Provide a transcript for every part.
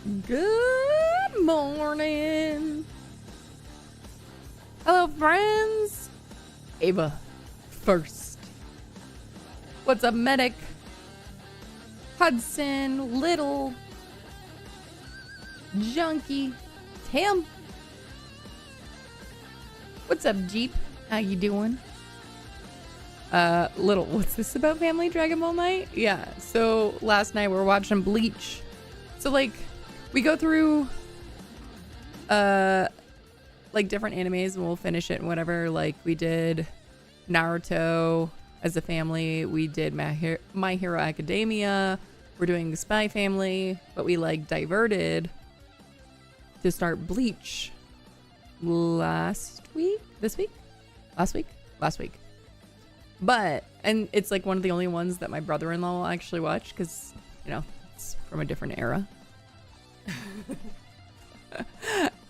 Good morning. Hello, friends. Ava first. What's up, medic? Hudson, Little, Junkie, Tim. What's up, Jeep? How you doing? Little, what's this about Family Dragon Ball night? Yeah, so last night we were watching Bleach. So, like, we go through, like, different animes and we'll finish it and whatever. Like, we did Naruto as a family. We did My Hero Academia. We're doing Spy Family. But we, like, diverted to start Bleach last week? This week? Last week? Last week. But, and it's, like, one of the only ones that my brother-in-law will actually watch because, you know, it's from a different era.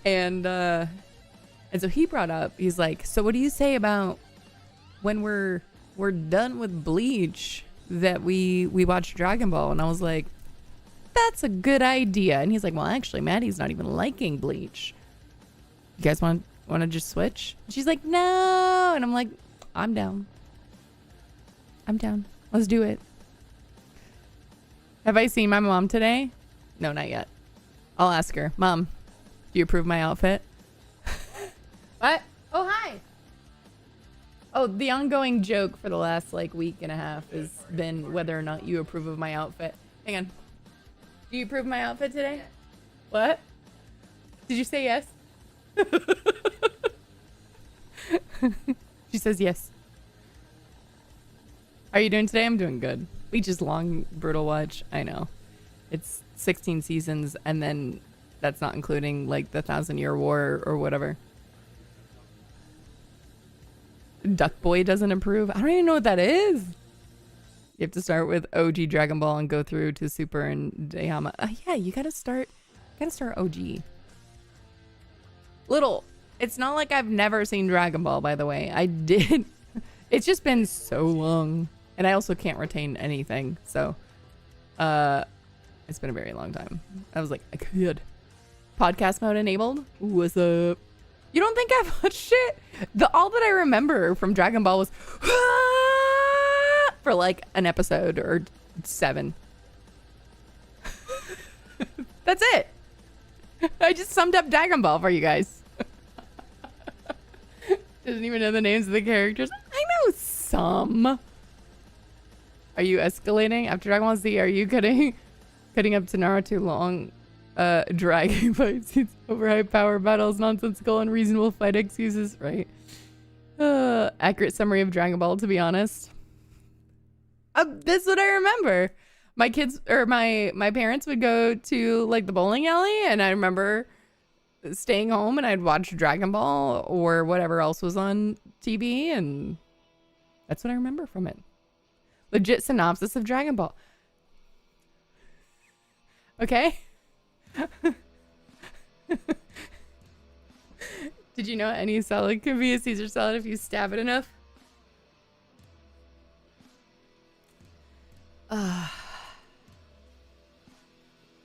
And so he brought up, he's like, so what do you say about when we're done with Bleach that we watch Dragon Ball? And I was like, that's a good idea. And he's like, well, actually, Maddie's not even liking Bleach. You guys want to just switch? And she's like, no. And I'm like, I'm down. Let's do it. Have I seen my mom today? No, not yet. I'll ask her. Mom, do you approve my outfit? What? Oh, hi. Oh, the ongoing joke for the last, like, week and a half has been whether or not you approve of my outfit. Hang on. Do you approve of my outfit today? Yes. What? Did you say yes? She says yes. How are you doing today? I'm doing good. Bleach is long, brutal watch. I know. It's 16 seasons, and then that's not including, like, the 1,000-Year War or whatever. Duck Boy doesn't approve. I don't even know what that is. You have to start with OG Dragon Ball and go through to Super and Dayama. Yeah, you gotta start OG. Little, it's not like I've never seen Dragon Ball, by the way. I did. It's just been so long. And I also can't retain anything, so it's been a very long time. I was like, I could. Podcast mode enabled? What's up? You don't think I've watched it? All that I remember from Dragon Ball was for like an episode or 7. That's it. I just summed up Dragon Ball for you guys. Doesn't even know the names of the characters. I know some. Are you escalating after Dragon Ball Z? Are you cutting up to Naruto long dragging fight scenes, overhyped power battles, nonsensical unreasonable fight excuses, right? Accurate summary of Dragon Ball, to be honest. That's what I remember. My kids or my parents would go to, like, the bowling alley, and I remember staying home and I'd watch Dragon Ball or whatever else was on TV, and that's what I remember from it. Legit synopsis of Dragon Ball. Okay. Did you know any salad could be a Caesar salad if you stab it enough?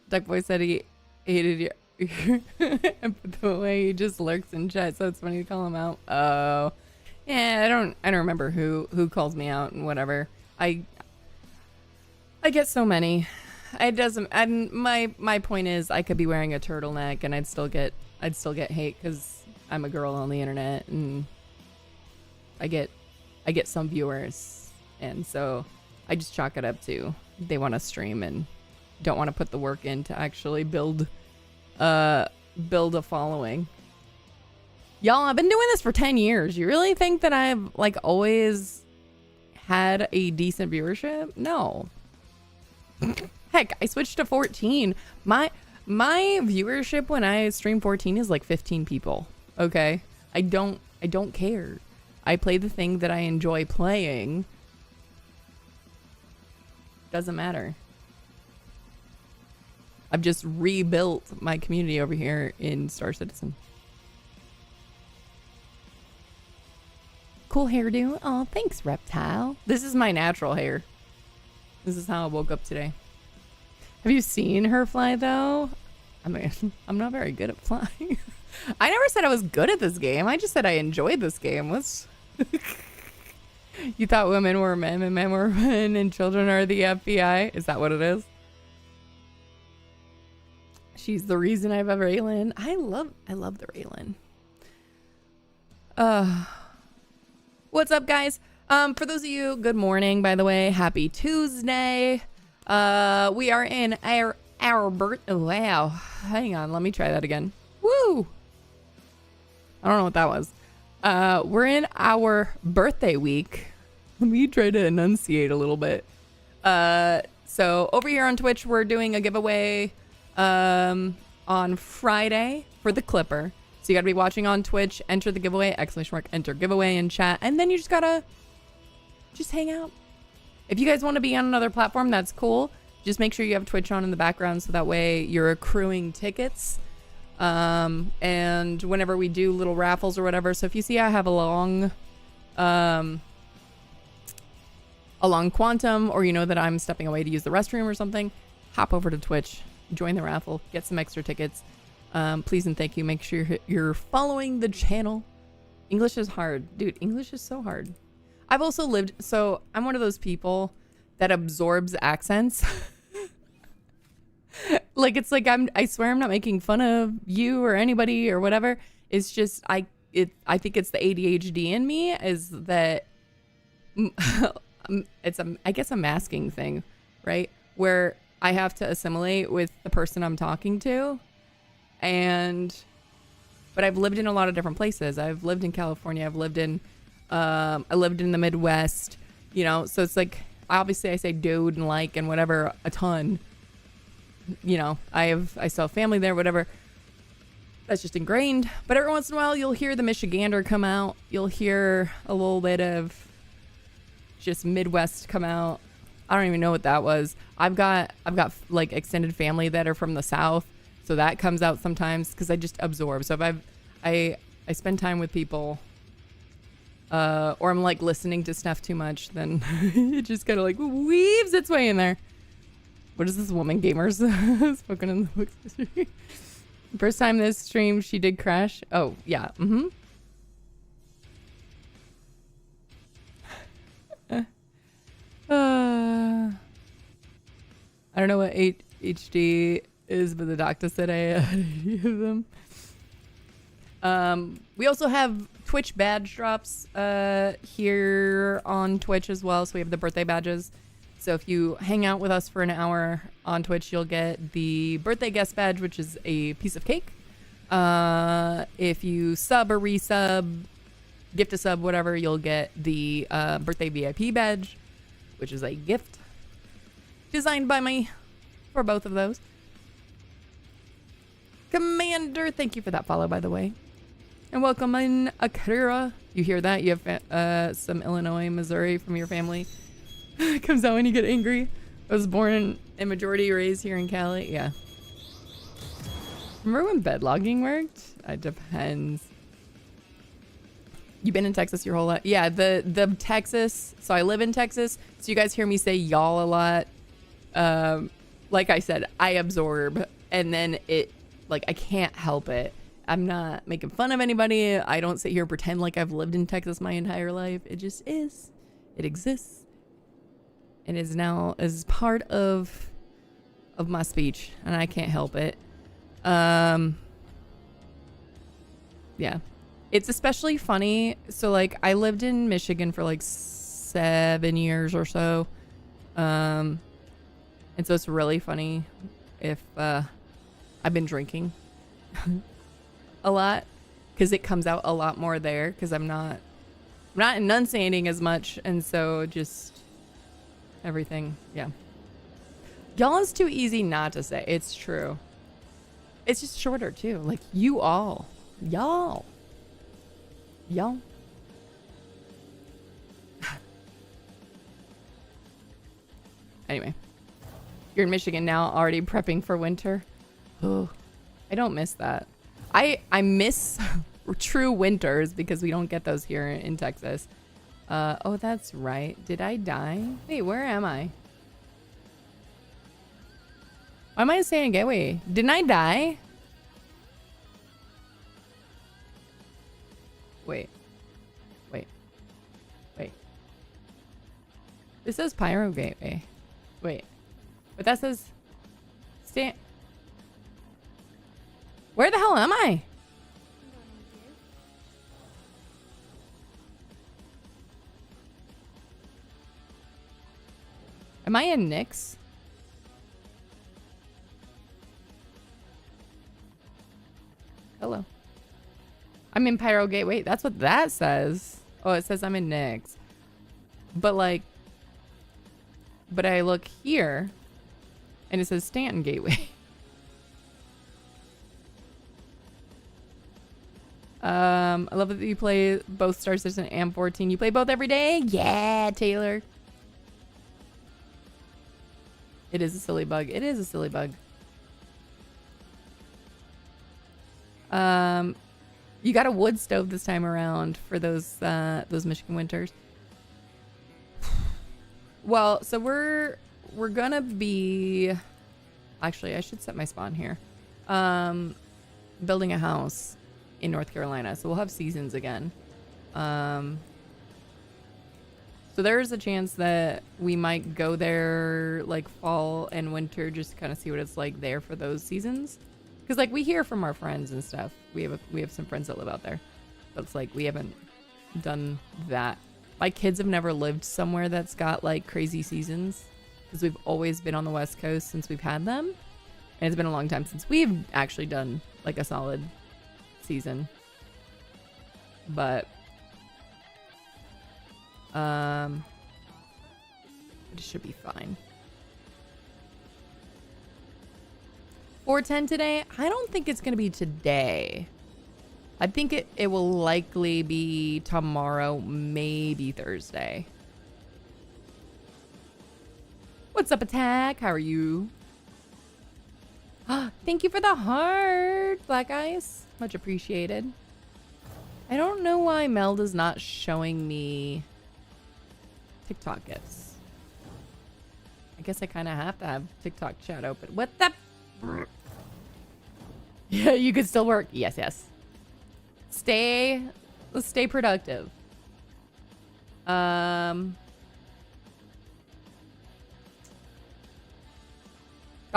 Duck Boy said he hated you. And the way he just lurks in chat, so it's funny to call him out. Oh. Yeah, I don't remember who calls me out and whatever. I get so many. It doesn't. And my point is, I could be wearing a turtleneck and I'd still get hate because I'm a girl on the internet, and I get some viewers, and so I just chalk it up to they want to stream and don't want to put the work in to actually build a following. Y'all, I've been doing this for 10 years. You really think that I've, like, always had a decent viewership? No. Heck, I switched to 14. My viewership when I stream 14 is like 15 people. Okay? I don't care. I play the thing that I enjoy playing. Doesn't matter. I've just rebuilt my community over here in Star Citizen. Cool hairdo. Oh, thanks, Reptile. This is my natural hair. This is how I woke up today. Have you seen her fly, though? I mean, I'm not very good at flying. I never said I was good at this game. I just said I enjoyed this game. What's... You thought women were men and men were men and children are the FBI? Is that what it is? She's the reason I have a Raylan. I love the Raylan. What's up, guys? For those of you, good morning, by the way. Happy Tuesday. We are in our wow. Hang on, let me try that again. Woo! I don't know what that was. We're in our birthday week. Let me try to enunciate a little bit. So over here on Twitch, we're doing a giveaway on Friday for the Clipper. So you gotta be watching on Twitch, enter the giveaway, !, enter giveaway in chat, and then you just gotta hang out. If you guys want to be on another platform, that's cool. Just make sure you have Twitch on in the background so that way you're accruing tickets. And whenever we do little raffles or whatever, so if you see I have a long quantum, or you know that I'm stepping away to use the restroom or something, hop over to Twitch, join the raffle, get some extra tickets. Please and thank you. Make sure you're following the channel. English is hard. Dude, English is so hard. I've also lived, so I'm one of those people that absorbs accents. Like, it's like I swear I'm not making fun of you or anybody or whatever. It's just I think it's the ADHD in me, is that I guess a masking thing, right? Where I have to assimilate with the person I'm talking to. But I've lived in a lot of different places. I've lived in California. I lived in the Midwest, you know, so it's like, obviously I say dude and like and whatever a ton, you know, I still have family there, whatever. That's just ingrained. But every once in a while you'll hear the Michigander come out. You'll hear a little bit of just Midwest come out. I don't even know what that was. I've got like extended family that are from the South. So that comes out sometimes because I just absorb. So if I spend time with people, or I'm like listening to stuff too much, then it just kind of like weaves its way in there. What is this woman gamers spoken in the books? First time this stream, she did crash. Oh yeah. I don't know what HD is, but the doctor said I had 80 of them. We also have Twitch badge drops here on Twitch as well. So we have the birthday badges. So if you hang out with us for an hour on Twitch, you'll get the birthday guest badge, which is a piece of cake. If you sub or resub, gift a sub, whatever, you'll get the birthday VIP badge, which is a gift designed by me for both of those. Commander, thank you for that follow, by the way. And welcome in, Akira. You hear that? You have some Illinois, Missouri from your family. Comes out when you get angry. I was born and majority raised here in Cali. Yeah. Remember when bed logging worked? It depends. You've been in Texas your whole life? Yeah, the Texas. So I live in Texas. So you guys hear me say y'all a lot. Like I said, I absorb, and then I can't help it. I'm not making fun of anybody. I don't sit here and pretend like I've lived in Texas my entire life. It just is. It exists. It is now as part of my speech, and I can't help it. Yeah. It's especially funny. So like I lived in Michigan for like 7 years or so. And so it's really funny if I've been drinking a lot, because it comes out a lot more there because I'm not enunciating as much, and so just everything. Yeah. Y'all is too easy not to say. It's true. It's just shorter too. Like you all. Y'all. Anyway. You're in Michigan now, already prepping for winter. Oh, I don't miss that. I miss true winters because we don't get those here in Texas. Oh, that's right. Did I die? Wait, where am I? Why am I saying gateway? Didn't I die? Wait. Wait. Wait. This says Pyro Gateway. Wait. But that says... Where the hell am I? Am I in Nyx? Hello. I'm in Pyro Gateway. That's what that says. Oh, it says I'm in Nyx. But like... But I look here, and it says Stanton Gateway. I love that you play both Star Citizen and 14. You play both every day? Yeah, Taylor. It is a silly bug. It is a silly bug. You got a wood stove this time around for those Michigan winters. Well, so we're gonna be... Actually, I should set my spawn here. Building a house in North Carolina, so we'll have seasons again. So there's a chance that we might go there like fall and winter just to kind of see what it's like there for those seasons. Because like we hear from our friends and stuff. We have some friends that live out there, but it's like we haven't done that. My kids have never lived somewhere that's got like crazy seasons because we've always been on the West Coast since we've had them, and it's been a long time since we've actually done like a solid season. But it should be fine. 410 today? I don't think it's gonna be today. I think it will likely be tomorrow, maybe Thursday. What's up, Attack? How are you? Thank you for the heart, Black Ice. Much appreciated. I don't know why Melda's not showing me TikTok gifts. I guess I kind of have to have TikTok chat open. What the? Yeah, you could still work. Yes, yes. Let's stay productive. Thought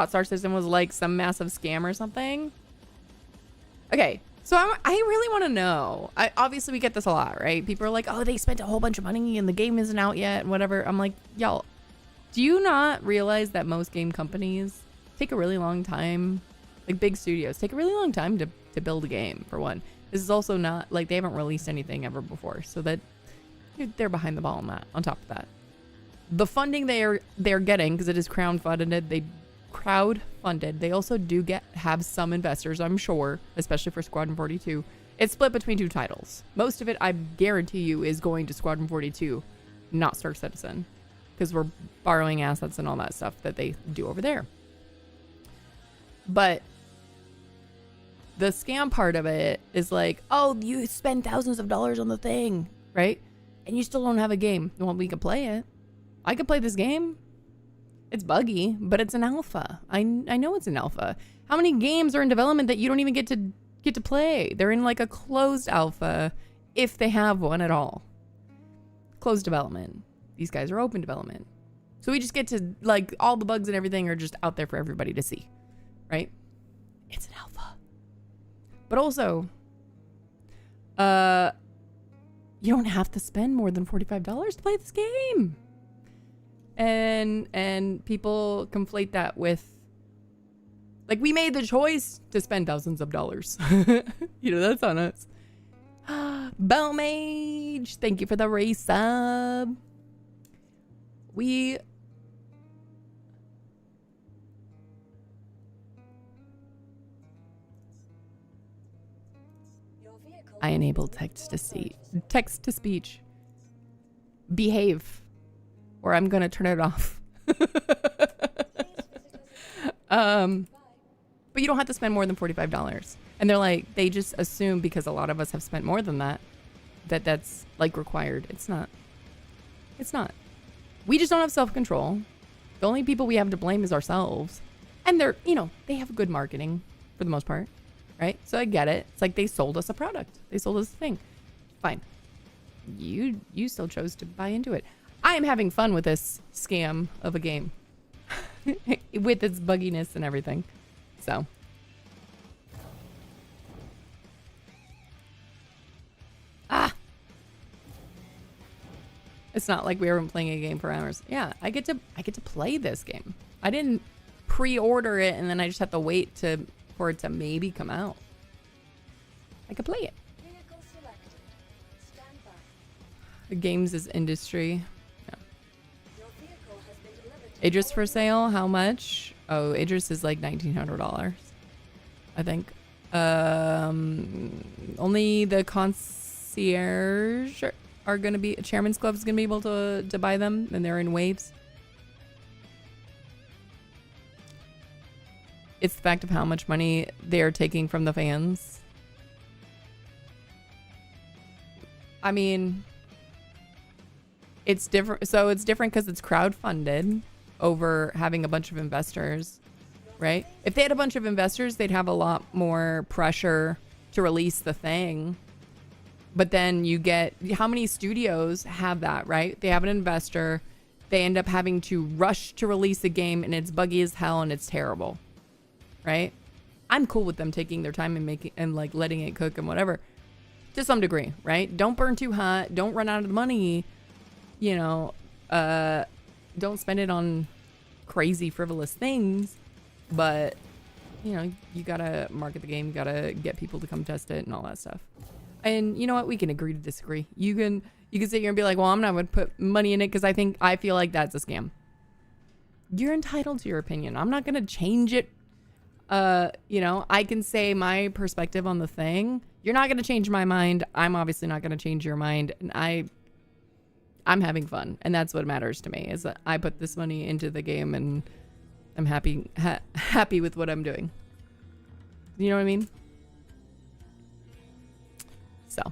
Star System was like some massive scam or something. Okay, so I really want to know. Obviously we get this a lot, right? People are like, oh, they spent a whole bunch of money and the game isn't out yet and whatever. I'm like, y'all, do you not realize that most game companies take a really long time, like big studios take a really long time to build a game, for one. This is also not like they haven't released anything ever before, so that they're behind the ball on that. On top of that, the funding they're getting, because it is crowdfunded, they also do have some investors, I'm sure, especially for Squadron 42. It's split between two titles. Most of it, I guarantee you, is going to Squadron 42, not Star Citizen, because we're borrowing assets and all that stuff that they do over there. But the scam part of it is like, oh, you spend thousands of dollars on the thing, right? And you still don't have a game. Well, we could play it. I could play this game. It's buggy, but it's an alpha. I know it's an alpha. How many games are in development that you don't even get to play? They're in like a closed alpha, if they have one at all. Closed development. These guys are open development. So we just get to, like, all the bugs and everything are just out there for everybody to see, right? It's an alpha. But also, you don't have to spend more than $45 to play this game. And people conflate that with, like, we made the choice to spend thousands of dollars. You know, that's on us. Bowmage, thank you for the race sub. I enabled text to speech. Behave, or I'm gonna turn it off. But you don't have to spend more than $45. And they're like, they just assume because a lot of us have spent more than that, that's like required. It's not. It's not. We just don't have self-control. The only people we have to blame is ourselves. And they're, you know, they have good marketing for the most part, right? So I get it. It's like they sold us a product. They sold us a thing. Fine. You still chose to buy into it. I am having fun with this scam of a game with its bugginess and everything. So. It's not like we were playing a game for hours. Yeah, I get to play this game. I didn't pre-order it and then I just have to wait for it to maybe come out. I could play it. The games is industry. Yeah. Idris for sale. How much? Oh, Idris is like $1,900, I think. Only the concierge are going to be, Chairman's Club is going to be able to buy them, and they're in waves. It's the fact of how much money they are taking from the fans. I mean, it's different. So it's different because it's crowdfunded over having a bunch of investors, right? If they had a bunch of investors, they'd have a lot more pressure to release the thing. But then you get, how many studios have that, right? They have an investor. They end up having to rush to release a game and it's buggy as hell and it's terrible, right? I'm cool with them taking their time and making and like letting it cook and whatever to some degree, right? Don't burn too hot. Don't run out of money. You know, don't spend it on crazy frivolous things. But, you know, you gotta market the game. You gotta get people to come test it and all that stuff. And you know what? We can agree to disagree. You can sit here and be like, well, I'm not going to put money in it because I feel like that's a scam. You're entitled to your opinion. I'm not going to change it. You know, I can say my perspective on the thing. You're not going to change my mind. I'm obviously not going to change your mind. And I'm having fun. And that's what matters to me is that I put this money into the game and I'm happy with what I'm doing. You know what I mean? So,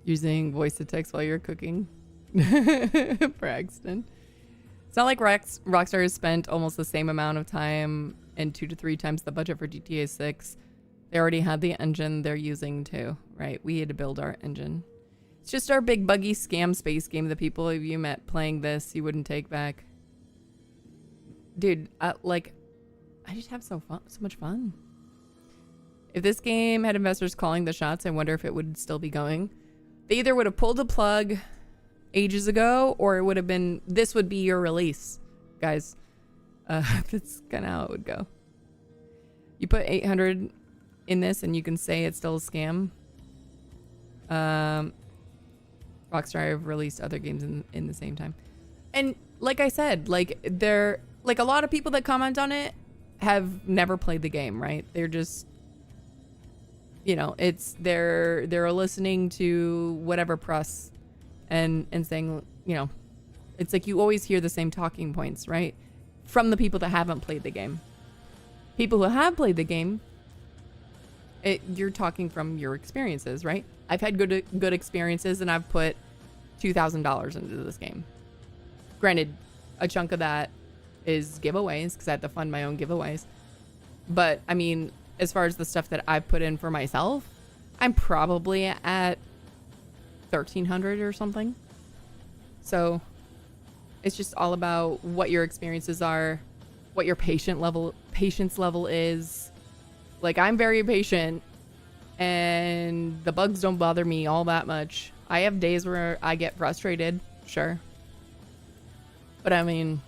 using voice to text while you're cooking. Braxton. It's not like Rockstar has spent almost the same amount of time and 2 to 3 times the budget for GTA 6. They already had the engine they're using too, right? We had to build our engine. It's just our big buggy scam space game. The people of you met playing this, you wouldn't take back. Dude, I just have so much fun. If this game had investors calling the shots, I wonder if it would still be going. They either would have pulled the plug ages ago, or it would have been, this would be your release, guys. That's kind of how it would go. You put 800 in this, and you can say it's still a scam. Rockstar have released other games in the same time, and like I said, like they're like a lot of people that comment on it have never played the game, right? They're just, you know, it's they're listening to whatever press and saying, you know, it's like you always hear the same talking points, right? From the people that haven't played the game. People who have played the game, you're talking from your experiences, right? I've had good experiences and I've put $2,000 into this game. Granted, a chunk of that is giveaways because I had to fund my own giveaways. But I mean, as far as the stuff that I've put in for myself, I'm probably at 1,300 or something. So it's just all about what your experiences are, what your patience level is. Like, I'm very patient and the bugs don't bother me all that much. I have days where I get frustrated, sure. But I mean,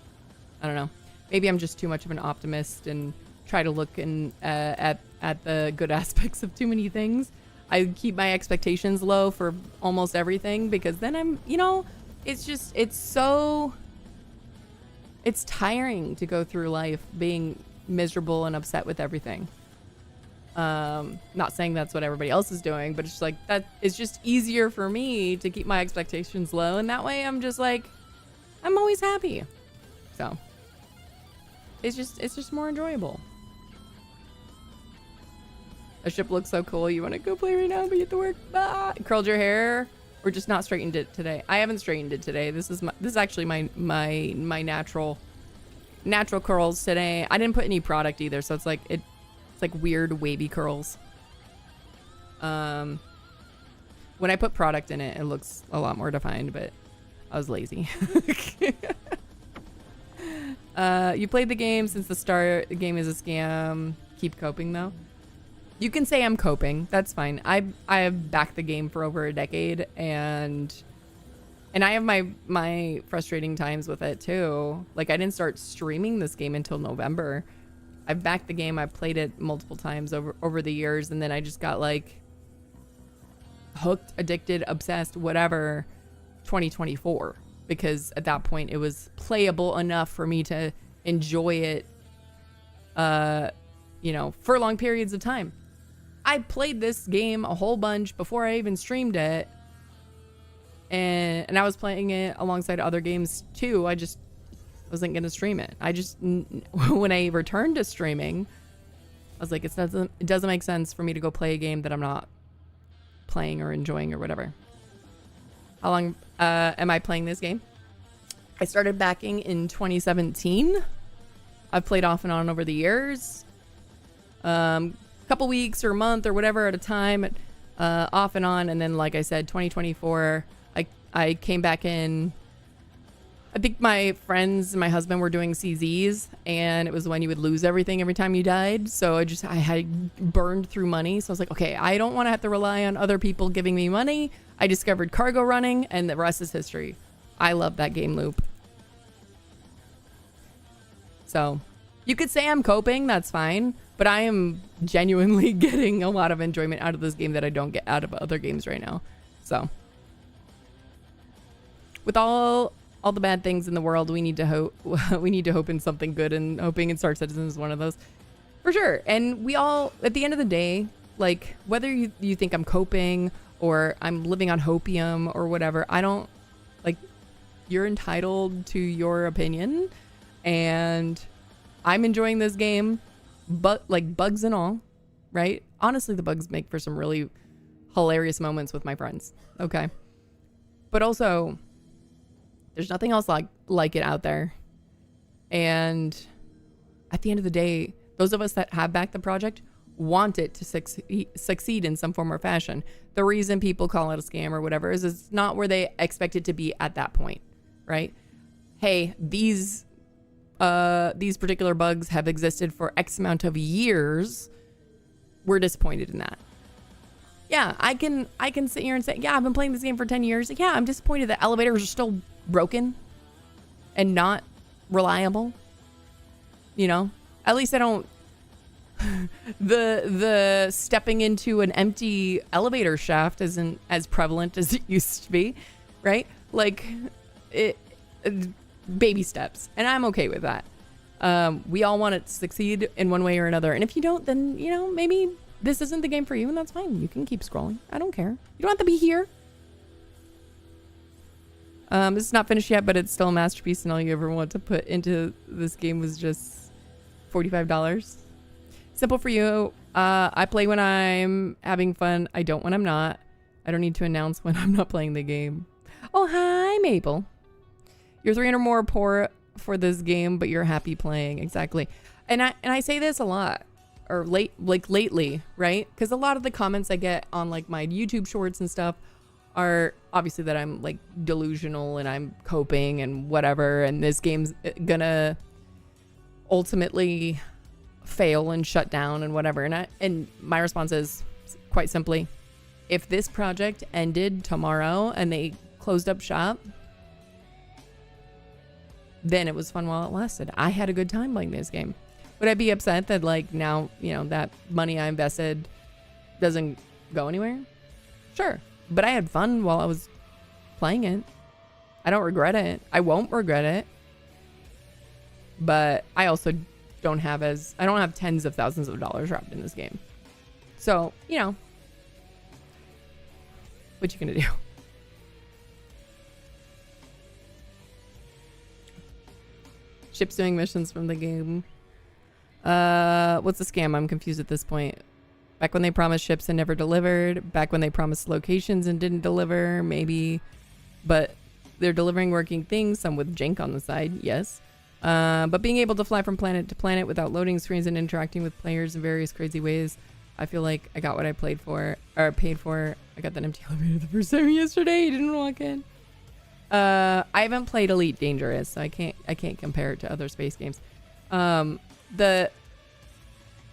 I don't know. Maybe I'm just too much of an optimist and try to look at the good aspects of too many things. I keep my expectations low for almost everything because then I'm, you know, it's tiring to go through life being miserable and upset with everything. Not saying that's what everybody else is doing, but it's just like that. It's just easier for me to keep my expectations low, and that way I'm just like, I'm always happy. So it's just more enjoyable. A ship looks so cool. You want to go play right now, but you have to work. Ah, curled your hair. or just not straightened it today. I haven't straightened it today. This is actually my natural curls today. I didn't put any product either, so it's like weird wavy curls. When I put product in it, it looks a lot more defined, but I was lazy. You played the game since the start. The game is a scam. Keep coping though. You can say I'm coping. That's fine. I have backed the game for over a decade, and I have my frustrating times with it too. Like, I didn't start streaming this game until November. I've backed the game. I've played it multiple times over the years, and then I just got like hooked, addicted, obsessed, whatever, 2024, because at that point it was playable enough for me to enjoy it, for long periods of time. I played this game a whole bunch before I even streamed it, and I was playing it alongside other games too. I just wasn't gonna stream it. When I returned to streaming, I was like, it doesn't make sense for me to go play a game that I'm not playing or enjoying or whatever. How long am I playing this game? I started backing in 2017. I've played off and on over the years. Couple weeks or a month or whatever at a time, off and on. And then, like I said, 2024, I came back in. I think my friends and my husband were doing CZs, and it was when you would lose everything every time you died. So I had burned through money. So I was like, okay, I don't want to have to rely on other people giving me money. I discovered cargo running, and the rest is history. I love that game loop. So you could say I'm coping, that's fine, but I am genuinely getting a lot of enjoyment out of this game that I don't get out of other games right now. So with all the bad things in the world, we need to hope in something good, and hoping in Star Citizen is one of those, for sure. And we all, at the end of the day, like, whether you think I'm coping or I'm living on hopium or whatever, I don't, like, you're entitled to your opinion, and I'm enjoying this game, but like, bugs and all, right? Honestly, the bugs make for some really hilarious moments with my friends. Okay. But also, there's nothing else like it out there. And at the end of the day, those of us that have backed the project want it to succeed in some form or fashion. The reason people call it a scam or whatever is it's not where they expect it to be at that point, right? Hey, these particular bugs have existed for X amount of years. We're disappointed in that. Yeah, I can sit here and say, yeah, I've been playing this game for 10 years. Yeah, I'm disappointed that elevators are still broken and not reliable. You know, at least I don't the stepping into an empty elevator shaft isn't as prevalent as it used to be, right? Like, baby steps, and I'm okay with that. We all want it to succeed in one way or another, and if you don't, then, you know, maybe this isn't the game for you, and that's fine. You can keep scrolling. I don't care. You don't have to be here. This is not finished yet, but it's still a masterpiece, and all you ever want to put into this game was just $45. Simple for you. I play when I'm having fun. I don't when I'm not. I don't need to announce when I'm not playing the game. Oh, hi, Maple. You're 300 more poor for this game, but you're happy playing. Exactly. And I say this a lot, or lately, right? Because a lot of the comments I get on like my YouTube shorts and stuff are obviously that I'm like delusional and I'm coping and whatever, and this game's gonna ultimately fail and shut down and whatever. And my response is quite simply, if this project ended tomorrow and they closed up shop, then it was fun while it lasted. I had a good time playing this game. Would I be upset that like now, you know, that money I invested doesn't go anywhere? Sure. But I had fun while I was playing it. I don't regret it. I won't regret it. But I also don't have tens of thousands of dollars wrapped in this game. So, you know, what you gonna do? Ships doing missions from the game. What's the scam? I'm confused at this point. Back when they promised ships and never delivered. Back when they promised locations and didn't deliver, maybe. But they're delivering working things, some with jank on the side, yes. But being able to fly from planet to planet without loading screens and interacting with players in various crazy ways, I feel like I got what I paid for. I got that empty elevator the first time yesterday. You didn't walk in. I haven't played Elite Dangerous, so I can't compare it to other space games.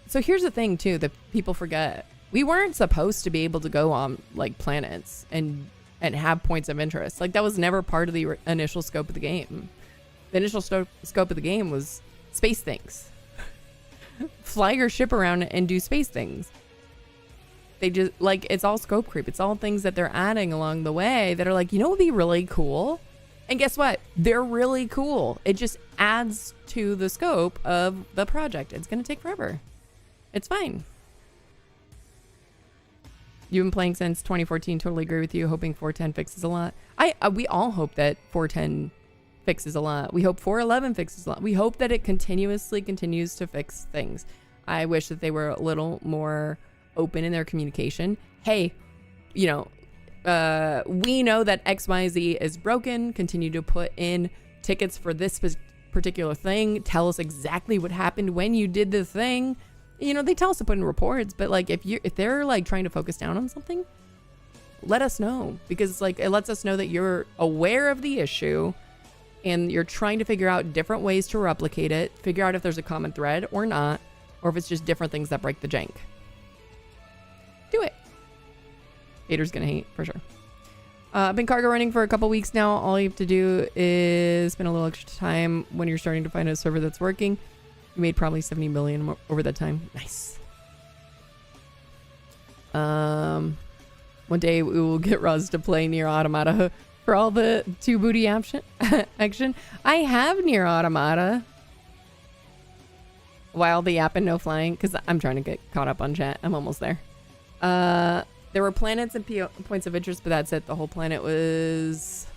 So here's the thing too that people forget. We weren't supposed to be able to go on like planets and have points of interest. Like that was never part of the initial scope of the game. The initial scope of the game was space things. Fly your ship around and do space things. They just like, it's all scope creep. It's all things that they're adding along the way that are like, you know what would be really cool? And guess what? They're really cool. It just adds to the scope of the project. It's going to take forever. It's fine. You've been playing since 2014. Totally agree with you. Hoping 410 fixes a lot. We all hope that 410 fixes a lot. We hope 411 fixes a lot. We hope that it continuously continues to fix things. I wish that they were a little more open in their communication. Hey, you know, we know that XYZ is broken. Continue to put in tickets for this particular thing. Tell us exactly what happened when you did the thing. You know, they tell us to put in reports, but like if they're like trying to focus down on something, let us know, because like it lets us know that you're aware of the issue and you're trying to figure out different ways to replicate it, figure out if there's a common thread or not, or if it's just different things that break the jank. Do it. Haters gonna hate for sure. I've been cargo running for a couple weeks now. All you have to do is spend a little extra time when you're starting to find a server that's working. You made probably 70 million over that time. Nice. One day we will get Rahhzay to play Nier Automata for all the 2 booty action. I have Nier Automata. While the app and no flying, because I'm trying to get caught up on chat. I'm almost there. There were planets and points of interest, but that's it. The whole planet was...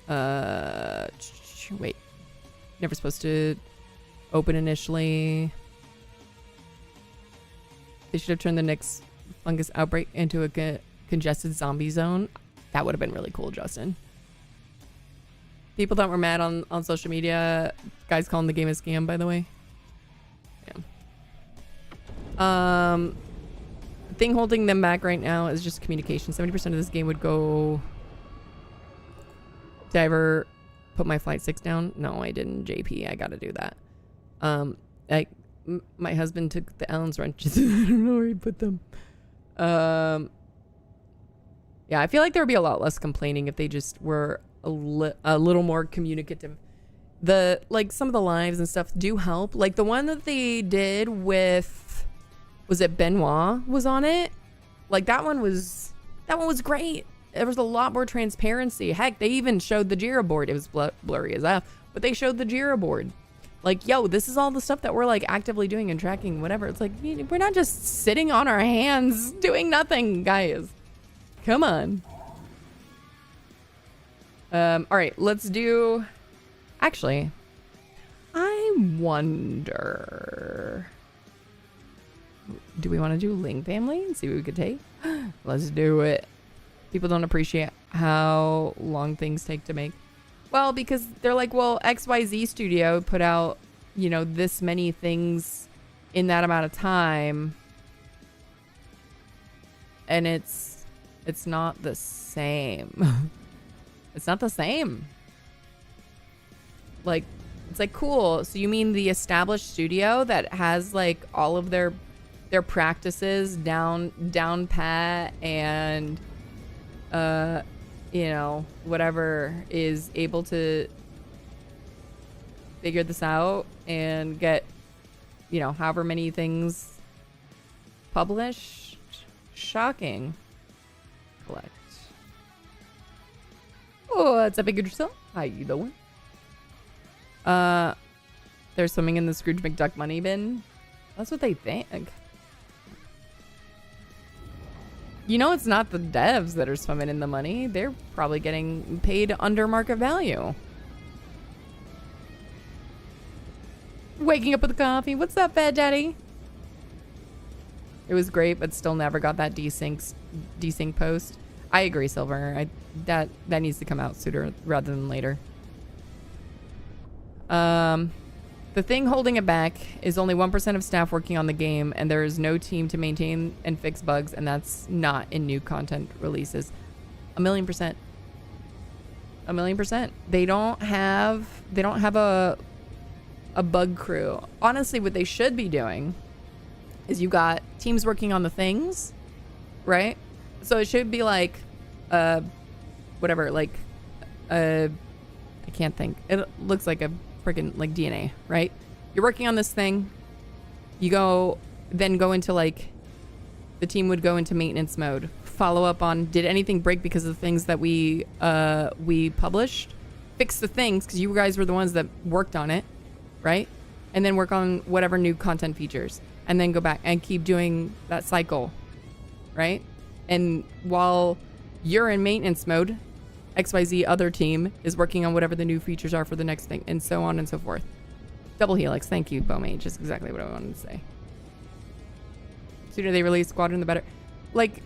wait. Never supposed to open initially. They should have turned the next fungus outbreak into a congested zombie zone. That would have been really cool, Justin. People that were mad on social media, guys calling the game a scam, by the way. Yeah. The thing holding them back right now is just communication. 70% of this game would go... Did I ever put my flight 6 down? No, I didn't, JP. I gotta do that. My husband took the Allen's wrenches. I don't know where he put them. Yeah, I feel like there would be a lot less complaining if they just were a little more communicative. Some of the lives and stuff do help. Like the one that they did with, was it Benoit was on it? Like that one was great. There was a lot more transparency. Heck, they even showed the Jira board. It was blurry as F, but they showed the Jira board. Like, yo, this is all the stuff that we're like actively doing and tracking, whatever. It's like, we're not just sitting on our hands doing nothing, guys. Come on. All right, let's do... Actually, I wonder... Do we want to do Ling Family and see what we could take? Let's do it. People don't appreciate how long things take to make. Well, because they're like, well, XYZ Studio put out, you know, this many things in that amount of time. And it's not the same. It's not the same. Like, it's like, cool. So you mean the established studio that has like all of their practices down pat and you know, whatever, is able to figure this out and get, you know, however many things published. Shocking. Collect. Oh, that's a big yourself. How you doing? They're swimming in the Scrooge McDuck money bin. That's what they think. You know, it's not the devs that are swimming in the money. They're probably getting paid under market value. Waking up with a coffee. What's up, Fat Daddy? It was great, but still never got that desync post. I agree, Silver. That needs to come out sooner rather than later. The thing holding it back is only 1% of staff working on the game, and there is no team to maintain and fix bugs, and that's not in new content releases. 1,000,000%. 1,000,000%. They don't have a bug crew. Honestly, what they should be doing is you got teams working on the things, right? So it should be like, whatever, like, I can't think. It looks like a freaking like DNA, right? You're working on this thing. You go into like, the team would go into maintenance mode. Follow up on, did anything break because of the things that we published? Fix the things, because you guys were the ones that worked on it, right? And then work on whatever new content features. And then go back and keep doing that cycle, right? And while you're in maintenance mode, XYZ other team is working on whatever the new features are for the next thing, and so on and so forth. Double Helix, thank you, Bomage. Just exactly what I wanted to say. Sooner they release Squadron, the better. Like,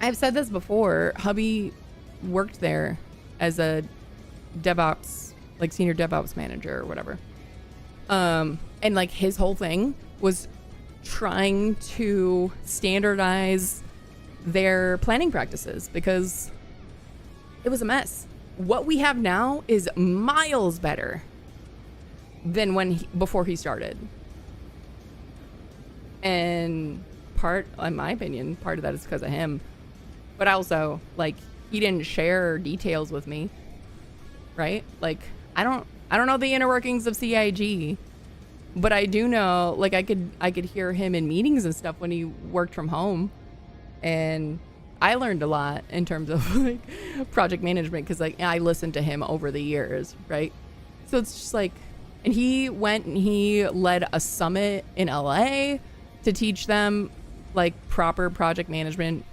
I've said this before. Hubby worked there as a DevOps, like senior DevOps manager or whatever. And like his whole thing was trying to standardize their planning practices because it was a mess. What we have now is miles better than before he started. And in my opinion, part of that is because of him. But also, like, he didn't share details with me, right? Like, I don't know the inner workings of CIG, but I do know, like, I could hear him in meetings and stuff when he worked from home, and I learned a lot in terms of like project management because like I listened to him over the years, right? So it's just like, and he went and he led a summit in LA to teach them like proper project management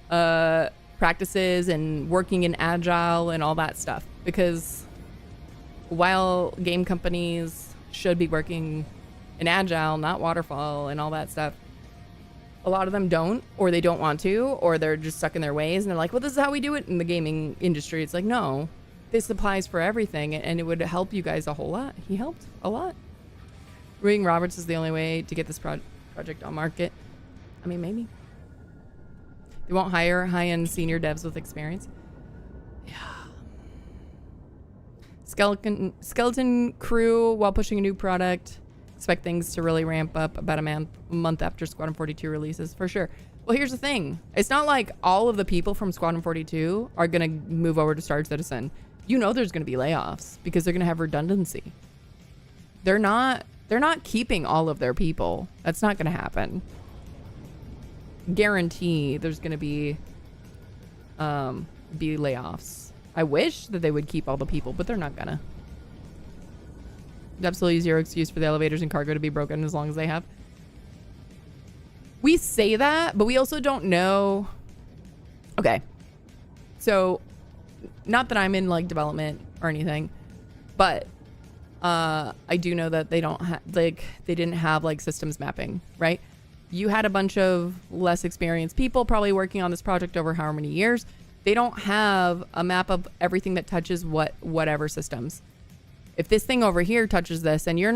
practices and working in agile and all that stuff, because while game companies should be working in agile, not waterfall and all that stuff, a lot of them don't, or they don't want to, or they're just stuck in their ways and they're like, well, this is how we do it in the gaming industry. It's like, no, this applies for everything, and it would help you guys a whole lot. He helped a lot. Reading Roberts is the only way to get this project on market. I mean, maybe. They won't hire high-end senior devs with experience. Yeah. Skeleton crew while pushing a new product. Expect things to really ramp up about a month after Squadron 42 releases, for sure. Well, here's the thing. It's not like all of the people from Squadron 42 are going to move over to Star Citizen. You know there's going to be layoffs because they're going to have redundancy. They're not keeping all of their people. That's not going to happen. Guarantee there's going to be layoffs. I wish that they would keep all the people, but they're not going to. Absolutely zero excuse for the elevators and cargo to be broken as long as they have. We say that, but we also don't know. Okay. So, not that I'm in like development or anything, but I do know that they don't have, like, they didn't have like systems mapping, right? You had a bunch of less experienced people probably working on this project over however many years. They don't have a map of everything that touches whatever systems. If this thing over here touches this and you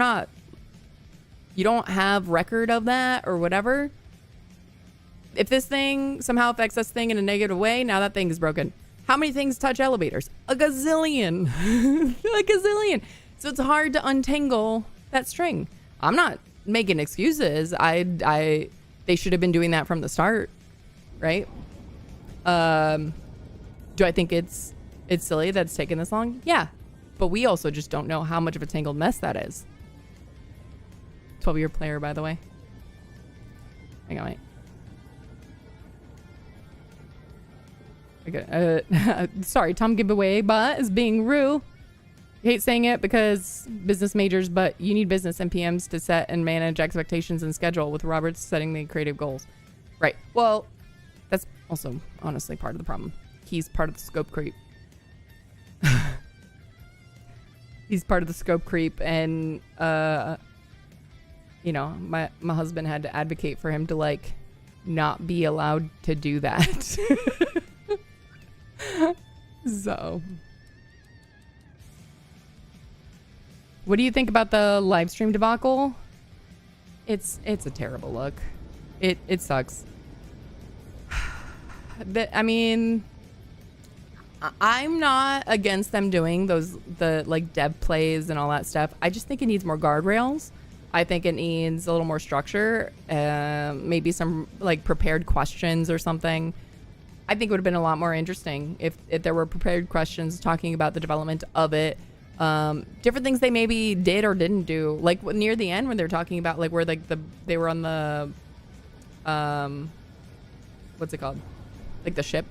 don't have record of that or whatever, if this thing somehow affects this thing in a negative way, now that thing is broken. How many things touch elevators? A gazillion. A gazillion. So it's hard to untangle that string. I'm not making excuses. They should have been doing that from the start, right? Do I think it's silly that it's taken this long? Yeah. But we also just don't know how much of a tangled mess that is. 12-year player, by the way. Hang on, wait. Okay, sorry, Tom giveaway, but is being rude. I hate saying it because business majors, but you need business and PMs to set and manage expectations and schedule, with Roberts setting the creative goals. Right. Well, that's also honestly part of the problem. He's part of the scope creep. He's part of the scope creep, and you know, my husband had to advocate for him to like not be allowed to do that. So, what do you think about the live stream debacle? It's a terrible look. It sucks. I mean, I'm not against them doing the like dev plays and all that stuff. I just think it needs more guardrails. I think it needs a little more structure, maybe some like prepared questions or something. I think it would have been a lot more interesting if there were prepared questions talking about the development of it. Different things they maybe did or didn't do. Like near the end when they're talking about like where like they were on the, what's it called? Like the ship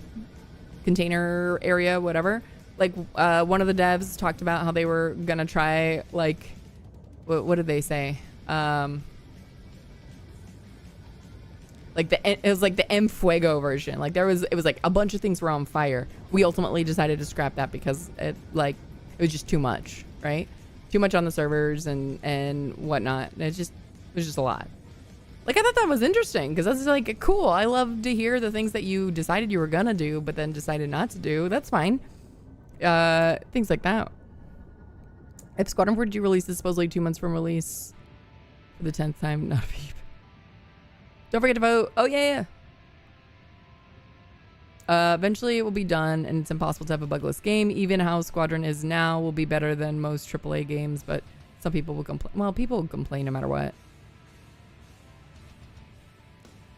container area, whatever. Like one of the devs talked about how they were going to try like, what did they say? Like it was like the M Fuego version. Like it was like a bunch of things were on fire. We ultimately decided to scrap that because it was just too much, right? Too much on the servers and whatnot. It was just a lot. Like I thought that was interesting because that's like cool. I love to hear the things that you decided you were gonna do, but then decided not to do. That's fine. Things like that. If Squadron 42 release is supposedly 2 months from release for the 10th time, not a peep. Don't forget to vote. Oh, yeah. Eventually it will be done, and it's impossible to have a bugless game. Even how Squadron is now will be better than most AAA games, but some people will complain. Well, people will complain no matter what.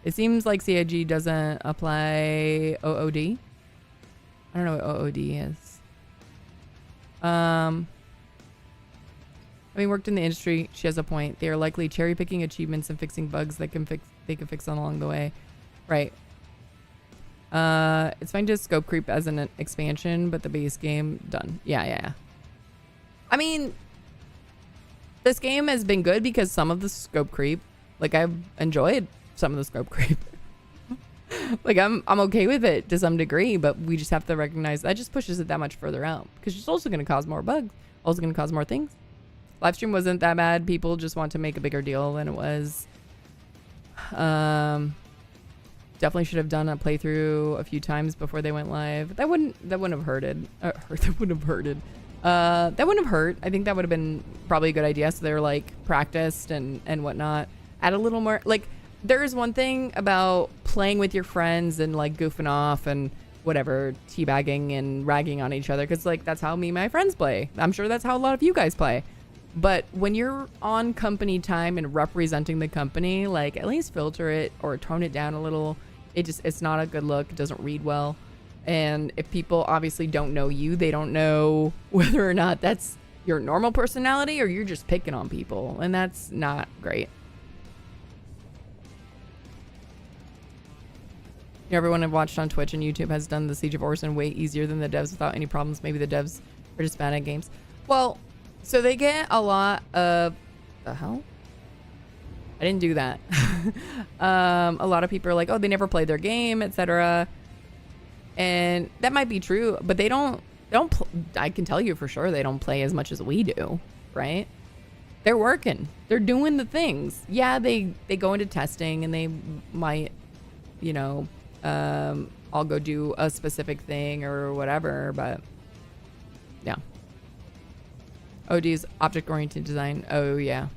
It seems like CIG doesn't apply OOD. I don't know what OOD is. Having worked in the industry, she has a point. They are likely cherry picking achievements and fixing bugs that they can fix along the way. Right. It's fine to scope creep as an expansion, but the base game done. Yeah. I mean, this game has been good because some of the scope creep, like I've enjoyed some of the scope creep. Like I'm okay with it to some degree, but we just have to recognize that just pushes it that much further out because it's also going to cause more bugs, also going to cause more things. Livestream wasn't that bad. People just want to make a bigger deal than it was. Definitely should have done a playthrough a few times before they went live. That wouldn't have hurted. That wouldn't have hurted. That wouldn't have hurt. I think that would have been probably a good idea. So they're like practiced and whatnot. Add a little more. Like there is one thing about playing with your friends and like goofing off and whatever, teabagging and ragging on each other. Cause like that's how me and my friends play. I'm sure that's how a lot of you guys play. But when you're on company time and representing the company, like at least filter it or tone it down a little. It's not a good look. It doesn't read well. And if people obviously don't know you, they don't know whether or not that's your normal personality or you're just picking on people. And that's not great. Everyone I've watched on Twitch and YouTube has done the Siege of Orson way easier than the devs without any problems. Maybe the devs are just bad at games. Well, so they get a lot of... The hell? I didn't do that. A lot of people are like, oh, they never played their game, etc. And that might be true, but they don't I can tell you for sure they don't play as much as we do, right? They're working. They're doing the things. Yeah, they go into testing and they might, you know, I'll go do a specific thing or whatever, but yeah. OD's object-oriented design. Oh, yeah.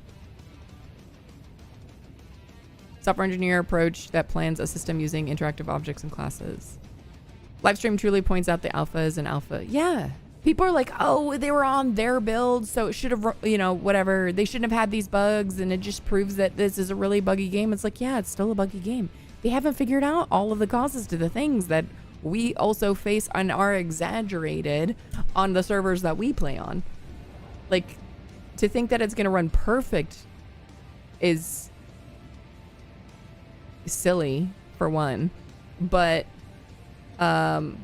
Software engineer approach that plans a system using interactive objects and classes. Livestream truly points out the alpha is an alpha. Yeah. People are like, oh, they were on their build, so it should have, you know, whatever. They shouldn't have had these bugs, and it just proves that this is a really buggy game. It's like, yeah, it's still a buggy game. They haven't figured out all of the causes to the things that we also face and are exaggerated on the servers that we play on. Like, to think that it's going to run perfect is silly, for one. But it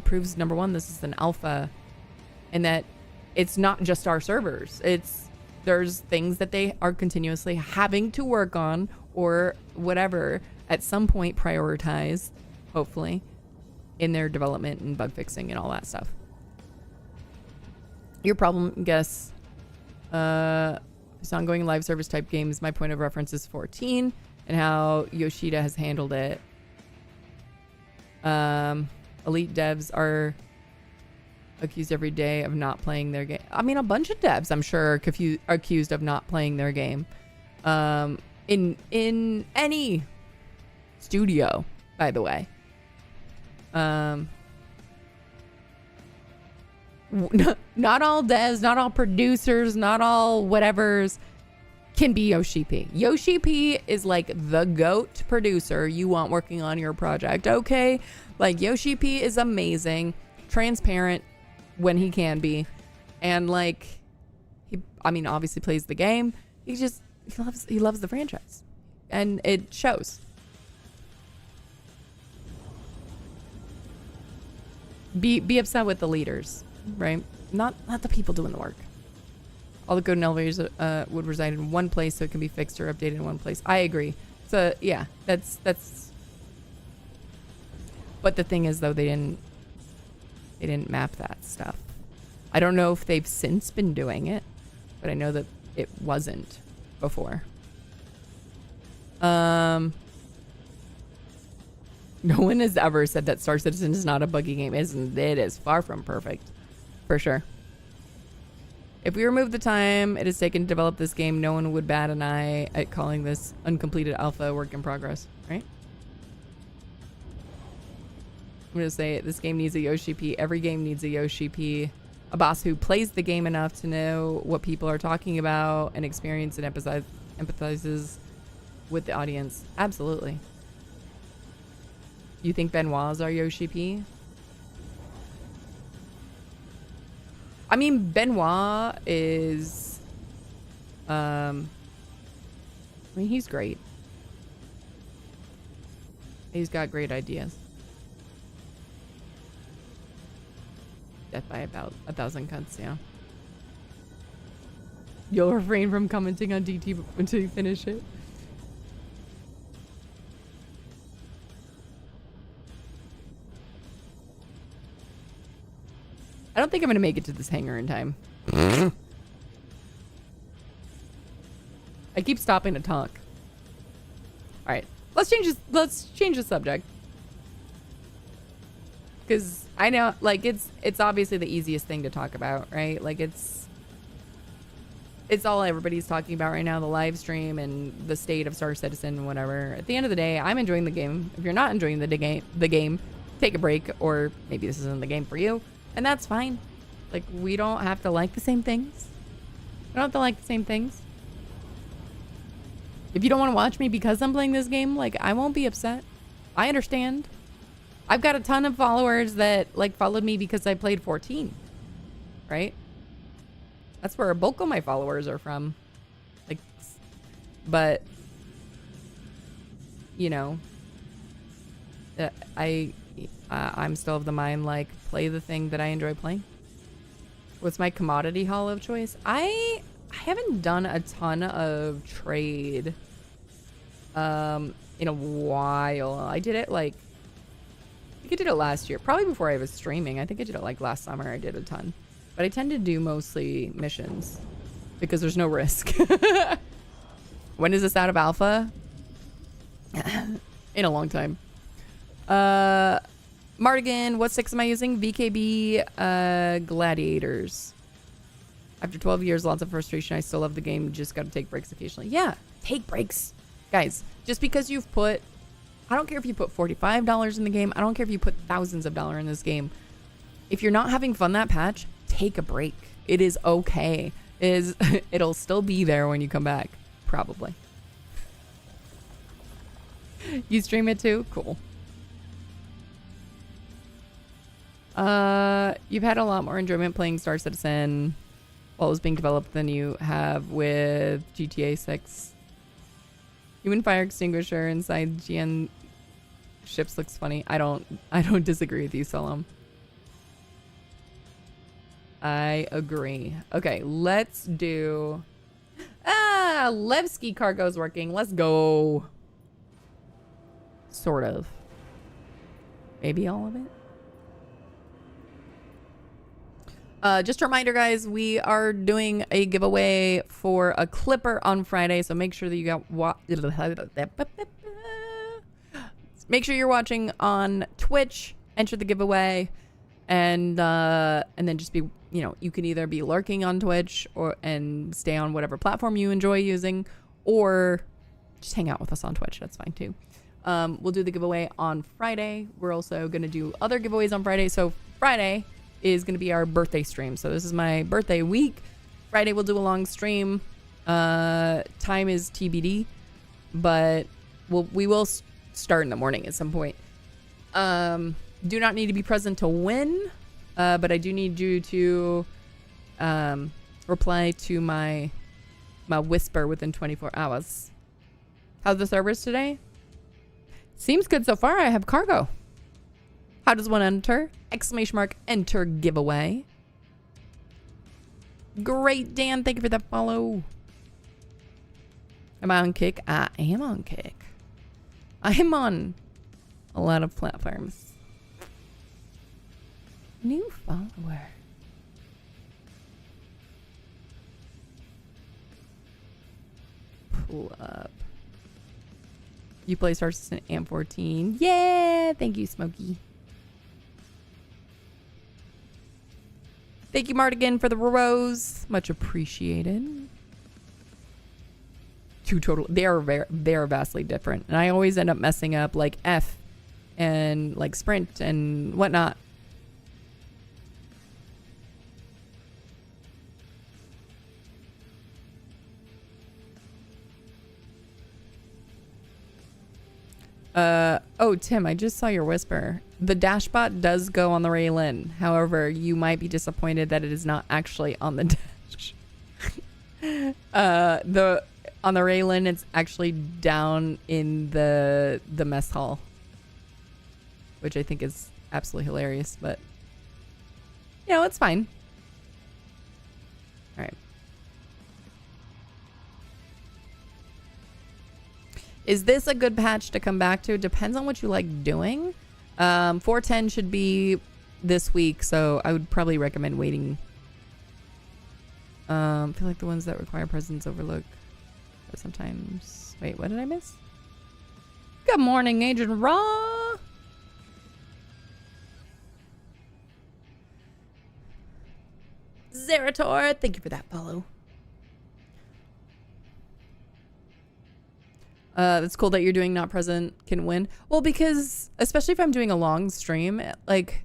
proves, number one, this is an alpha, and that it's not just our servers. There's things that they are continuously having to work on or whatever at some point prioritize, hopefully, in their development and bug fixing and all that stuff. Your problem, guess, This ongoing live service type games, my point of reference is 14 and how Yoshida has handled it. Elite devs are accused every day of not playing their game. I mean, a bunch of devs, I'm sure, are accused of not playing their game. In any studio, by the way. Not all devs, not all producers, not all whatevers can be Yoshi P. Yoshi P is like the GOAT producer you want working on your project, okay? Like, Yoshi P is amazing, transparent when he can be, and like, I mean, obviously plays the game. He loves the franchise, and it shows. Be upset with the leaders, right? Not the people doing the work. All the code and elevators would reside in one place, so it can be fixed or updated in one place. I agree. So yeah, that's. But the thing is, though, they didn't map that stuff. I don't know if they've since been doing it, but I know that it wasn't before. No one has ever said that Star Citizen is not a buggy game. Isn't it? Is far from perfect, for sure. If we remove the time it has taken to develop this game, no one would bat an eye at calling this uncompleted alpha work in progress, right? I'm gonna say it. This game needs a Yoshi P. Every game needs a Yoshi P. A boss who plays the game enough to know what people are talking about and experience and empathizes with the audience. Absolutely. You think Benoit's our Yoshi P? I mean, Benoit is, I mean, he's great. He's got great ideas. Death by about 1,000 cuts, yeah. You'll refrain from commenting on DT until you finish it. I don't think I'm gonna make it to this hangar in time. I keep stopping to talk. All right, let's change the subject. Because I know, like, it's obviously the easiest thing to talk about, right? Like, it's all everybody's talking about right now, the live stream and the state of Star Citizen and whatever. At the end of the day, I'm enjoying the game. If you're not enjoying the game, take a break, or maybe this isn't the game for you. And that's fine. Like, we don't have to like the same things. We don't have to like the same things. If you don't want to watch me because I'm playing this game, like, I won't be upset. I understand. I've got a ton of followers that, like, followed me because I played 14. Right? That's where a bulk of my followers are from. Like, but, you know, I'm still of the mind, like, play the thing that I enjoy playing. What's my commodity haul of choice? I haven't done a ton of trade in a while. I did it, like, I think I did it last year, probably before I was streaming. I think I did it like last summer. I did a ton, but I tend to do mostly missions because there's no risk. When is this out of alpha? In a long time. Mardigan, what sticks am I using? VKB Gladiators. After 12 years, lots of frustration. I still love the game. Just got to take breaks occasionally. Yeah, take breaks. Guys, just because you've put, I don't care if you put $45 in the game. I don't care if you put thousands of dollars in this game. If you're not having fun that patch, take a break. It is okay. It'll still be there when you come back. Probably. You stream it too? Cool. You've had a lot more enjoyment playing Star Citizen while it was being developed than you have with GTA 6. Human fire extinguisher inside GN ships looks funny. I don't disagree with you, Solemn. I agree. Okay, let's do... Levski cargo's working. Let's go. Sort of. Maybe all of it. Just a reminder, guys, we are doing a giveaway for a clipper on Friday, so make sure that you got make sure you're watching on Twitch, enter the giveaway, and then just be, you know, you can either be lurking on Twitch and stay on whatever platform you enjoy using, or just hang out with us on Twitch. That's fine too. We'll do the giveaway on Friday. We're also going to do other giveaways on Friday. So Friday is going to be our birthday stream. So this is my birthday week. Friday we'll do a long stream. Time is TBD, but we will start in the morning at some point. Do not need to be present to win, but I do need you to reply to my whisper within 24 hours. How's the servers today? Seems good so far. I have cargo. How does one enter? Exclamation mark, enter giveaway. Great, Dan. Thank you for that follow. Am I on Kick? I am on Kick. I am on a lot of platforms. New follower. Pull up. You play Star Citizen and 14. Yeah, thank you, Smokey. Thank you, Mardigan, for the rose. Much appreciated. Two total. They are vastly different, and I always end up messing up like F and like sprint and whatnot. Oh, Tim, I just saw your whisper. The Dashbot does go on the Raylin. However, you might be disappointed that it is not actually on the dash. On the Raylin, it's actually down in the mess hall, which I think is absolutely hilarious, but you know, it's fine. All right. Is this a good patch to come back to? Depends on what you like doing. 410 should be this week, so I would probably recommend waiting. I feel like the ones that require presence overlook sometimes. Wait, what did I miss? Good morning, Agent Raw. Zerator, thank you for that follow. It's cool that you're doing not present can win. Well, because especially if I'm doing a long stream, like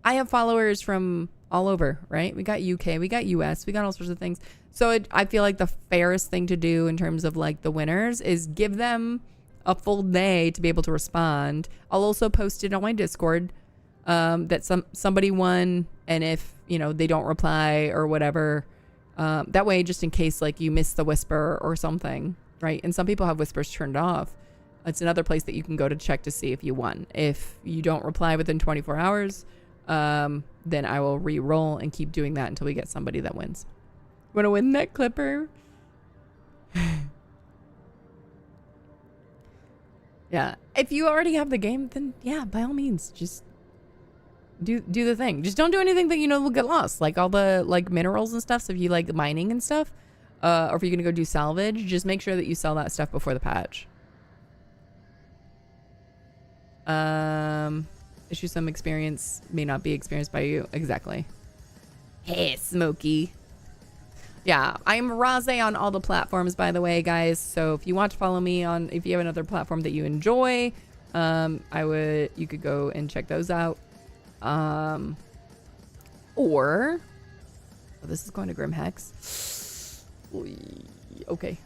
I have followers from all over, right? We got UK, we got US, we got all sorts of things. So I feel like the fairest thing to do in terms of like the winners is give them a full day to be able to respond. I'll also post it on my Discord that somebody won, and if you know they don't reply or whatever, that way just in case like you miss the whisper or something. Right, and some people have whispers turned off. It's another place that you can go to check to see if you won. If you don't reply within 24 hours, then I will re-roll and keep doing that until we get somebody that wins. Want to win that clipper? Yeah, if you already have the game, then yeah, by all means, just do the thing. Just don't do anything that you know will get lost, like all the like minerals and stuff. So if you like mining and stuff. Or if you're going to go do salvage, just make sure that you sell that stuff before the patch. Issue some experience may not be experienced by you. Exactly. Hey, Smokey. Yeah, I'm Rahhzay on all the platforms, by the way, guys. So if you want to follow me on, if you have another platform that you enjoy, you could go and check those out. Or, oh, this is going to Grim Hex. Okay.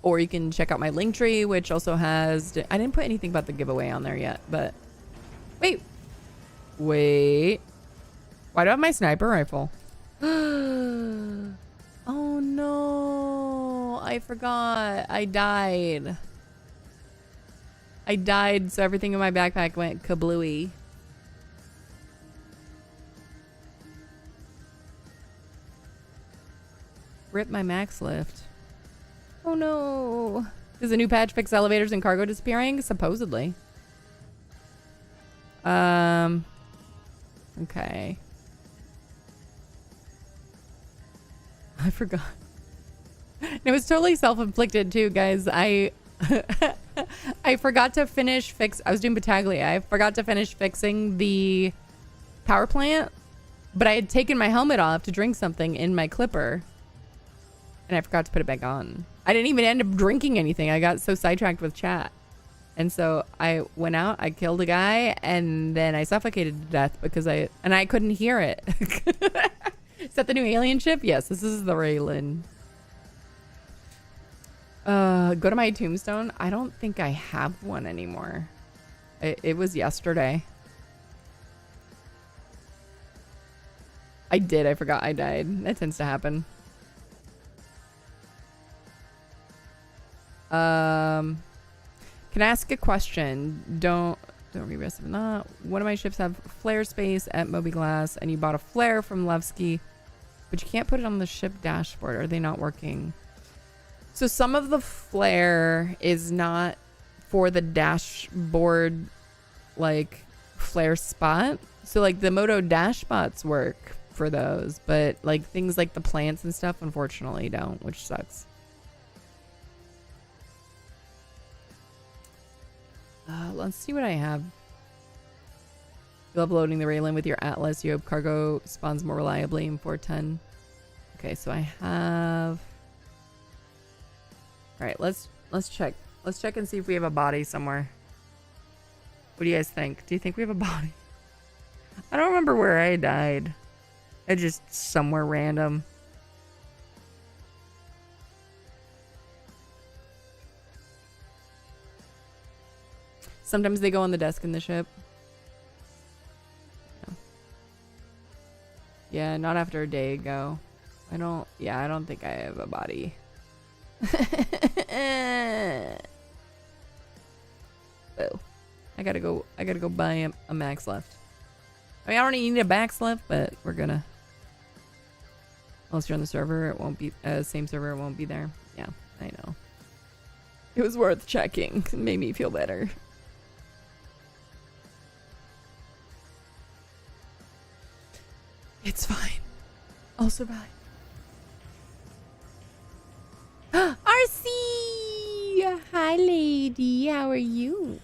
Or you can check out my linktree, which also has. I didn't put anything about the giveaway on there yet, but wait. Why do I have my sniper rifle? Oh no! I forgot. I died. So everything in my backpack went kablooey. Rip my max lift. Oh no. Does a new patch fix elevators and cargo disappearing? Supposedly. Okay. I forgot. It was totally self-inflicted too, guys. I forgot to finish I was doing Battaglia. I forgot to finish fixing the power plant, but I had taken my helmet off to drink something in my clipper, and I forgot to put it back on. I didn't even end up drinking anything. I got so sidetracked with chat. And so I went out, I killed a guy, and then I suffocated to death because I couldn't hear it. Is that the new alien ship? Yes, this is the Raylan. Go to my tombstone. I don't think I have one anymore. It was yesterday. I did. I forgot I died. That tends to happen. Can I ask a question? Don't be rest of not. One of my ships have flare space at Moby Glass, and you bought a flare from Levski, but you can't put it on the ship dashboard. Are they not working? So some of the flare is not for the dashboard, like flare spot. So like the Moto dash spots work for those, but like things like the plants and stuff, unfortunately, don't, which sucks. Let's see what I have. You love loading the Raylan with your Atlas. You hope cargo spawns more reliably in 410. Okay, so I have. All right, let's check. Let's check and see if we have a body somewhere. What do you guys think? Do you think we have a body? I don't remember where I died. It's just somewhere random. Sometimes they go on the desk in the ship. Yeah, not after a day ago. I don't think I have a body. Oh, I gotta go buy a max left. I mean, I don't need a max left, but we're gonna. Unless you're on the server, it won't be same server. It won't be there. Yeah, I know. It was worth checking. It made me feel better. It's fine. I'll survive. RC! Hi, lady. How are you?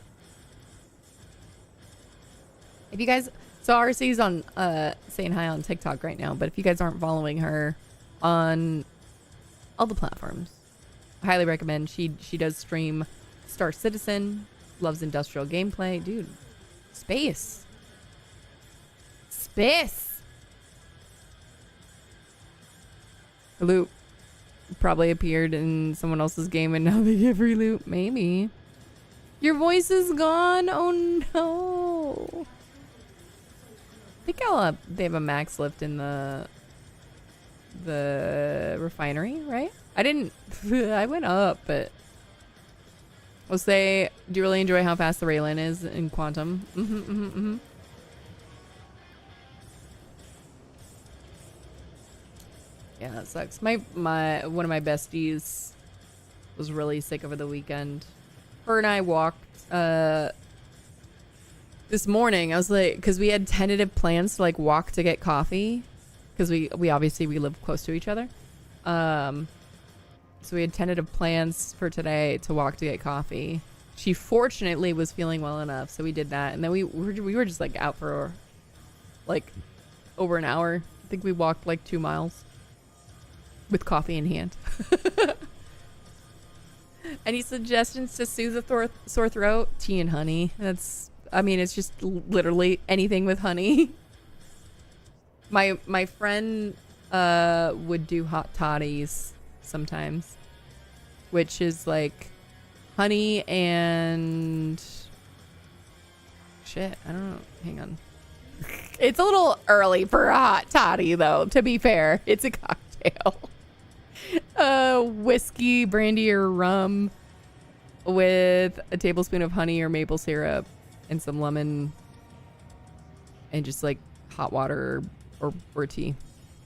If you guys... So RC's on saying hi on TikTok right now, but if you guys aren't following her on all the platforms, I highly recommend. She does stream Star Citizen, loves industrial gameplay. Dude, space. Loot probably appeared in someone else's game and now they give free loot. Maybe. Your voice is gone. Oh no. I think they have a max lift in the refinery, right? I went up, but we'll say, do you really enjoy how fast the Raylan is in Quantum? Yeah, that sucks. My one of my besties was really sick over the weekend. Her and I walked this morning. I was like, because we had tentative plans to like walk to get coffee, because we obviously we live close to each other. So we had tentative plans for today to walk to get coffee. She fortunately was feeling well enough, so we did that, and then we were just like out for like over an hour. I think we walked like 2 miles. With coffee in hand. Any suggestions to soothe a sore throat? Tea and honey. It's just literally anything with honey. My friend would do hot toddies sometimes, which is like honey and shit. I don't know. Hang on. It's a little early for a hot toddy, though. To be fair, it's a cocktail. Whiskey, brandy, or rum with a tablespoon of honey or maple syrup and some lemon and just like hot water or tea.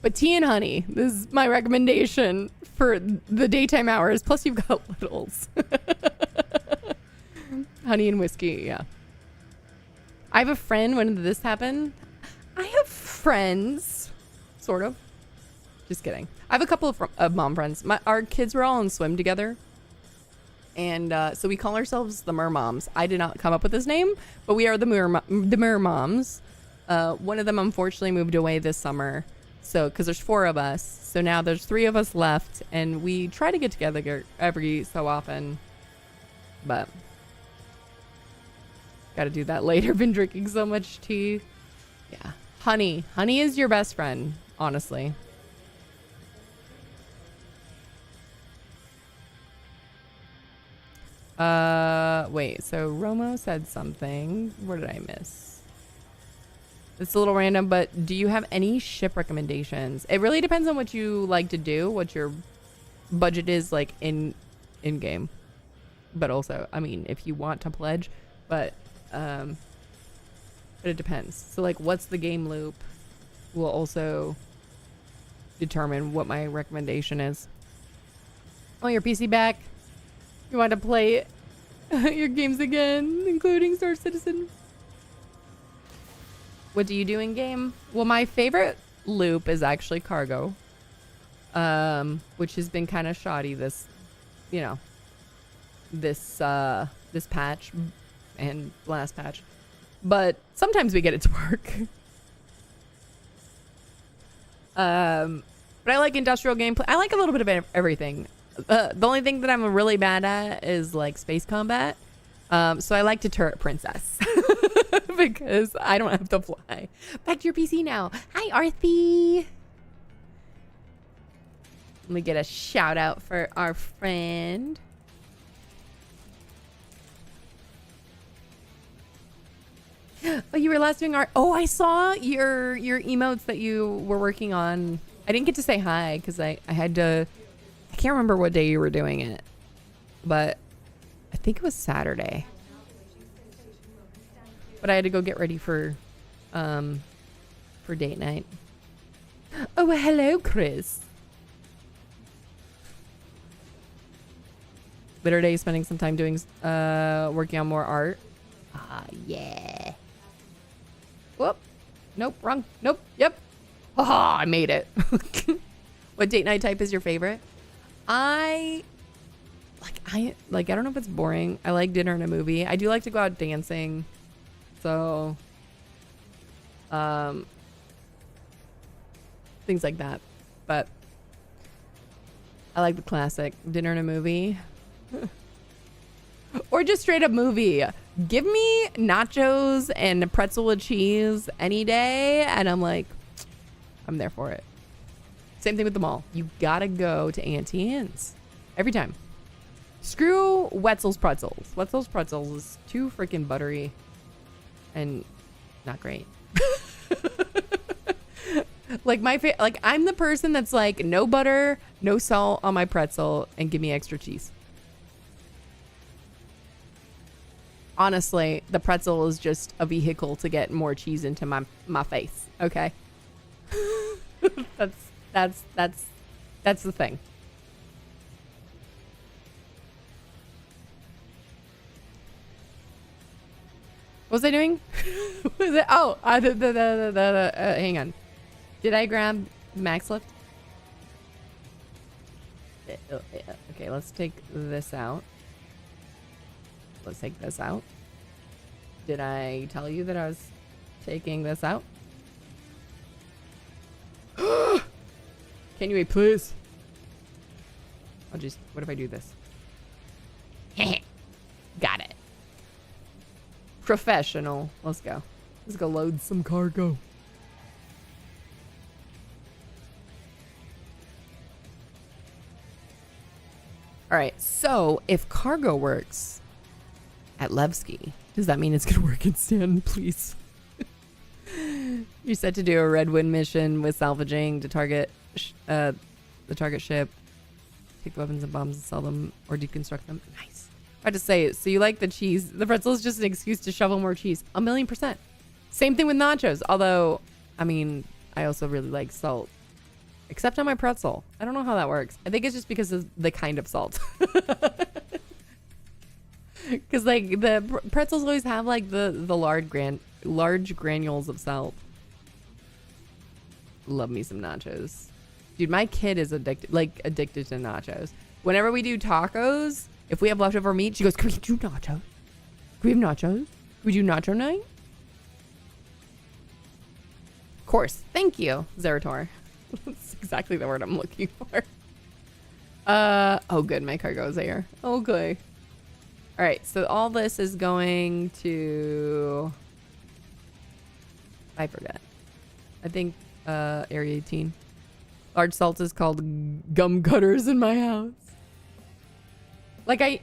But tea and honey, this is my recommendation for the daytime hours. Plus you've got littles. Honey and whiskey, yeah. I have a friend. When did this happen? I have friends, sort of. Just kidding. I have a couple of mom friends. Our kids were all in swim together. And so we call ourselves the Mer Moms. I did not come up with this name, but we are the Mer Moms. One of them unfortunately moved away this summer. So, because there's 4 of us. So now there's 3 of us left. And we try to get together every so often. But got to do that later. Been drinking so much tea. Yeah. Honey. Honey is your best friend, honestly. Wait, so Romo said something. What did I miss? It's a little random, but do you have any ship recommendations? It really depends on what you like to do, what your budget is like in game. But also, I mean, if you want to pledge, but it depends. So like, what's the game loop will also determine what my recommendation is. Oh, your PC back. You want to play your games again, including Star Citizen? What do you do in game? Well, my favorite loop is actually cargo, which has been kind of shoddy this patch and last patch, but sometimes we get it to work. But I like industrial gameplay. I like a little bit of everything. The only thing that I'm really bad at is like space combat. So I like to turret princess because I don't have to fly. Back to your PC now. Hi, Arthi. Let me get a shout out for our friend. Oh, you were last doing art. Oh, I saw your emotes that you were working on. I didn't get to say hi because I had to. I can't remember what day you were doing it, but I think it was Saturday. But I had to go get ready for date night. Oh, well, hello, Chris. Bitter day, spending some time doing working on more art. Ah, yeah. Whoop. Nope, wrong. Nope. Yep. Ah, I made it. What date night type is your favorite? I don't know if it's boring. I like dinner and a movie. I do like to go out dancing. So things like that. But I like the classic dinner and a movie. Or just straight up movie. Give me nachos and a pretzel with cheese any day and I'm like, I'm there for it. Same thing with the mall. You gotta go to Auntie Anne's every time. Screw Wetzel's Pretzels. Wetzel's Pretzels is too freaking buttery and not great. Like I'm the person that's like no butter, no salt on my pretzel, and give me extra cheese. Honestly, the pretzel is just a vehicle to get more cheese into my face. Okay, that's the thing. What was I doing? Was it? Oh, hang on. Did I grab max lift? Okay, let's take this out. Let's take this out. Did I tell you that I was taking this out? Can you wait, please? What if I do this? Got it. Professional. Let's go. Let's go load some cargo. All right. So if cargo works at Levski, does that mean it's going to work in Stan, please? You're set to do a Red Wind mission with salvaging to target the target ship, take the weapons and bombs and sell them or deconstruct them. Nice. I had to say it. So you like the cheese. The pretzel is just an excuse to shovel more cheese. 1,000,000%. Same thing with nachos. Although, I mean, I also really like salt. Except on my pretzel. I don't know how that works. I think it's just because of the kind of salt. Because like the pretzels always have like the lard large granules of salt. Love me some nachos. Dude, my kid is addicted to nachos. Whenever we do tacos, if we have leftover meat, she goes, can we do nachos? Can we have nachos? Can we do nacho night? Of course. Thank you, Zerator. That's exactly the word I'm looking for. Oh good, my cargo's there. Okay. All right, so all this is going to... I forget. I think Area 18. Large salt is called gum cutters in my house. Like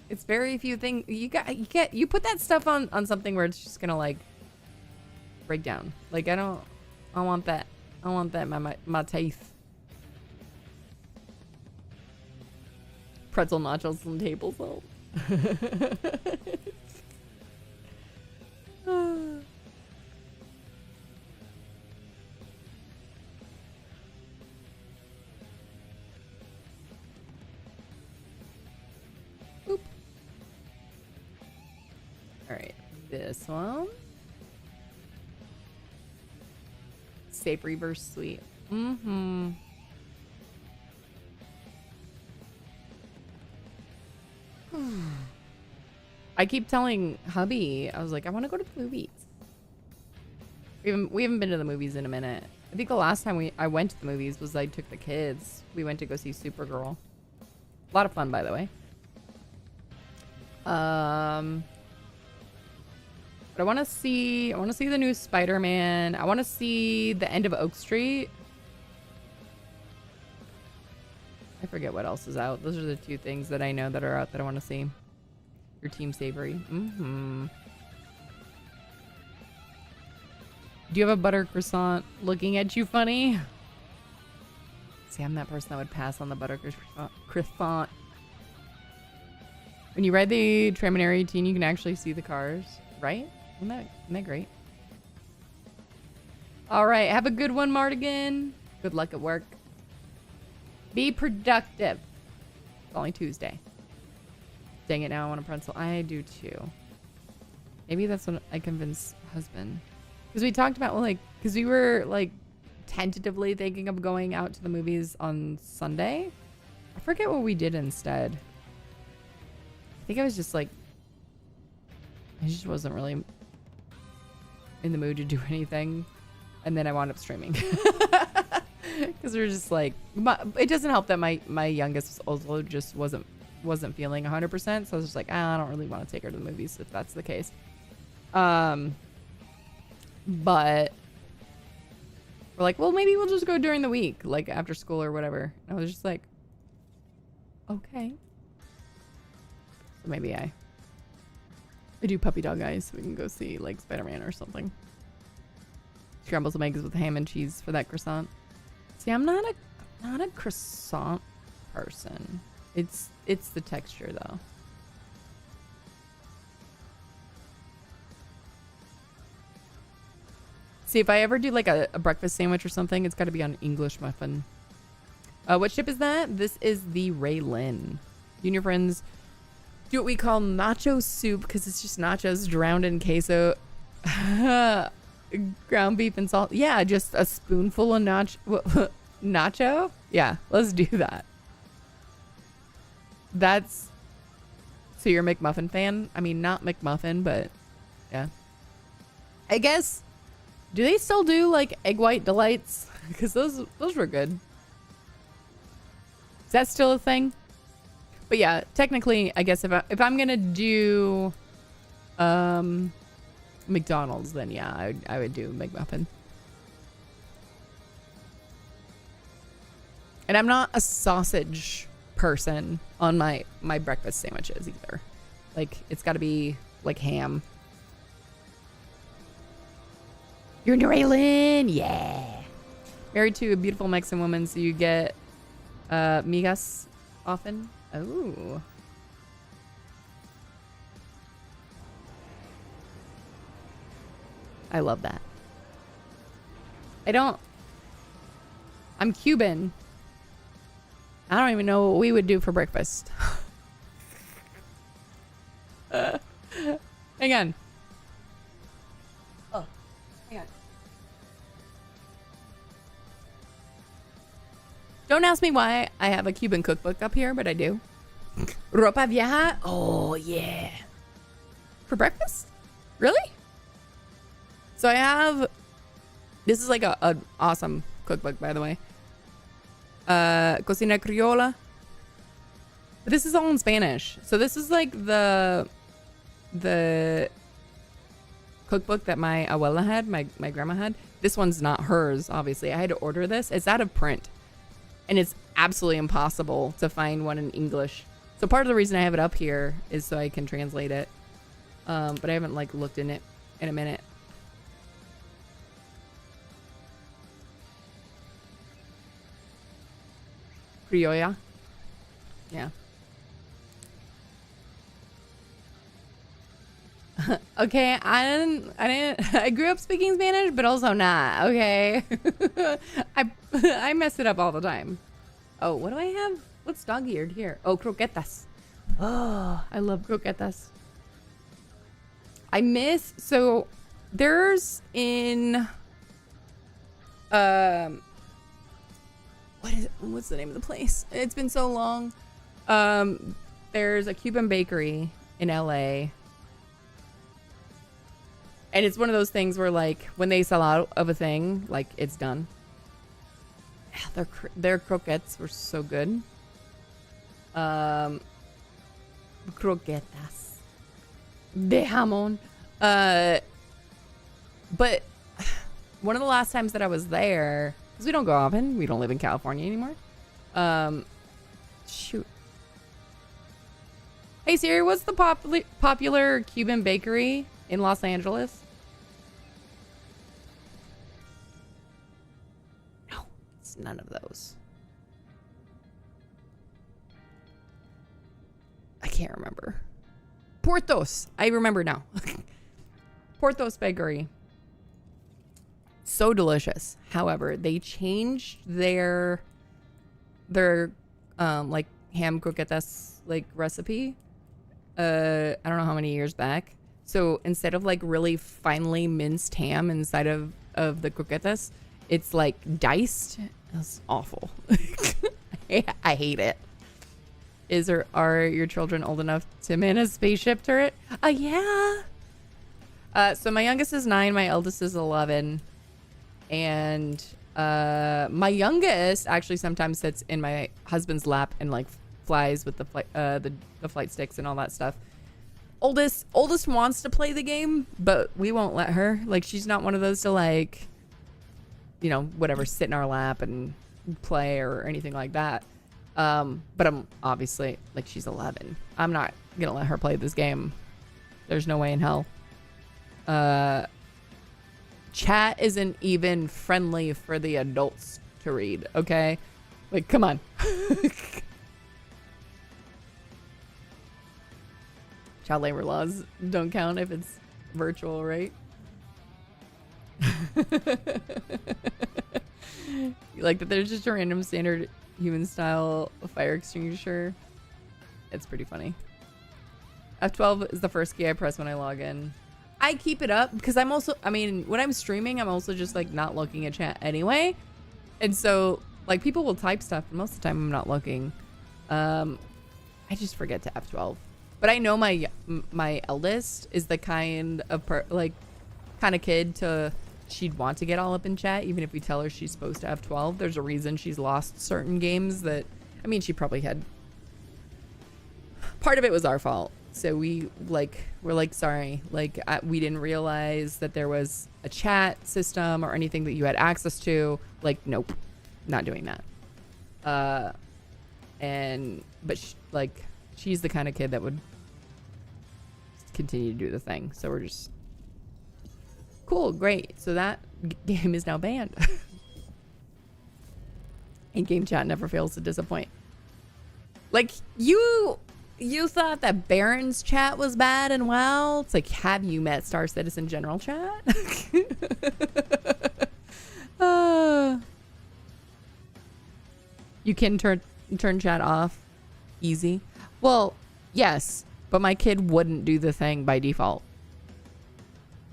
it's very few things you put that stuff on something where it's just gonna like break down. Like I want that in my teeth. Pretzel nachos and table salt. Oop. All right, this one. Savory versus sweet. Mm-hmm. I keep telling hubby, I was like, I want to go to the movies. We haven't been to the movies in a minute. I think the last time I went to the movies was I took the kids. We went to go see Supergirl. A lot of fun, by the way. But I want to see the new Spider-Man. I want to see the end of Oak Street. I forget what else is out. Those are the two things that I know that are out that I want to see. Your Team Savory. Mm-hmm. Do you have a butter croissant looking at you funny? See, I'm that person that would pass on the butter croissant. When you ride the tram in Area 18, you can actually see the cars, right? Isn't that great? All right, have a good one, Mardigan. Good luck at work. Be productive. It's only Tuesday. Dang it, now I want a pretzel. I do too. Maybe that's what I convinced husband. Because we talked about, because we were, tentatively thinking of going out to the movies on Sunday. I forget what we did instead. I think I was just I just wasn't really in the mood to do anything. And then I wound up streaming. Because we were just it doesn't help that my youngest also just wasn't feeling 100%. So I was just like, I don't really want to take her to the movies if that's the case. But we're like, well, maybe we'll just go during the week, after school or whatever. And I was just like, okay. So maybe I do puppy dog eyes so we can go see Spider-Man or something. Scramble some eggs with ham and cheese for that croissant. See, I'm not a croissant person. It's the texture though. See, if I ever do a breakfast sandwich or something, it's got to be on English muffin. What ship is that? This is the Ray Lynn. You and your friends do what we call nacho soup because it's just nachos drowned in queso, ground beef and salt. Yeah, just a spoonful of nacho. Yeah, let's do that. That's... So you're a McMuffin fan? I mean, not McMuffin, but yeah. I guess... Do they still do egg white delights? Because those were good. Is that still a thing? But yeah, technically, I guess if I'm gonna do McDonald's, then yeah, I would do McMuffin. And I'm not a sausage person on my breakfast sandwiches either. It's got to be ham. You're Norelin, yeah. Married to a beautiful Mexican woman, so you get migas often. Oh. I love that. I'm Cuban. I don't even know what we would do for breakfast. Hang on. Oh, hang on. Don't ask me why I have a Cuban cookbook up here, but I do. Ropa vieja? Oh, yeah. For breakfast? Really? So I have... This is like a awesome cookbook, by the way. Cocina Criolla. But this is all in Spanish. So this is like the cookbook that my abuela had, my grandma had. This one's not hers, obviously. I had to order this. It's out of print. And it's absolutely impossible to find one in English. So part of the reason I have it up here is so I can translate it. But I haven't like looked in it in a minute. Criolla. Yeah. Okay, I grew up speaking Spanish, but also not, okay? I mess it up all the time. Oh, what do I have? What's dog-eared here? Oh, croquetas. Oh, I love croquetas. I miss, so there's in, what's the name of the place? It's been so long. There's a Cuban bakery in LA. And it's one of those things where, like, when they sell out of a thing, like, it's done. Yeah, their croquettes were so good. Croquetas de jamón. But one of the last times that I was there, because we don't go often, we don't live in California anymore. Shoot. Hey Siri, what's the popular Cuban bakery in Los Angeles? None of those. I can't remember. Portos. I remember now. Portos Bakery. So delicious. However, they changed their like ham croquetas like recipe. I don't know how many years back. So instead of like really finely minced ham inside of the croquetas, it's like diced. That's awful. I hate it. Are your children old enough to man a spaceship turret? Yeah. So my youngest is 9, my eldest is 11, and my youngest actually sometimes sits in my husband's lap and like flies with the flight sticks and all that stuff. Oldest wants to play the game, but we won't let her. Like, she's not one of those to like, you know, whatever, sit in our lap and play or anything like that. But I'm obviously, like, she's 11. I'm not gonna let her play this game. There's no way in hell. Chat isn't even friendly for the adults to read, okay? Like, come on. Child labor laws don't count if it's virtual, right? Like that there's just a random standard human style fire extinguisher. It's pretty funny. F12 is the first key I press when I log in. I keep it up because I'm also, I mean, when I'm streaming, I'm also just like not looking at chat anyway. And so like people will type stuff, but most of the time I'm not looking. I just forget to F12. But I know my eldest is the kind of kind of kid to, she'd want to get all up in chat, even if we tell her she's supposed to have 12. There's a reason she's lost certain games that, I mean, she probably had, part of it was our fault. So we're like, sorry, like we didn't realize that there was a chat system or anything that you had access to. Like, nope, not doing that. But she's the kind of kid that would continue to do the thing. So we're just, cool, great. So that game is now banned. In-game chat never fails to disappoint. Like, you thought that Baron's chat was bad and well? It's like, have you met Star Citizen General chat? You can turn chat off easy. Well, yes, but my kid wouldn't do the thing by default.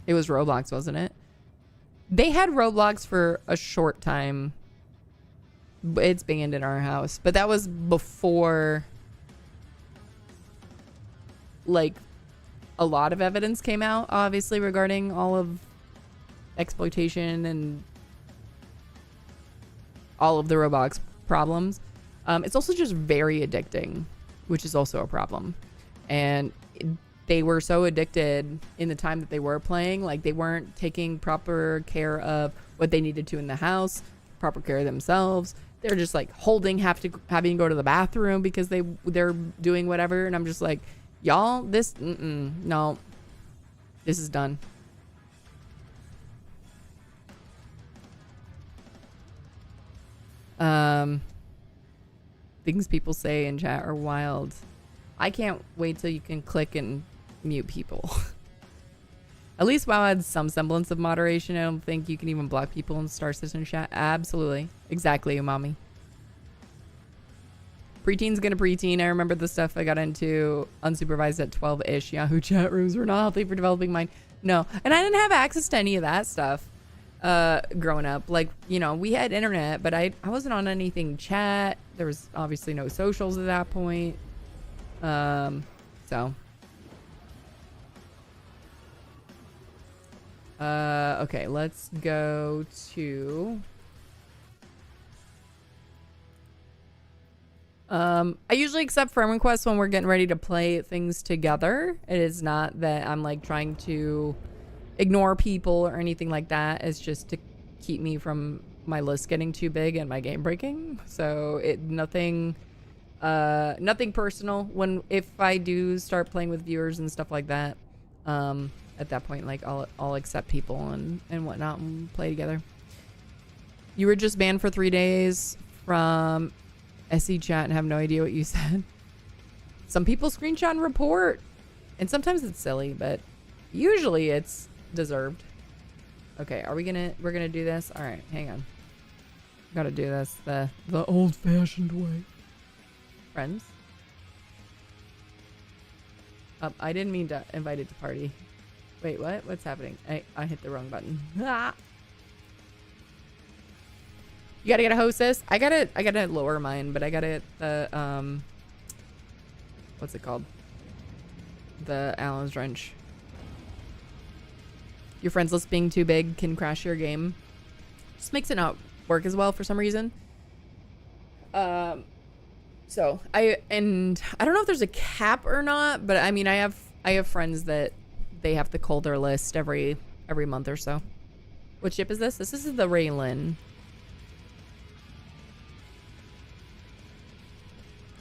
It was Roblox, wasn't it? They had Roblox for a short time. It's banned in our house, but that was before like a lot of evidence came out, obviously, regarding all of exploitation and all of the Roblox problems. It's also just very addicting, which is also a problem. And they were so addicted in the time that they were playing, like they weren't taking proper care of what they needed to in the house, proper care of themselves. They're just like having to go to the bathroom because they're doing whatever. And I'm just like, y'all, no, this is done. Things people say in chat are wild. I can't wait till you can click and mute people. At least WoW had some semblance of moderation. I don't think you can even block people in Star Citizen chat. Absolutely. Exactly, Umami. Preteen's gonna preteen. I remember the stuff I got into unsupervised at 12-ish. Yahoo chat rooms were not healthy for developing mind. No. And I didn't have access to any of that stuff growing up. Like, you know, we had internet, but I wasn't on anything chat. There was obviously no socials at that point. So. Okay, let's go to... I usually accept friend requests when we're getting ready to play things together. It is not that I'm like trying to ignore people or anything like that. It's just to keep me from my list getting too big and my game breaking. So nothing personal. If I do start playing with viewers and stuff like that, at that point, like I'll accept people and whatnot and play together. You were just banned for 3 days from SE chat and have no idea what you said. Some people screenshot and report, and sometimes it's silly, but usually it's deserved. Okay, we're gonna do this. All right, hang on. Gotta do this the old-fashioned way. Friends. I didn't mean to invite it to party. Wait, what? What's happening? I hit the wrong button. Ah! You gotta get a hostess. I gotta lower mine, but I gotta the what's it called? The Allen's wrench. Your friends list being too big can crash your game. Just makes it not work as well for some reason. So I don't know if there's a cap or not, but I mean I have friends that they have to cull their list every month or so. What ship is this? This is the Raylin.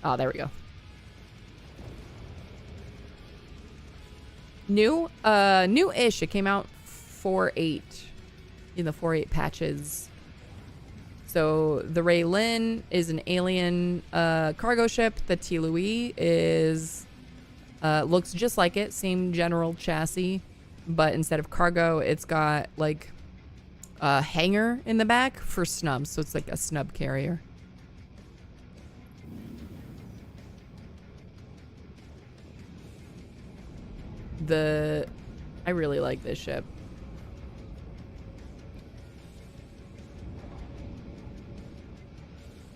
Oh, there we go. New-ish. It came out 4.8 in the 4.8 patches. So the Raylin is an alien cargo ship. The T-Louis is looks just like it, same general chassis, but instead of cargo, it's got like a hangar in the back for snubs. So it's like a snub carrier. I really like this ship.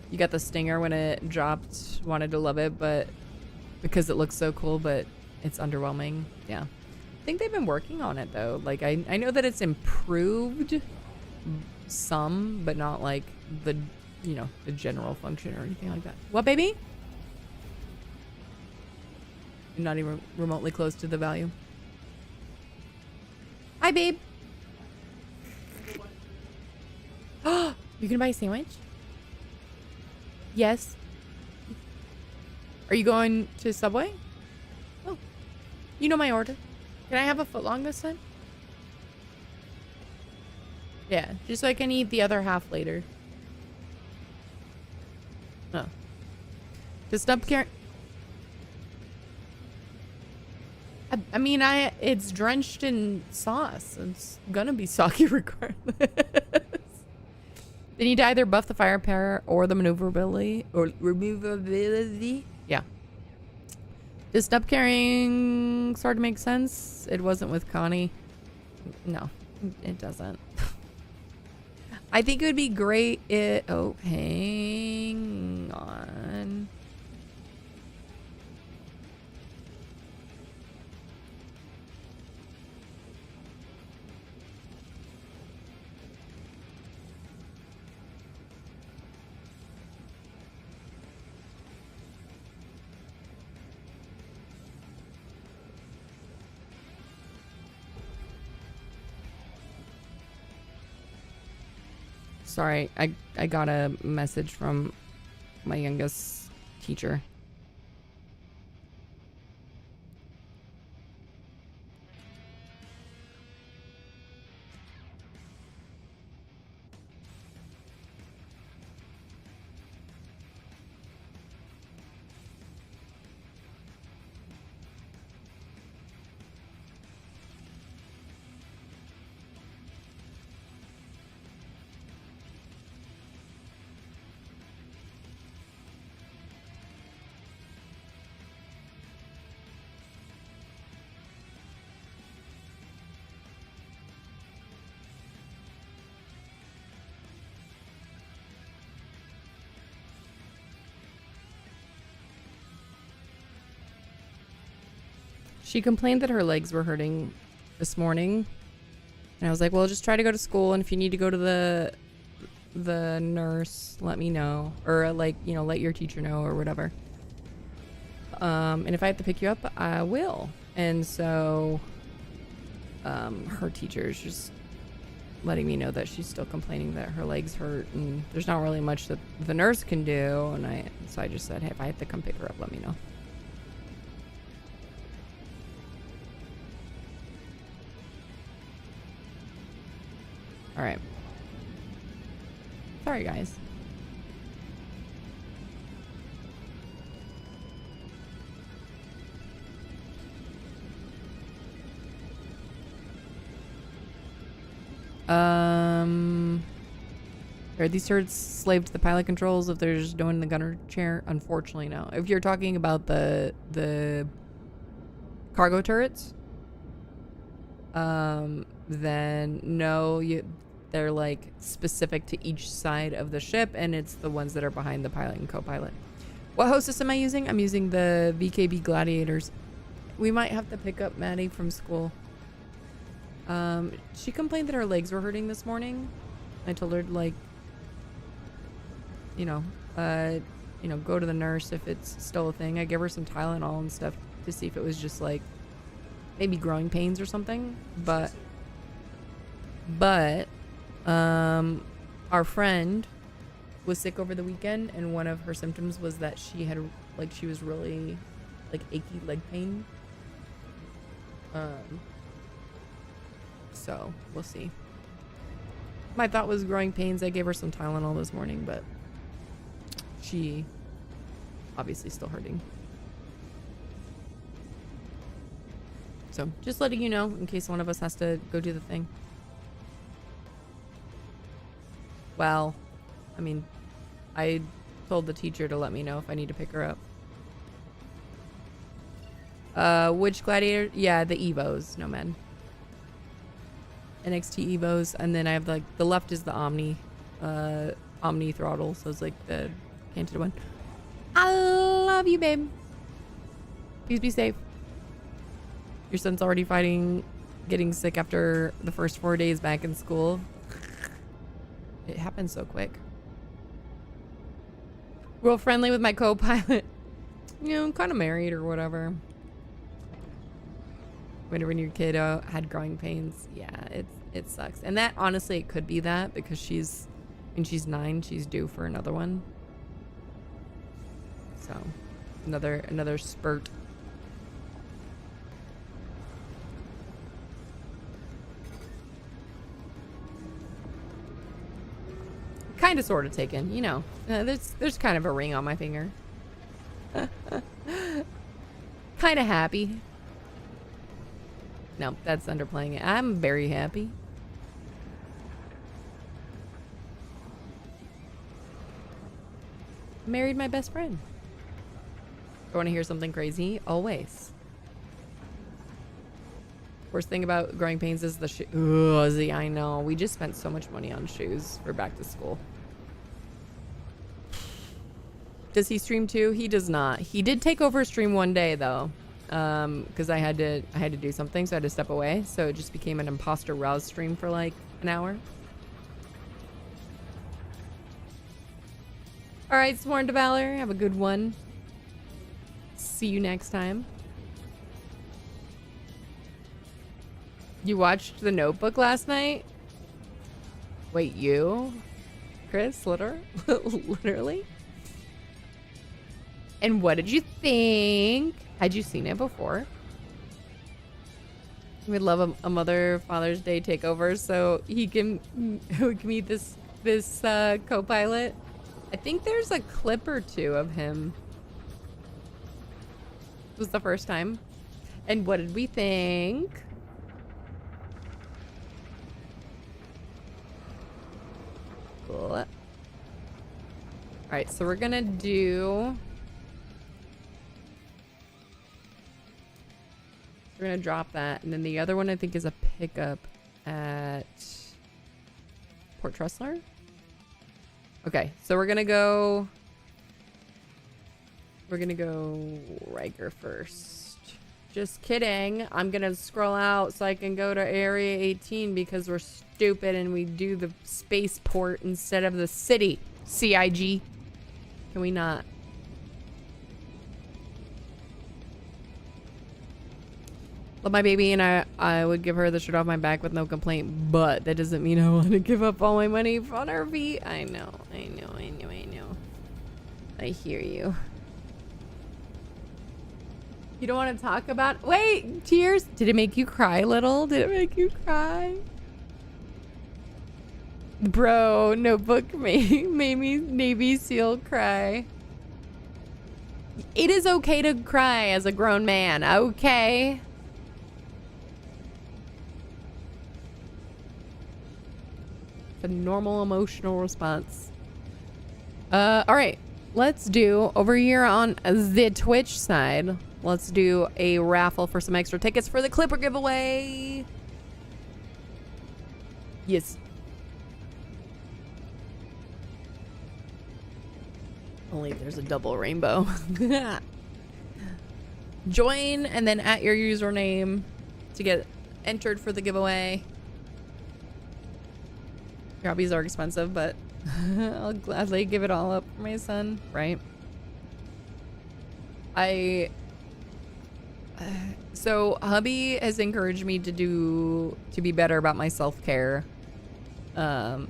You got the Stinger when it dropped. Wanted to love it, but because it looks so cool, but it's underwhelming. Yeah. I think they've been working on it though. Like I know that it's improved some, but not like the general function or anything like that. What, baby? Not even remotely close to the value. Hi, babe. Oh, you gonna buy a sandwich? Yes. Are you going to Subway? Oh, you know my order. Can I have a footlong this time? Yeah, just so I can eat the other half later. Oh. Just stop caring. I mean, it's drenched in sauce. It's gonna be soggy regardless. They need to either buff the firepower or the maneuverability or removability. Yeah. Does stop carrying start to make sense? It wasn't with Connie. No, it doesn't. I think it would be great. Oh, hang on. Sorry, I got a message from my youngest teacher. She complained that her legs were hurting this morning. And I was like, well, just try to go to school. And if you need to go to the nurse, let me know. Or like, you know, let your teacher know or whatever. And if I have to pick you up, I will. And so her teacher is just letting me know that she's still complaining that her legs hurt. And there's not really much that the nurse can do. And so I just said, hey, if I have to come pick her up, let me know. All right. Sorry, guys. Are these turrets slave to the pilot controls if there's no one in the gunner chair? Unfortunately, no. If you're talking about the cargo turrets, then no, they're like specific to each side of the ship, and it's the ones that are behind the pilot and co-pilot. What hostess am I using? I'm using the VKB Gladiators. We might have to pick up Maddie from school. She complained that her legs were hurting this morning. I told her to, like, you know, go to the nurse if it's still a thing. I gave her some Tylenol and stuff to see if it was just like maybe growing pains or something. But our friend was sick over the weekend, and one of her symptoms was that she was really like achy leg pain. So we'll see. My thought was growing pains. I gave her some Tylenol this morning, but she obviously still hurting. So just letting you know in case one of us has to go do the thing. Well, I mean, I told the teacher to let me know if I need to pick her up. Which gladiator? Yeah, the Evos, no men. NXT Evos, and then I have like the left is the Omni throttle, so it's like the canted one. I love you, babe. Please be safe. Your son's already getting sick after the first 4 days back in school. It happens so quick. Real friendly with my co-pilot. You know, kind of married or whatever. When your kid had growing pains, yeah, it sucks. And that, honestly, it could be that because she's 9, she's due for another one. So, another spurt. Kind of sort of taken, you know. There's kind of a ring on my finger. Kind of happy. No, that's underplaying it. I'm very happy. Married my best friend. Want to hear something crazy? Always. Worst thing about growing pains is the shoe. Rahhzay, I know. We just spent so much money on shoes for back to school. Does he stream too? He does not. He did take over a stream one day though, because I had to do something, so I had to step away. So it just became an imposter Rahhz stream for like an hour. All right, Sworn to Valor, have a good one. See you next time. You watched The Notebook last night? Wait, you? Chris, literally? And what did you think? Had you seen it before? We'd love a Mother Father's Day takeover so he can meet this co-pilot. I think there's a clip or two of him. It was the first time. And what did we think? All right, so we're gonna drop that, and then the other one I think is a pickup at Port Tressler. Okay, so we're gonna go Riker first. Just kidding. I'm gonna scroll out so I can go to Area 18 because we're stupid and we do the spaceport instead of the city. CIG. Can we not? Love my baby, and I would give her the shirt off my back with no complaint, but that doesn't mean I want to give up all my money on her feet. I know. I hear you. You don't want to talk about... Wait, tears? Did it make you cry, little? Did it make you cry? Bro, Notebook made me Navy SEAL cry. It is okay to cry as a grown man, okay? It's a normal emotional response. All right. Let's do, over here on the Twitch side, let's do a raffle for some extra tickets for the Clipper giveaway. Yes. Only if there's a double rainbow. Join and then at your username to get entered for the giveaway. Your hobbies are expensive, but I'll gladly give it all up for my son, right? So hubby has encouraged me to be better about my self-care. Because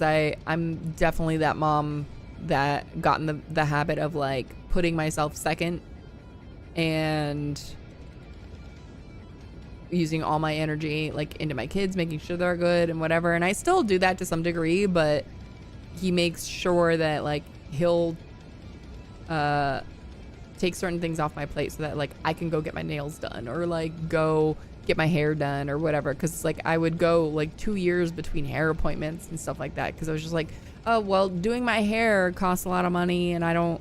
I'm definitely that mom that got in the habit of like putting myself second and using all my energy like into my kids, making sure they're good and whatever. And I still do that to some degree, but he makes sure that like he'll take certain things off my plate so that like I can go get my nails done or like go get my hair done or whatever. Because like I would go like 2 years between hair appointments and stuff like that because I was just like, oh well, doing my hair costs a lot of money and I don't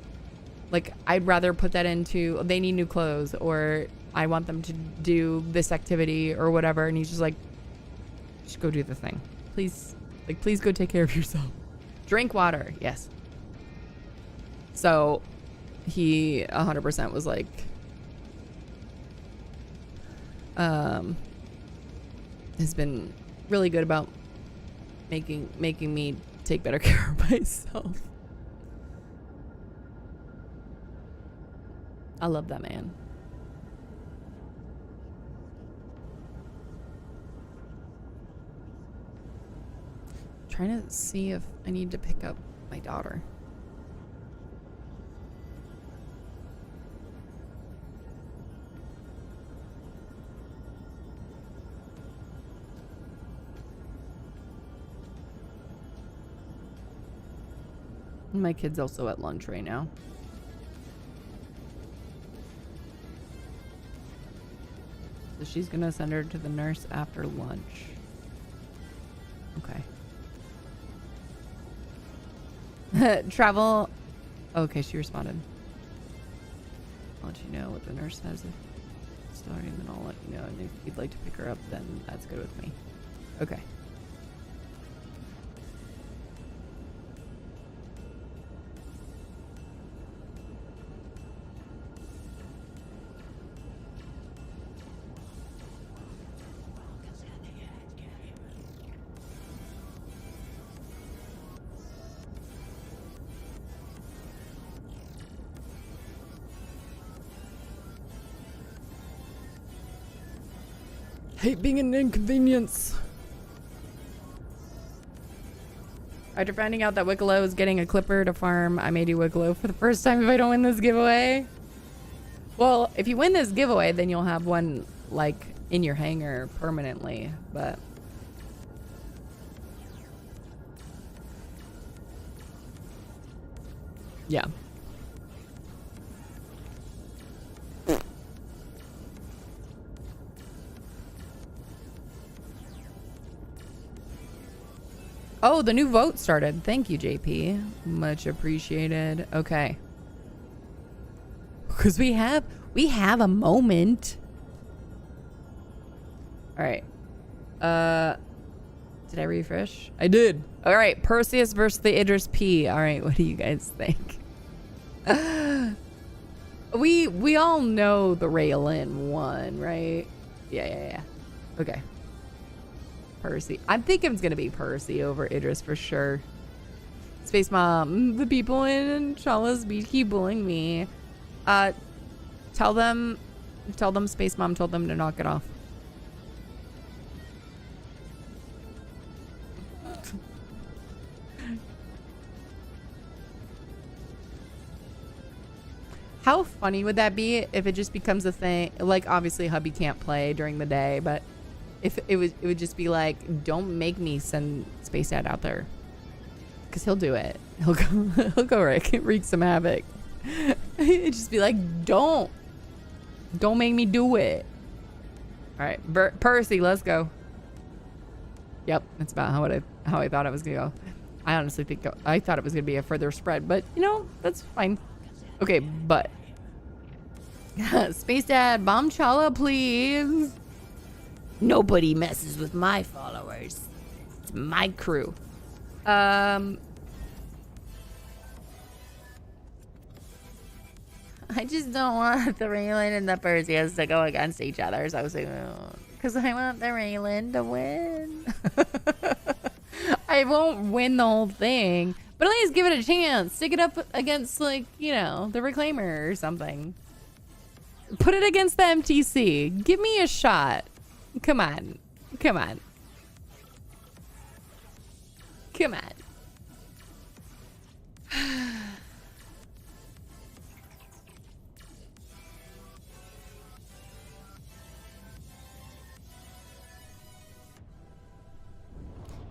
like, I'd rather put that into they need new clothes or I want them to do this activity or whatever. And he's just like, just go do the thing. Please, like, please go take care of yourself. Drink water. Yes. So he 100% was like, has been really good about making me take better care of myself. I love that man. Trying to see if I need to pick up my daughter. My kid's also at lunch right now. So she's gonna send her to the nurse after lunch. Okay. Travel. Okay, she responded. I'll let you know what the nurse says. It's starting, then I'll let you know. And if you'd like to pick her up, then that's good with me. Okay. Hate being an inconvenience. After finding out that Wicklow is getting a clipper to farm, I may do Wicklow for the first time if I don't win this giveaway. Well, if you win this giveaway, then you'll have one, like, in your hangar permanently, but... yeah. Oh, the new vote started. Thank you, JP. Much appreciated. Okay. Because we have a moment. All right. Did I refresh? I did. All right. Perseus versus the Idris P. All right. What do you guys think? We all know the Raylan won, right? Yeah. Okay. Percy. I'm thinking it's gonna be Percy over Idris for sure. Space Mom, the people in Chala's Beach keep bullying me. Tell them Space Mom told them to knock it off. How funny would that be if it just becomes a thing? Like, obviously hubby can't play during the day, but if it would just be like, don't make me send Space Dad out there, because he'll do it. He'll go wreak some havoc. It'd just be like, don't make me do it. All right, Percy, let's go. Yep, that's about how I thought it was gonna go. I honestly think I thought it was gonna be a further spread, but you know, that's fine. Okay, but Space Dad, bomb Chala, please. Nobody messes with my followers. It's my crew. I just don't want the Raylan and the Perseus to go against each other. So I was like, because I want the Raylan to win. I won't win the whole thing, but at least give it a chance. Stick it up against, like, you know, the Reclaimer or something. Put it against the MTC. Give me a shot. Come on. Come on. Come on.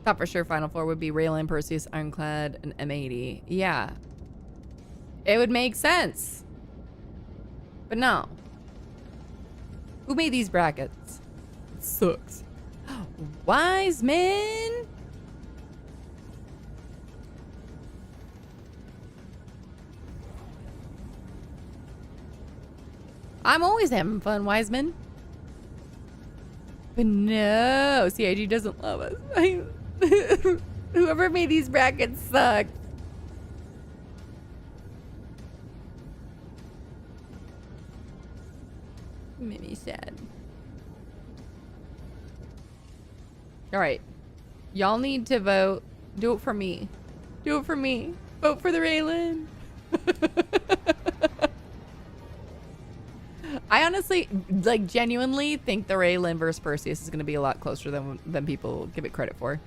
Thought for sure Final Four would be Raylan, Perseus, Ironclad, and M80. Yeah. It would make sense. But no. Who made these brackets? It sucks. Wiseman? I'm always having fun, Wiseman. But no, CIG doesn't love us. Whoever made these brackets suck. Made me sad. All right. Y'all need to vote. Do it for me. Do it for me. Vote for the Raylan. I honestly, like, genuinely think the Raylan versus Perseus is going to be a lot closer than people give it credit for.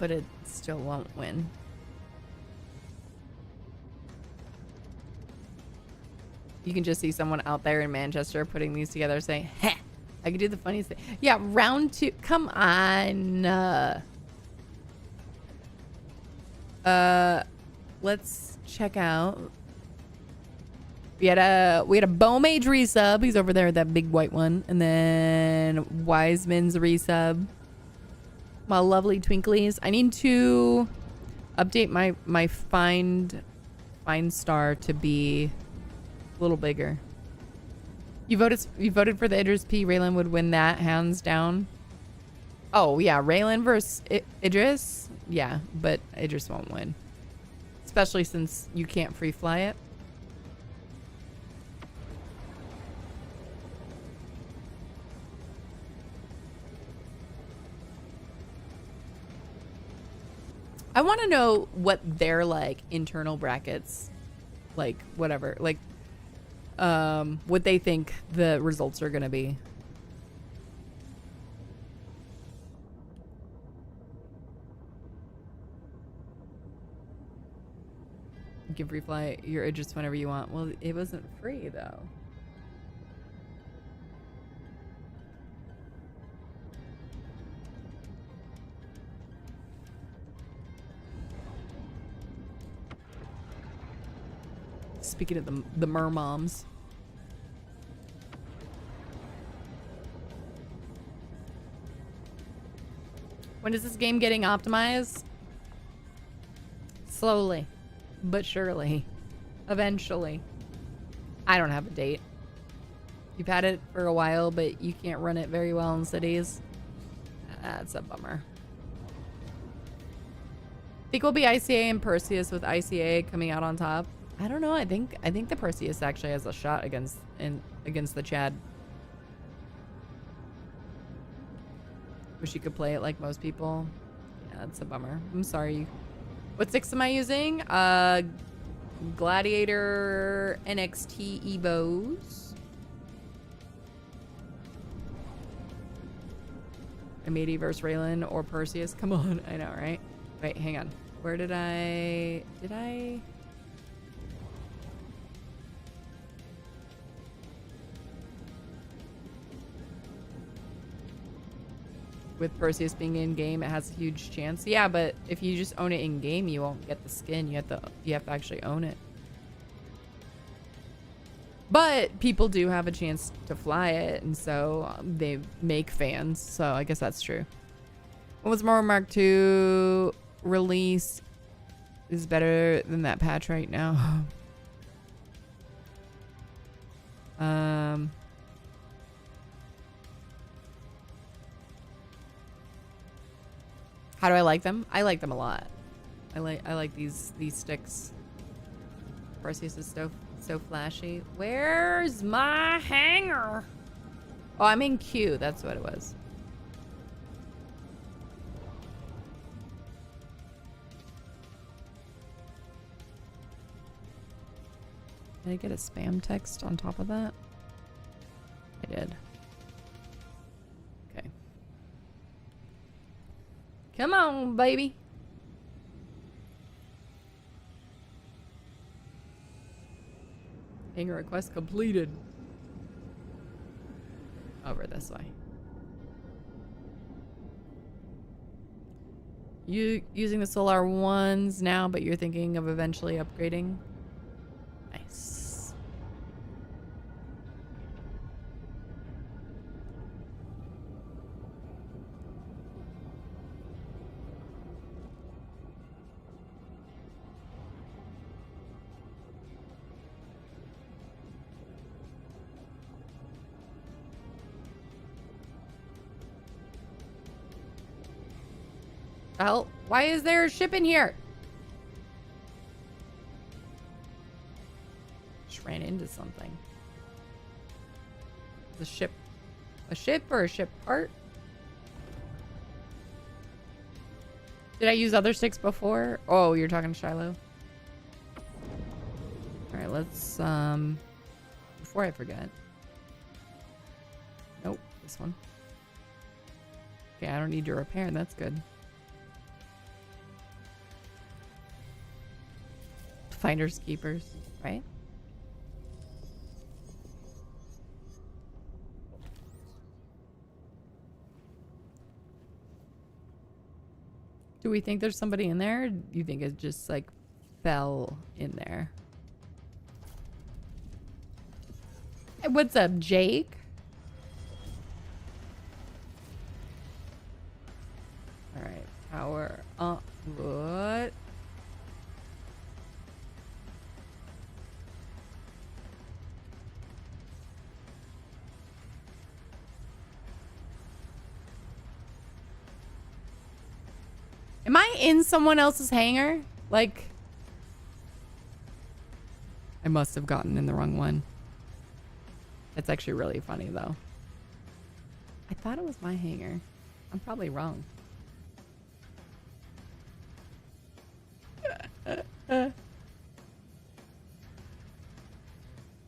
But it still won't win. You can just see someone out there in Manchester putting these together saying, heh, I could do the funniest thing. Yeah, round two. Come on. Let's check out. We had a Bowmage resub. He's over there, that big white one. And then Wiseman's resub. My lovely twinklies. I need to update my find Find star to be a little bigger. You voted for the Idris P. Raylan would win that hands down. Oh yeah, Raylan versus Idris. Yeah, but Idris won't win, especially since you can't free fly it. I want to know what their like internal brackets, like whatever, like what they think the results are gonna be. You can free fly your Idris whenever you want. Well, it wasn't free though. Speaking of the mermoms. When is this game getting optimized? Slowly, but surely. Eventually. I don't have a date. You've had it for a while, but you can't run it very well in cities. That's a bummer. I think we'll be ICA and Perseus with ICA coming out on top. I don't know. I think the Perseus actually has a shot against the Chad. Wish you could play it like most people. Yeah, that's a bummer. I'm sorry. What sticks am I using? Gladiator NXT Evos. Amity versus Raylan or Perseus. Come on. I know, right? Wait, hang on. Where did I... With Perseus being in game, it has a huge chance. Yeah, but if you just own it in game, you won't get the skin. You have to actually own it. But people do have a chance to fly it, and so they make fans. So I guess that's true. What was more Mark II release is better than that patch right now? How do I like them? I like them a lot. I like these sticks. Perseus is so flashy. Where's my hanger? Oh, I'm in Q. That's what it was. Did I get a spam text on top of that? I did. Okay. Come on, baby. Hanger request completed. Over this way. You using the Solar ones now, but you're thinking of eventually upgrading? Nice. Hell, why is there a ship in here? Just ran into something. The ship. A ship or a ship part? Did I use other sticks before? Oh, you're talking to Shiloh? Alright, let's, before I forget. Nope, this one. Okay, I don't need to repair, that's good. Finders keepers, right? Do we think there's somebody in there? Or do you think it just like fell in there? Hey, what's up, Jake? All right, power. What? Am I in someone else's hangar? Like, I must have gotten in the wrong one. That's actually really funny, though. I thought it was my hangar. I'm probably wrong.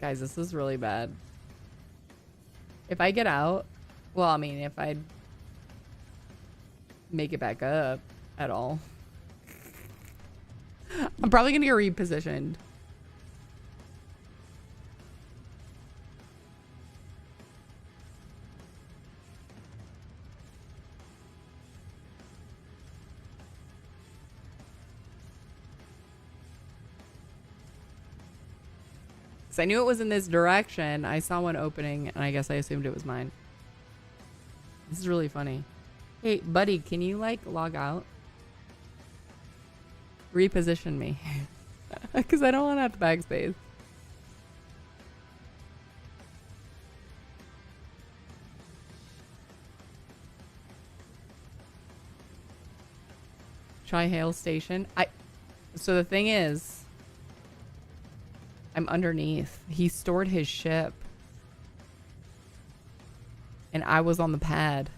Guys, this is really bad. If I get out, well, I mean, if I make it back up at all, I'm probably gonna get repositioned. I knew it was in this direction. I saw one opening, and I guess I assumed it was mine. This is really funny. Hey, buddy, can you, like, log out? Reposition me. Because I don't want to have to backspace. Try Hail Station. So the thing is, I'm underneath. He stored his ship. And I was on the pad.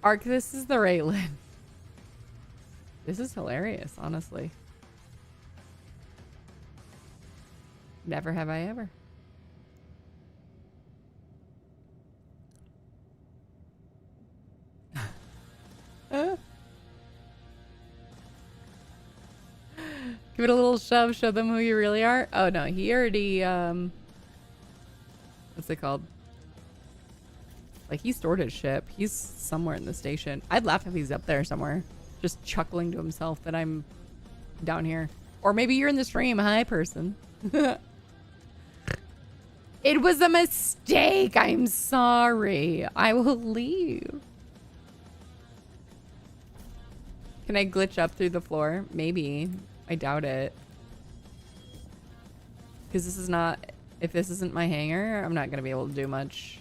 Ark, this is the Raylan. This is hilarious, honestly. Never have I ever. Give it a little shove, show them who you really are. Oh no, he already, what's it called? Like, he stored his ship. He's somewhere in the station. I'd laugh if he's up there somewhere, just chuckling to himself that I'm down here. Or maybe you're in the stream. Hi, person. It was a mistake. I'm sorry. I will leave. Can I glitch up through the floor? Maybe. I doubt it. Because this is not... If this isn't my hangar, I'm not going to be able to do much.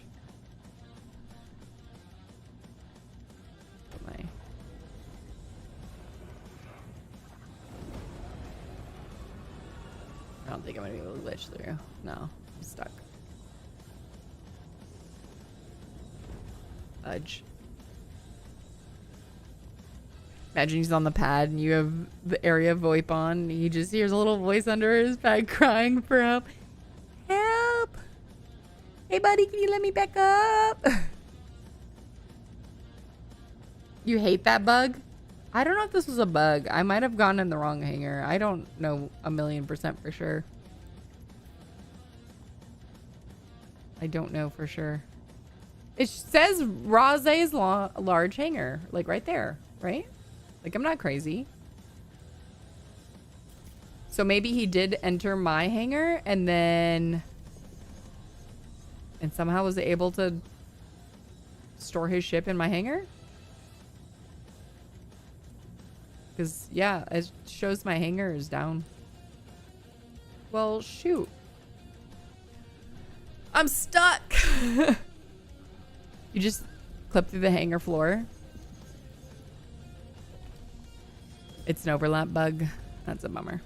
I don't think I'm going to be able to glitch through. No. I'm stuck. Fudge. Imagine he's on the pad and you have the area VoIP on. And he just hears a little voice under his pad crying for help. Help! Hey, buddy, can you let me back up? You hate that bug? I don't know if this was a bug. I might have gone in the wrong hangar. I don't know 1,000,000% for sure. I don't know for sure. It says Rahhzay's large hangar. Like right there, right? Like, I'm not crazy. So maybe he did enter my hangar and then... And somehow was able to store his ship in my hangar? Because, yeah, it shows my hangar is down. Well, shoot. I'm stuck! You just clip through the hangar floor. It's an overlap bug. That's a bummer.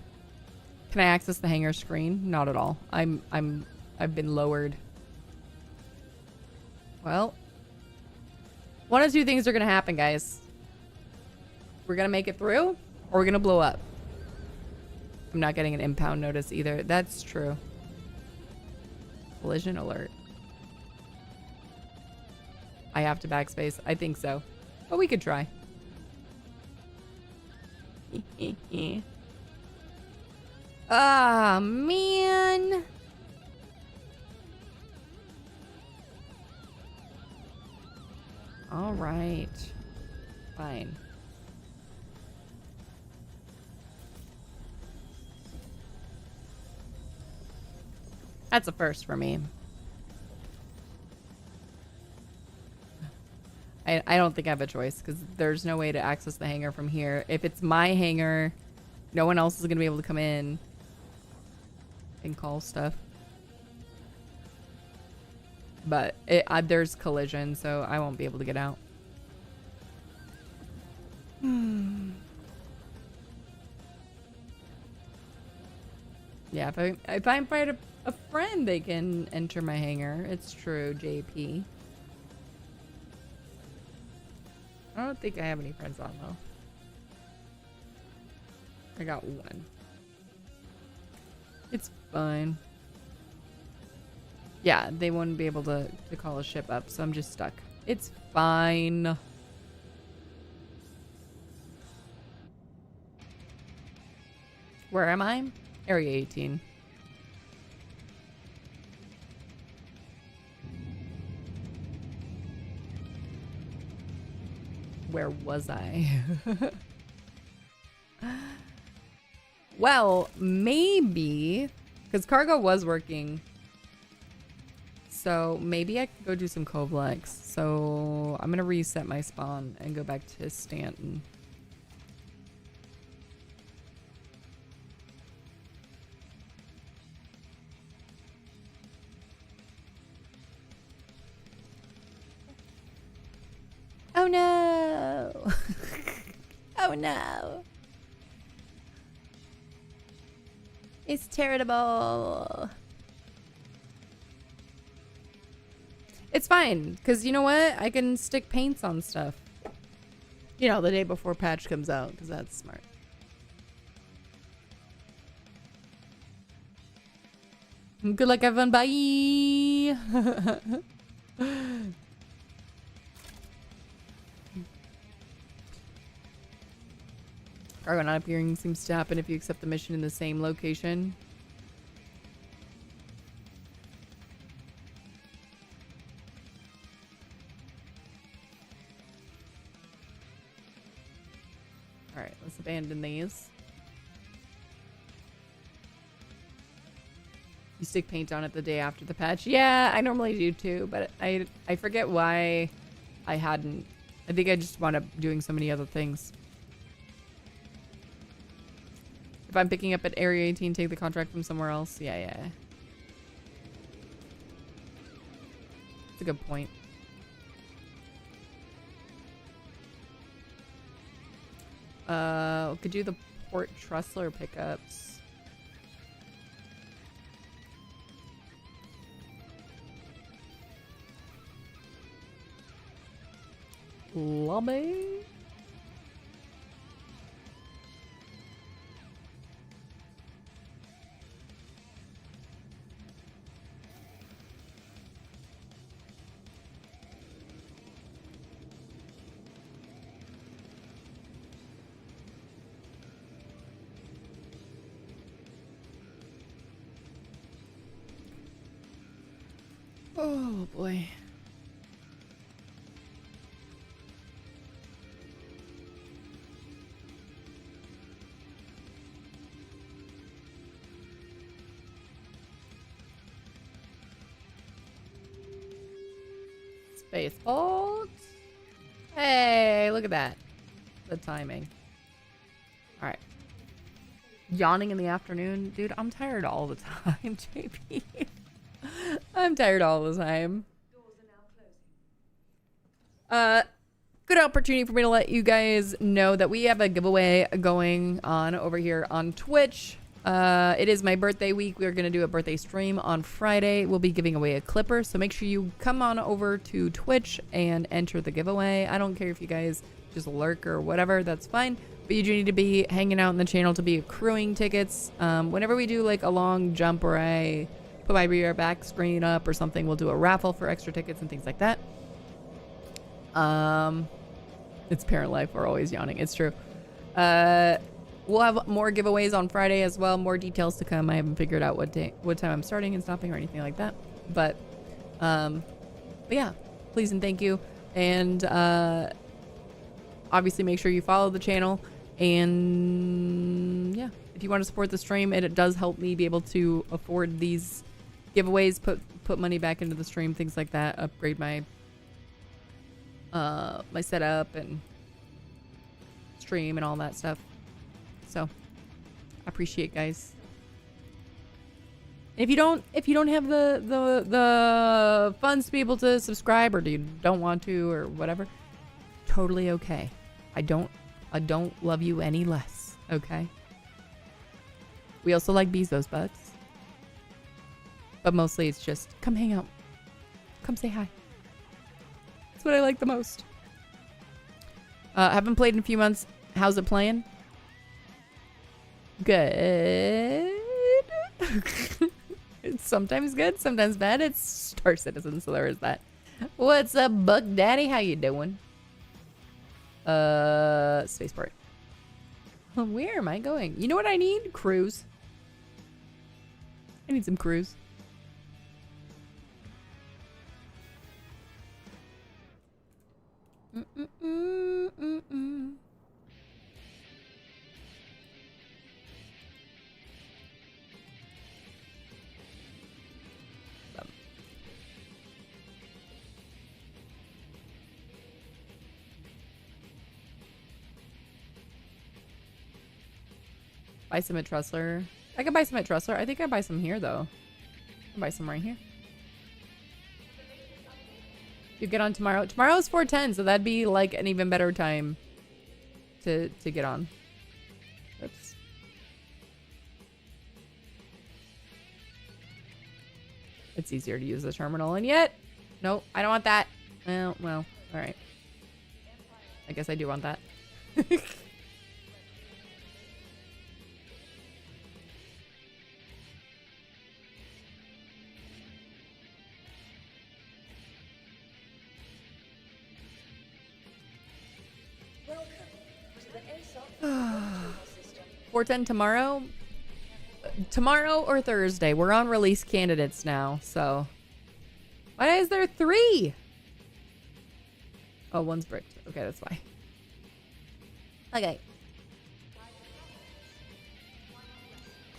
Can I access the hangar screen? Not at all. I've been lowered. Well, one of two things are gonna happen, guys. We're gonna make it through, or we're gonna blow up. I'm not getting an impound notice either. That's true. Collision alert. I have to backspace. I think so. But we could try. Ah, man. All right. Fine. That's a first for me. I don't think I have a choice because there's no way to access the hangar from here. If it's my hangar, no one else is going to be able to come in and call stuff. but there's collision, so I won't be able to get out. Yeah, if I invite a friend, they can enter my hangar. It's true, JP. I don't think I have any friends on though. I got one. It's fine. Yeah, they wouldn't be able to call a ship up, so I'm just stuck. It's fine. Where am I? Area 18. Where was I? Well, maybe, because cargo was working. So maybe I could go do some Kovlex. So I'm going to reset my spawn and go back to Stanton. Oh no! Oh no! It's terrible. It's fine, because you know what? I can stick paints on stuff. You know, the day before patch comes out, because that's smart. Good luck, everyone. Bye! Cargo not appearing seems to happen if you accept the mission in the same location. Alright, let's abandon these. You stick paint on it the day after the patch? Yeah, I normally do too, but I forget why I hadn't. I think I just wound up doing so many other things. If I'm picking up at Area 18, take the contract from somewhere else. Yeah, yeah. It's a good point. Could do the Port Trussler pickups. Lobby. Oh boy. Space bolt. Hey, look at that. The timing. All right. Yawning in the afternoon. Dude, I'm tired all the time, JP. I'm tired all the time. Good opportunity for me to let you guys know that we have a giveaway going on over here on Twitch. It is my birthday week. We're going to do a birthday stream on Friday. We'll be giving away a clipper, so make sure you come on over to Twitch and enter the giveaway. I don't care if you guys just lurk or whatever, that's fine. But you do need to be hanging out in the channel to be accruing tickets. Whenever we do like a long jump or I put my rear back screen up or something, we'll do a raffle for extra tickets and things like that. It's parent life. We're always yawning. It's true. We'll have more giveaways on Friday as well. More details to come. I haven't figured out what time I'm starting and stopping or anything like that. But yeah, please and thank you. And obviously make sure you follow the channel. And yeah, if you want to support the stream, it does help me be able to afford these giveaways, put money back into the stream, things like that, upgrade my my setup and stream and all that stuff. So I appreciate guys. If you don't have the funds to be able to subscribe, or you don't want to, or whatever, totally okay. I don't love you any less. Okay. We also like Bezos butts, but mostly it's just come hang out, come say hi. That's what I like the most. Haven't played in a few months. How's it playing? Good. It's sometimes good, sometimes bad. It's Star Citizen, so there is that. What's up, Buck Daddy? How you doing? Spaceport. Where am I going? You know what I need? Cruise. I need some cruise. Buy some at Tressler. I could buy some at Tressler. I think I buy some here though. I'll buy some right here. You get on tomorrow. Tomorrow's 4:10, so that'd be like an even better time to get on. Oops. It's easier to use the terminal, and yet, no, I don't want that. Well, all right. I guess I do want that. $4.10 tomorrow? Tomorrow or Thursday. We're on release candidates now, so. Why is there 3? Oh, one's bricked. Okay, that's why. Okay.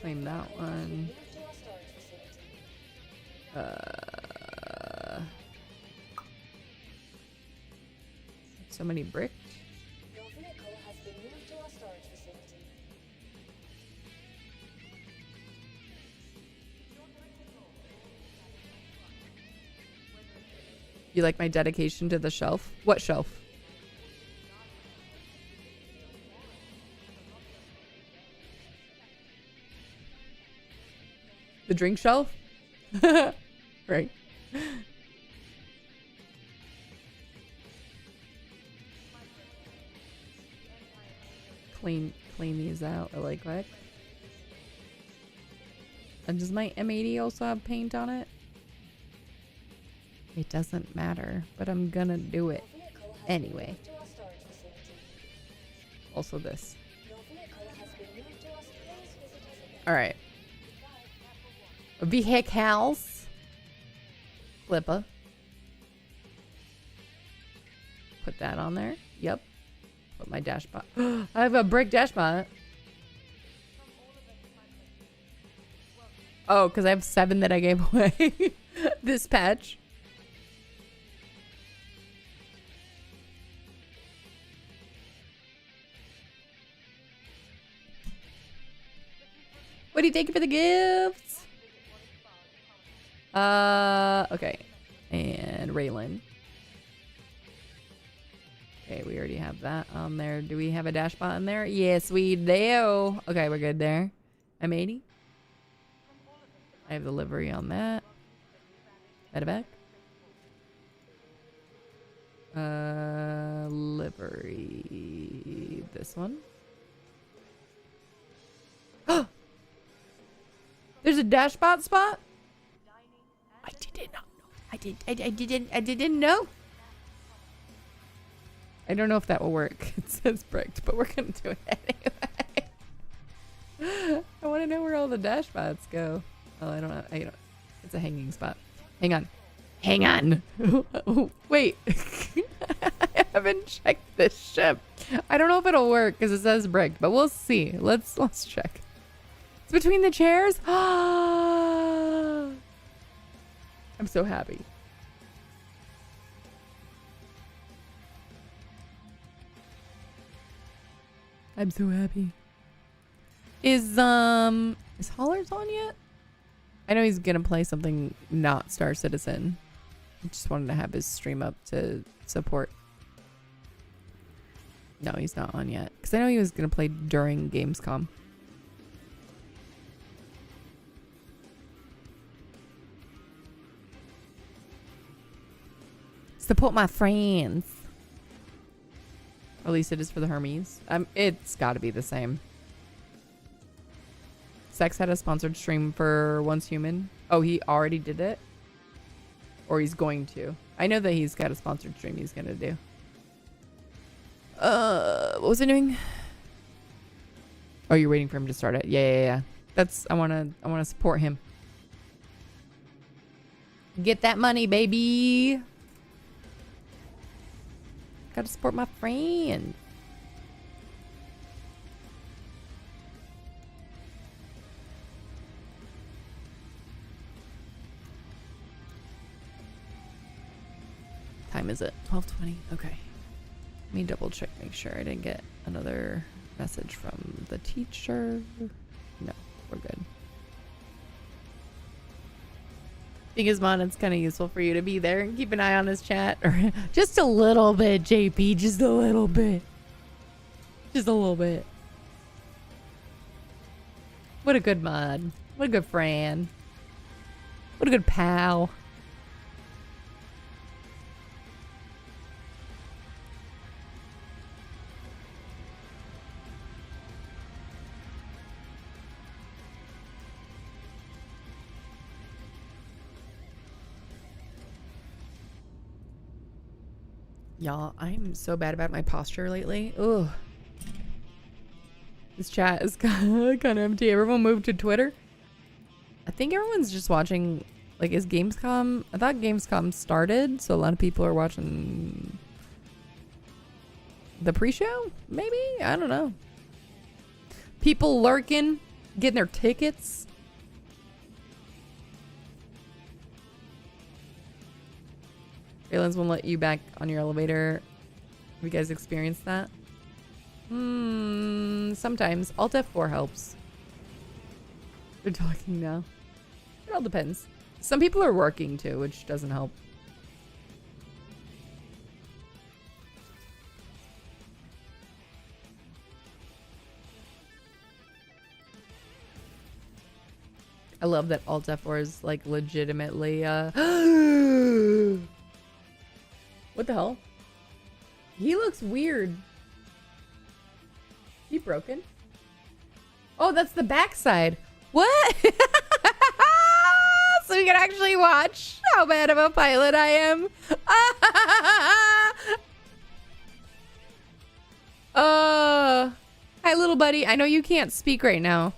Claim that one. So many bricks. You like my dedication to the shelf? What shelf? The drink shelf? Right. Clean these out really quick. And does my M80 also have paint on it? It doesn't matter, but I'm gonna do it anyway. Also this. Alright. Vehicles. Flippa. Put that on there. Yep. Put my dashbot. I have a brick dashbot. Oh, because I have 7 that I gave away this patch. What do you take for the gifts? Okay. And Raylan. Okay, we already have that on there. Do we have a dashbot in there? Yes, we do. Okay, we're good there. M80. I have the livery on that. Medevac. Livery. This one. There's a dashbot spot? I did not know. I didn't know. I don't know if that will work. It says bricked, but we're gonna do it anyway. I want to know where all the dashbots go. Oh, I don't know. It's a hanging spot. Hang on. Wait. I haven't checked this ship. I don't know if it'll work because it says bricked, but we'll see. Let's check. It's between the chairs. I'm so happy. I'm so happy. Is Hollers on yet? I know he's gonna play something not Star Citizen. I just wanted to have his stream up to support. No, he's not on yet. Because I know he was gonna play during Gamescom. Support my friends. At least it is for the Hermes. It's got to be the same. Sex had a sponsored stream for Once Human. Oh, he already did it? Or he's going to. I know that he's got a sponsored stream he's going to do. What was I doing? Oh, you're waiting for him to start it. Yeah. That's, I want to support him. Get that money, baby. Gotta support my friend. Time is it? 12:20. Okay. Let me double check, make sure I didn't get another message from the teacher. No, we're good. Gizmon, it's kind of useful for you to be there and keep an eye on his chat. Or just a little bit, JP. Just a little bit. Just a little bit. What a good mod. What a good friend. What a good pal. Y'all, I'm so bad about my posture lately. Ugh. This chat is kind of empty. Everyone moved to Twitter. I think everyone's just watching, like, is Gamescom? I thought Gamescom started, so a lot of people are watching the pre-show, maybe? I don't know. People lurking, getting their tickets. Airlines won't let you back on your elevator. Have you guys experienced that? Sometimes. Alt F4 helps. They're talking now. It all depends. Some people are working too, which doesn't help. I love that Alt F4 is like legitimately what the hell? He looks weird. He broken? Oh, that's the backside. What? So we can actually watch how bad of a pilot I am. Hi, little buddy. I know you can't speak right now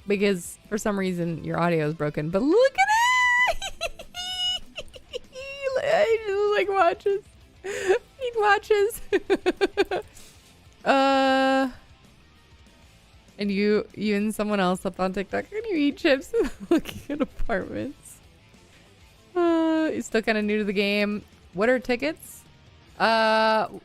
because for some reason your audio is broken, but look at it. He just like watches. He watches. And you and someone else up on TikTok and you eat chips and looking at apartments. You're still kind of new to the game. What are tickets? Oh,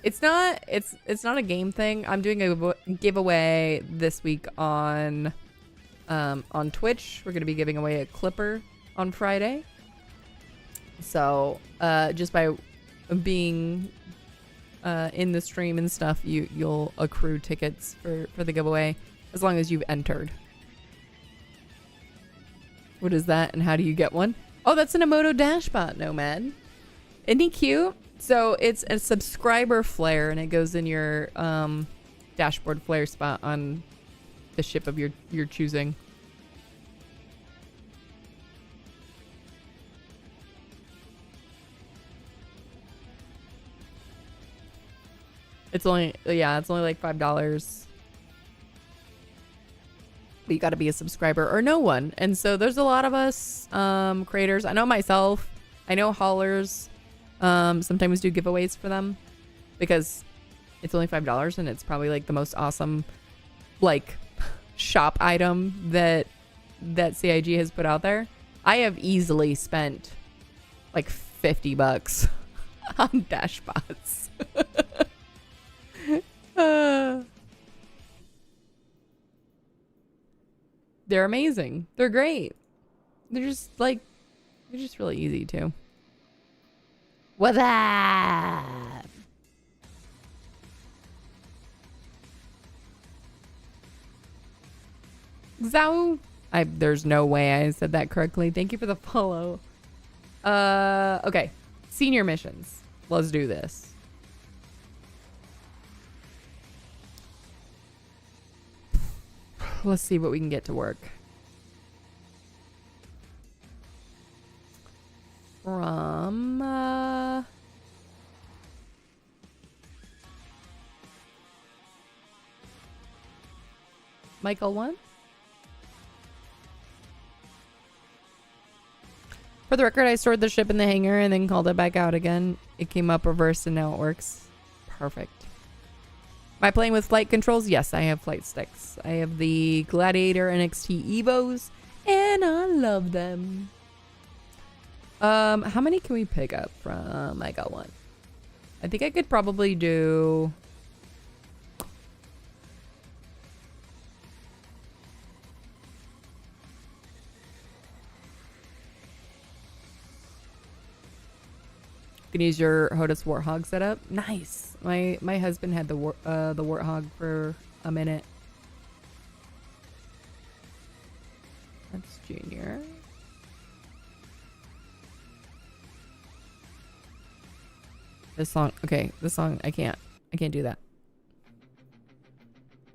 it's not a game thing. I'm doing a giveaway this week on Twitch. We're gonna be giving away a clipper on Friday. So just by being in the stream and stuff, you'll accrue tickets for the giveaway as long as you've entered. What is that and how do you get one? Oh, that's an Emoto Dashbot Nomad. Isn't he cute? So it's a subscriber flare and it goes in your dashboard flare spot on the ship of your choosing. It's only like $5. But you got to be a subscriber or no one. And so there's a lot of us creators. I know myself. I know haulers sometimes do giveaways for them because it's only $5 and it's probably like the most awesome like shop item that CIG has put out there. I have easily spent like $50 on Dashbots. They're amazing. They're great. They're just like, they're just really easy too. What's up? Zao. There's no way I said that correctly. Thank you for the follow. Okay. Senior missions. Let's do this. Let's see what we can get to work. From, Michael 1? For the record, I stored the ship in the hangar and then called it back out again. It came up reversed and now it works. Perfect. Am I playing with flight controls? Yes, I have flight sticks. I have the Gladiator NXT Evos and I love them. How many can we pick up from I got one? I think I could probably do... You can use your HOTUS Warthog setup. Nice. My husband had the Warthog for a minute. That's Junior. This song, okay, this song, I can't do that.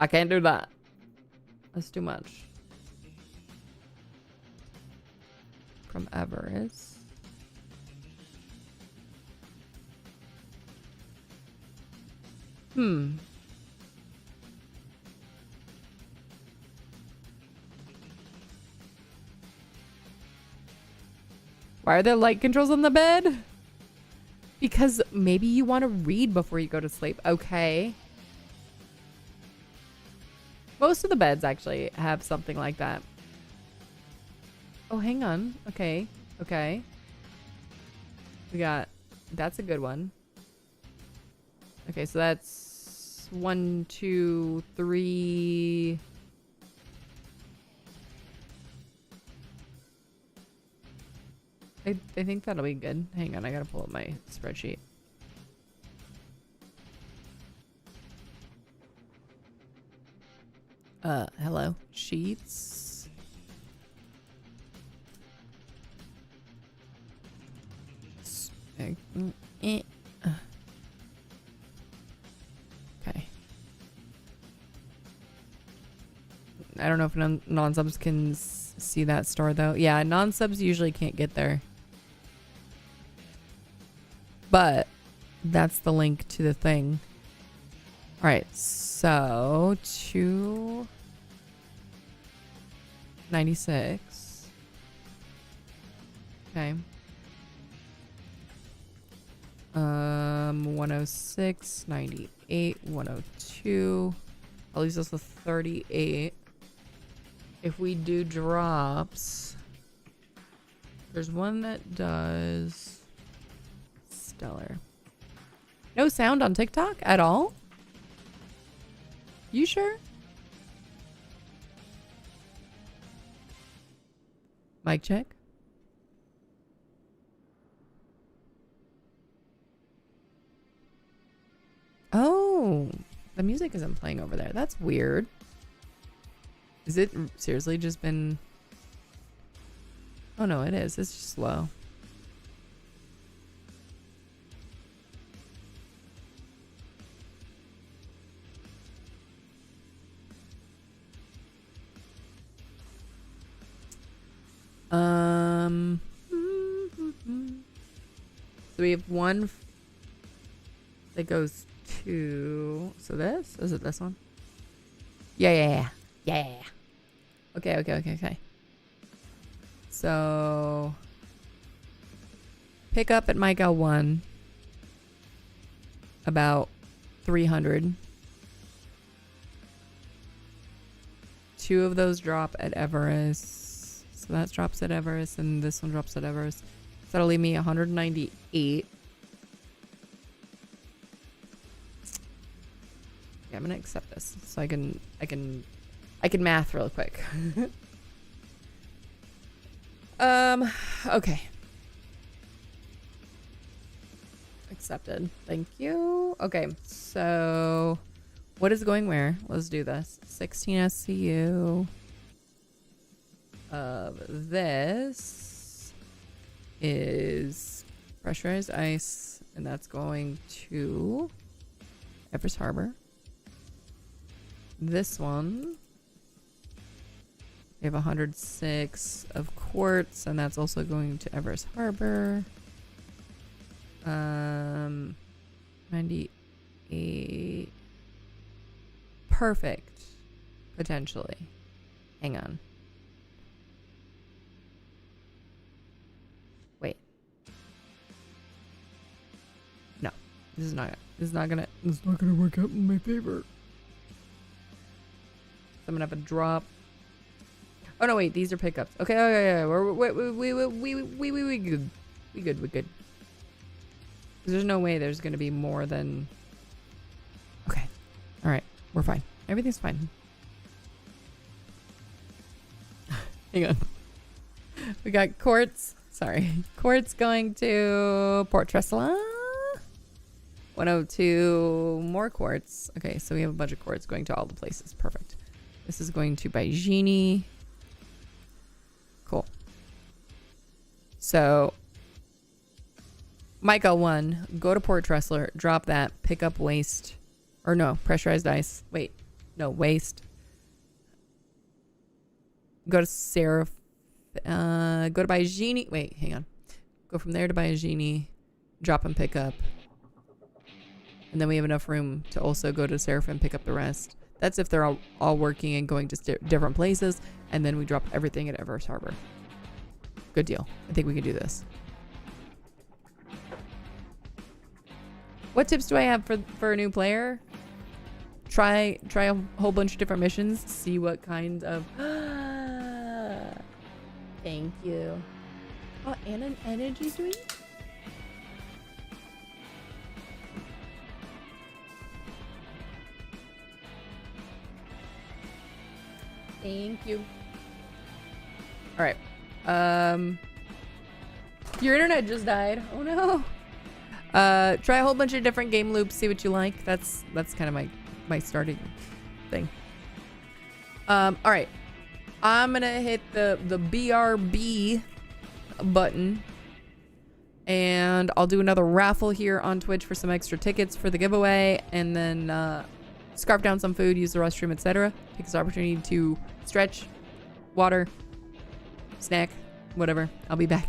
I can't do that. That's too much. From Everest. Why are there light controls on the bed? Because maybe you want to read before you go to sleep. Okay. Most of the beds actually have something like that. Oh, hang on. Okay. Okay. We got... That's a good one. Okay, so that's 1, 2, 3... I think that'll be good. Hang on, I gotta pull up my spreadsheet. Hello. Sheets. Okay. I don't know if non-subs can see that store though. Yeah, non-subs usually can't get there. But that's the link to the thing. All right, so 296. Okay. 106, 98, 102. At least that's the 38. If we do drops, there's one that does stellar. No sound on TikTok at all? You sure? Mic check. Oh, the music isn't playing over there. That's weird. Is it seriously just been... Oh no, it is. It's just slow. So we have one that goes to... So this? Is it this one? Yeah. Okay. So... Pick up at Mike L1. About 300. 2 of those drop at Everest. So that drops at Everest, and this one drops at Everest. So that'll leave me 198. Yeah, I'm gonna accept this so I can math real quick. Okay. Accepted. Thank you. Okay, so what is going where? Let's do this. 16 SCU of this is pressurized ice, and that's going to Everest Harbor. This one, we have 106 of quartz, and that's also going to Everest Harbor. 98. Perfect. Potentially. Hang on. Wait. No. This is not gonna work out in my favor. I'm gonna have a drop. Oh no, wait, these are pickups. Okay, okay. We good. We good. There's no way there's gonna be more than. Okay. All right, we're fine. Everything's fine. Hang on. We got quartz. Sorry, quartz going to Port Tressela. 102 more quartz. Okay, so we have a bunch of quartz going to all the places. Perfect. This is going to Baijini. Cool. So, Micah 1, go to Port Tressler, drop that, pick up waste. Or no, pressurized ice. Wait, no, waste. Go to Seraph. Go to Baijini. Wait, hang on. Go from there to Baijini, drop and pick up. And then we have enough room to also go to Seraph and pick up the rest. That's if they're all working and going to different places. And then we drop everything at Everest Harbor. Good deal. I think we can do this. What tips do I have for a new player? Try a whole bunch of different missions. See what kind of... Thank you. Oh, and an energy drink? Thank you. All right. Your internet just died. Oh no. Try a whole bunch of different game loops. See what you like. That's kind of my starting thing. All right. I'm gonna hit the BRB button, and I'll do another raffle here on Twitch for some extra tickets for the giveaway, and then scarf down some food, use the restroom, etc. Take this opportunity to stretch, water, snack, whatever. I'll be back.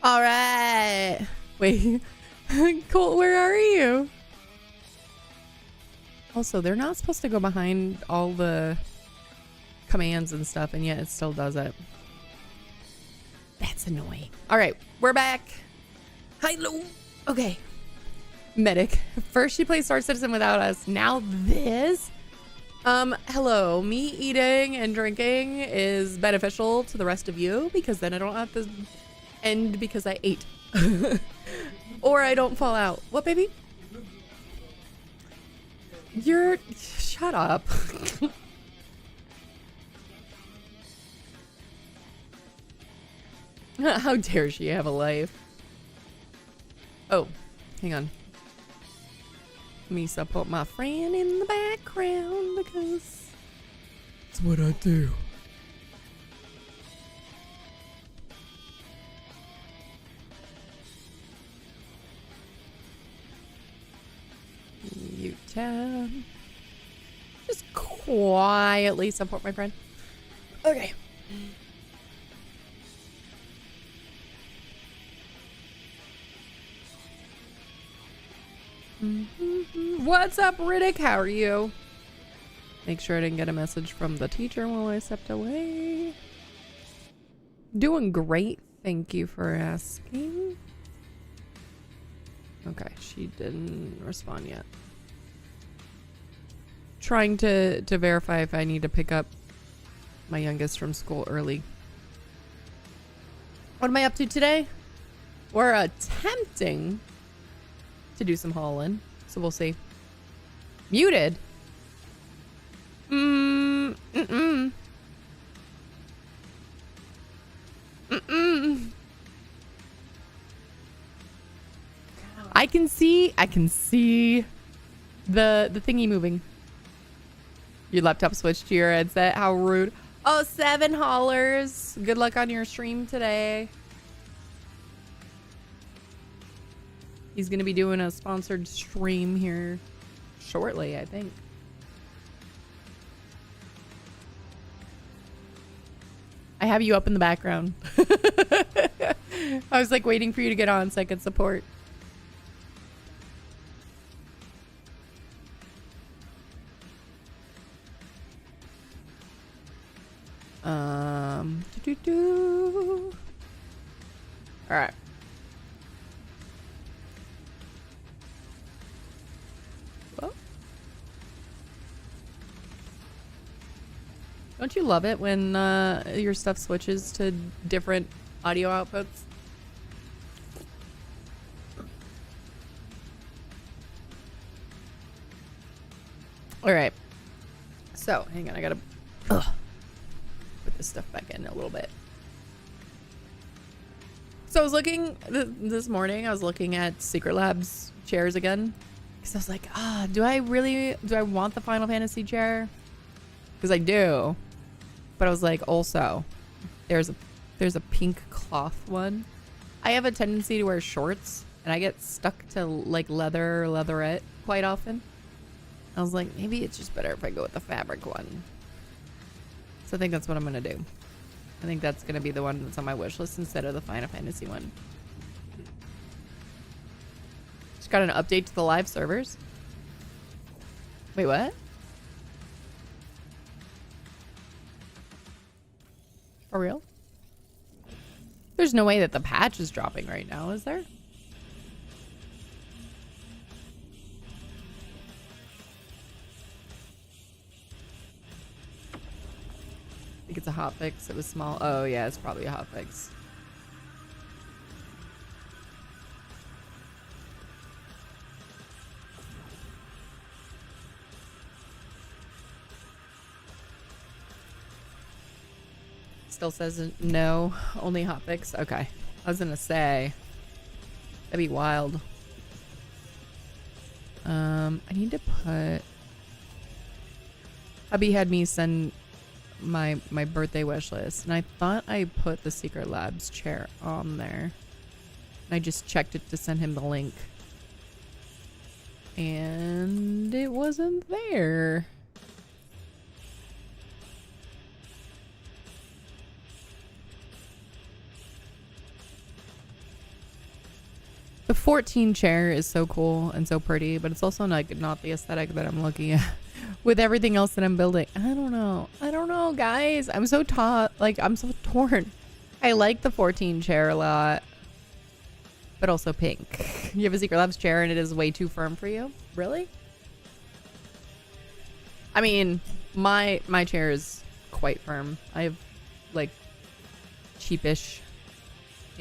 All right. Wait. Colt, where are you? Also, they're not supposed to go behind all the commands and stuff, and yet it still does it. That's annoying. All right, we're back. Hello. Okay. Medic. First she plays Star Citizen without us. Now this. Hello. Me eating and drinking is beneficial to the rest of you because then I don't have to end because I ate. Or I don't fall out. What, baby? You're... Shut up. How dare she have a life? Oh, hang on. Let me support my friend in the background because it's what I do. You can just quietly support my friend. Okay. What's up, Riddick? How are you? Make sure I didn't get a message from the teacher while I stepped away. Doing great. Thank you for asking. Okay, she didn't respond yet. Trying to verify if I need to pick up my youngest from school early. What am I up to today? We're attempting to do some hauling, so we'll see. Muted? Mm-mm. I can see the thingy moving. Your laptop switched to your headset. How rude. Oh, 7 haulers. Good luck on your stream today. He's going to be doing a sponsored stream here shortly, I think. I have you up in the background. I was like waiting for you to get on so I could support. All right. Well, don't you love it when your stuff switches to different audio outputs? All right. So, hang on. I gotta put this stuff back in a little bit. So I was looking this morning. I was looking at Secret Labs chairs again because I was like, do I want the Final Fantasy chair? Because I do, but I was like, also, there's a pink cloth one. I have a tendency to wear shorts, and I get stuck to like leatherette quite often. I was like, maybe it's just better if I go with the fabric one. So I think that's what I'm gonna do. I think that's gonna be the one that's on my wish list instead of the Final Fantasy one. Just got an update to the live servers. Wait, what? For real? There's no way that the patch is dropping right now, is there? I think it's a hotfix. It was small. Oh yeah, it's probably a hotfix. Still says no, only hotfix. Okay, I was gonna say that'd be wild. I need to put. Hubby had me send my birthday wish list, and I thought I put the Secret Labs chair on there. And I just checked it to send him the link, and it wasn't there. The 14 chair is so cool and so pretty, but it's also like not the aesthetic that I'm looking at with everything else that I'm building. I don't know, guys. I'm so I'm so torn. I like the 14 chair a lot, but also pink. You have a Secret Labs chair and it is way too firm for you? Really? I mean, my chair is quite firm. I have like cheapish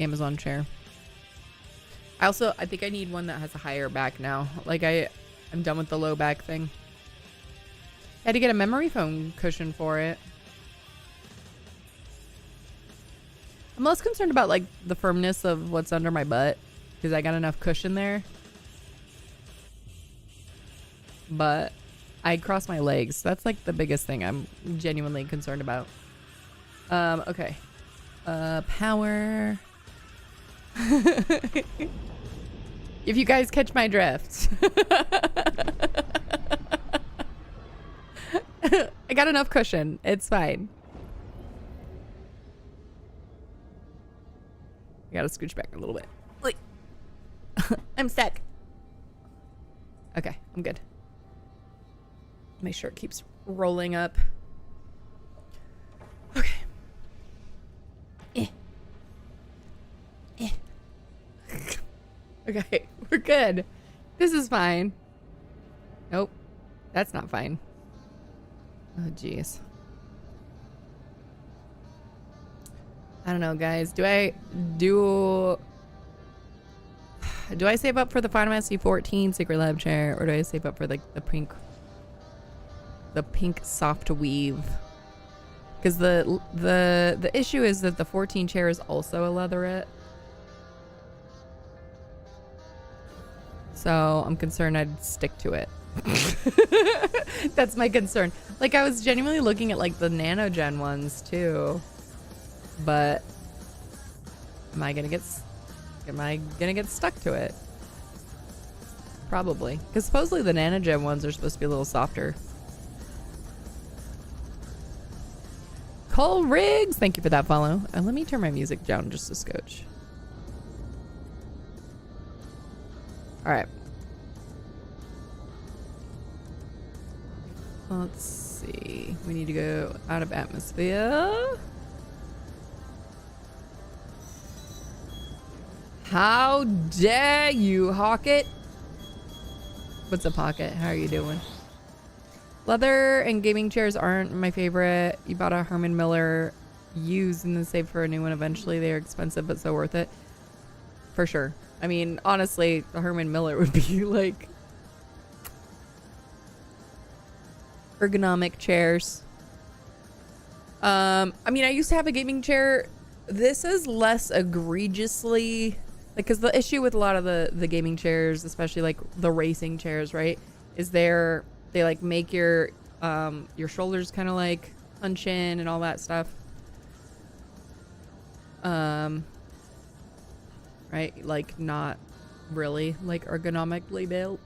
Amazon chair. I think I need one that has a higher back now. Like I'm done with the low back thing. I had to get a memory foam cushion for it. I'm less concerned about like the firmness of what's under my butt because I got enough cushion there. But I cross my legs. That's like the biggest thing I'm genuinely concerned about. Okay. Power. If you guys catch my drift. I got enough cushion. It's fine. I gotta scooch back a little bit. Like, I'm stuck. Okay, I'm good. My shirt keeps rolling up. Okay. Okay, we're good. This is fine. Nope, that's not fine. Oh, jeez. I don't know, guys. Do I save up for the Final Fantasy 14 Secret Lab chair, or do I save up for like the pink soft weave? Because the issue is that the 14 chair is also a leatherette. So I'm concerned I'd stick to it. That's my concern. Like, I was genuinely looking at like the nanogen ones too, but am I gonna get stuck to it? Probably, because supposedly the nanogen ones are supposed to be a little softer. Cole Riggs, thank you for that follow. Let me turn my music down just a scotch. All right. Let's see. We need to go out of atmosphere. How dare you, Hawkett? What's up, Hawkett? How are you doing? Leather and gaming chairs aren't my favorite. You bought a Herman Miller used and then save for a new one eventually. They are expensive, but so worth it. For sure. I mean, honestly, the Herman Miller would be like ergonomic chairs. I mean, I used to have a gaming chair. This is less egregiously, like, because the issue with a lot of the gaming chairs, especially like the racing chairs, right, is they like make your shoulders kind of like hunch in and all that stuff. Right, like not really like ergonomically built,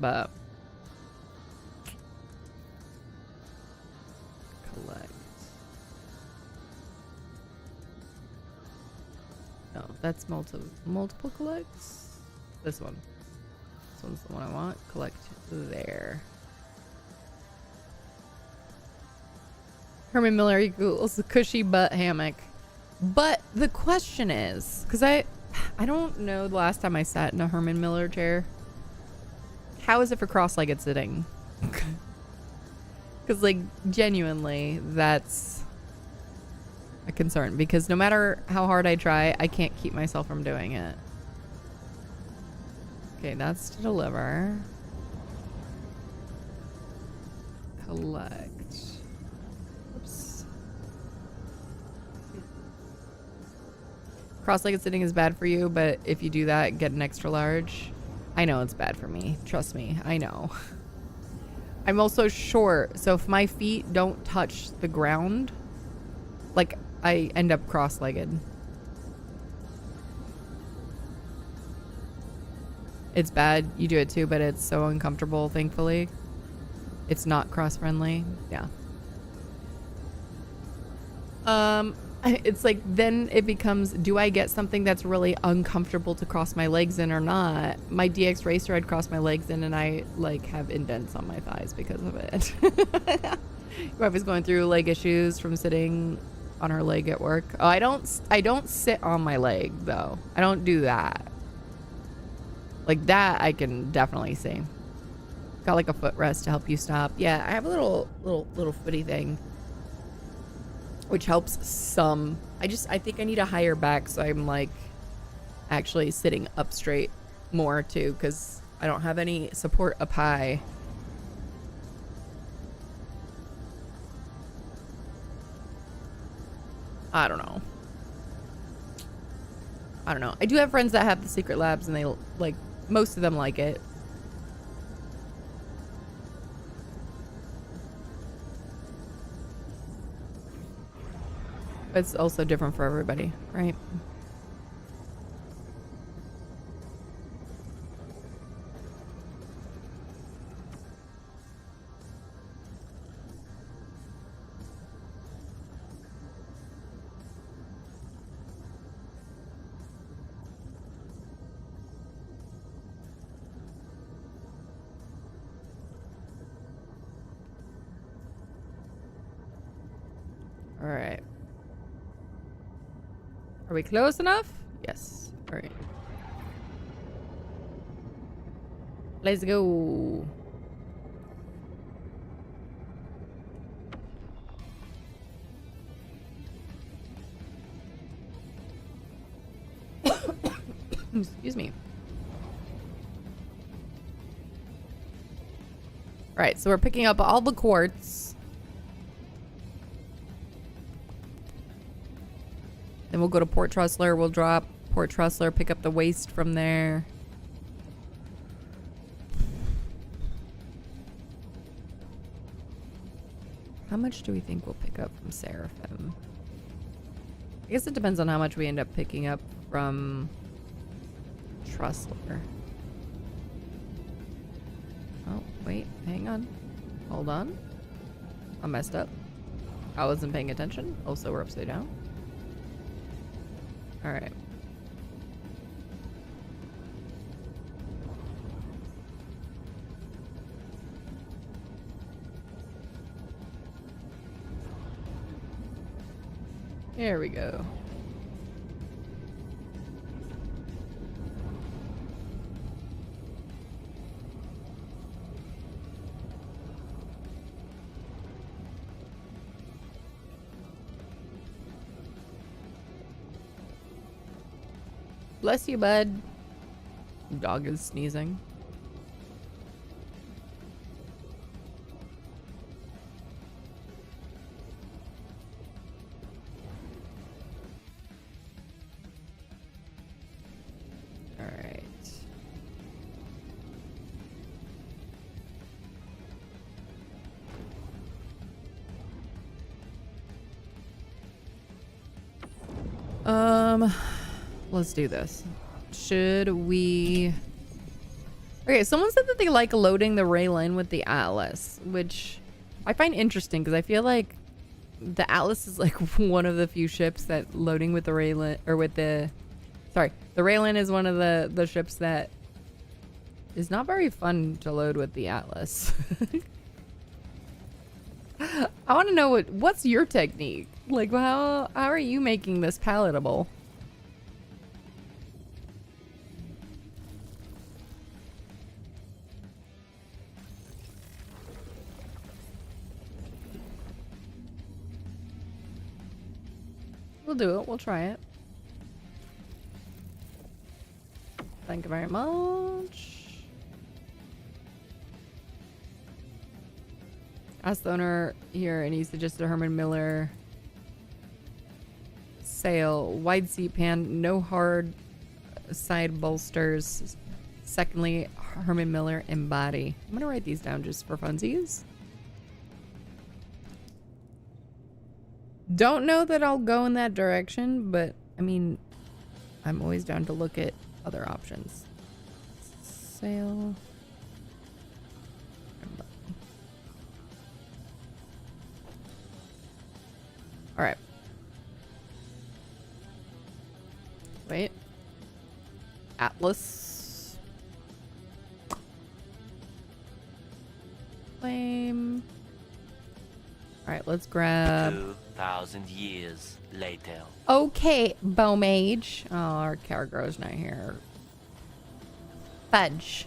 but collect. No, that's multiple collects. This one. This one's the one I want. Collect there. Herman Miller equals a cushy butt hammock. But the question is, because I don't know the last time I sat in a Herman Miller chair. How is it for cross-legged sitting? Because, like, genuinely, that's a concern. Because no matter how hard I try, I can't keep myself from doing it. Okay, that's to deliver. Collect. Oops. Cross-legged sitting is bad for you, but if you do that, get an extra large. I know it's bad for me. Trust me, I know. I'm also short, so if my feet don't touch the ground, like, I end up cross-legged. It's bad. You do it too, but it's so uncomfortable, thankfully. It's not cross-friendly. Yeah. It's like then it becomes, do I get something that's really uncomfortable to cross my legs in or not? My DX Racer, I'd cross my legs in and I like have indents on my thighs because of it. I was going through leg issues from sitting on her leg at work. Oh, I don't sit on my leg though. I don't do that. Like that I can definitely see. Got like a footrest to help you stop. Yeah, I have a little footy thing, which helps some. I think I need a higher back so I'm like actually sitting up straight more too, because I don't have any support up high. I don't know. I do have friends that have the secret labs and they like, most of them like it. It's also different for everybody, right? All right. Are we close enough? Yes. All right. Let's go. Excuse me. All right, so we're picking up all the quartz. Then we'll go to Port Trustler. We'll drop Port Trustler, pick up the waste from there. How much do we think we'll pick up from Seraphim? I guess it depends on how much we end up picking up from Trustler. Oh, wait, hang on. Hold on. I messed up. I wasn't paying attention. Also, we're upside down. All right. There we go. Bless you, bud. Dog is sneezing. All right. Let's do this. Should we... Okay, someone said that they like loading the Raylan with the Atlas, which I find interesting because I feel like the Atlas is like one of the few ships that loading with the Raylan, or with the... Sorry, the Raylan is one of the ships that is not very fun to load with the Atlas. I want to know what's your technique? Like, how are you making this palatable? We'll do it. We'll try it. Thank you very much. Ask the owner here, and he suggested a Herman Miller sail, wide seat pan, no hard side bolsters. Secondly, Herman Miller embody. I'm gonna write these down just for funsies. Don't know that I'll go in that direction, but I mean, I'm always down to look at other options. Sail. All right. Wait. Atlas. Flame. Alright, let's grab... 2,000 years later. Okay, bow mage. Oh, our Caragor's not here. Fudge.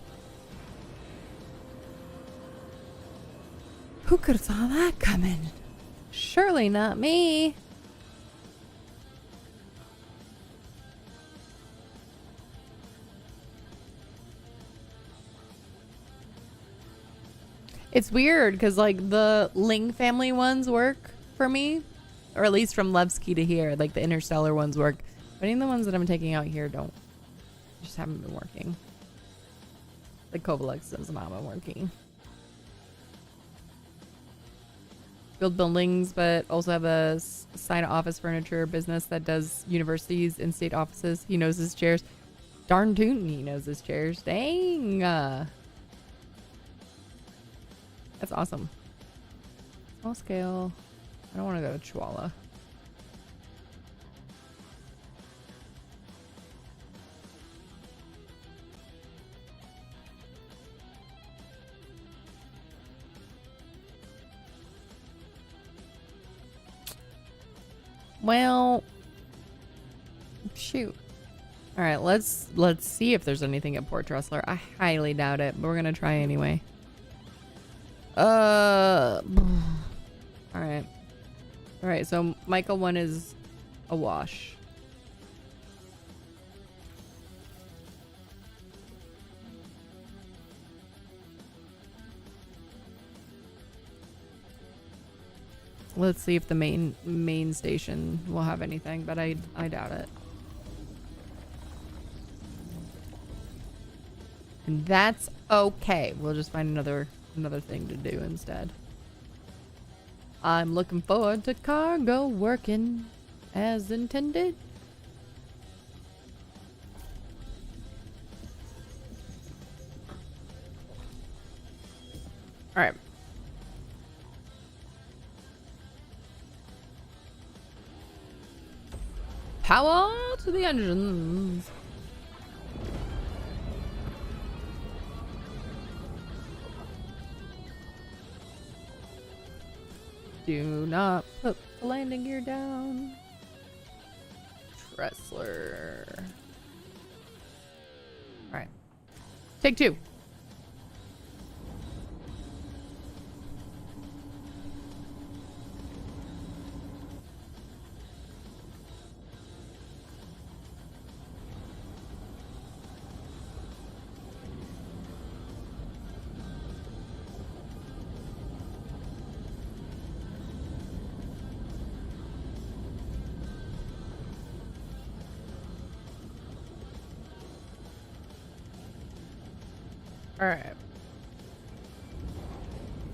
Who could have saw that coming? Surely not me. It's weird because like the Ling family ones work for me, or at least from Levski to here, like the Interstellar ones work. But any of the ones that I'm taking out here don't. Just haven't been working. Like Kovalux has not been working. Build buildings, but also have a side office furniture business that does universities and state offices. He knows his chairs. Darn tootin' he knows his chairs. Dang. That's awesome. Small scale. I don't want to go to Chihuahua. Well, shoot. All right, let's see if there's anything at Port Tressler. I highly doubt it, but we're gonna try anyway. All right. So Michael 1 is a wash. Let's see if the main station will have anything, but I doubt it. And that's okay. We'll just find another thing to do instead. I'm looking forward to cargo working as intended. All right. Power to the engines. Do not put the landing gear down. Tressler. All right. Take 2. All right.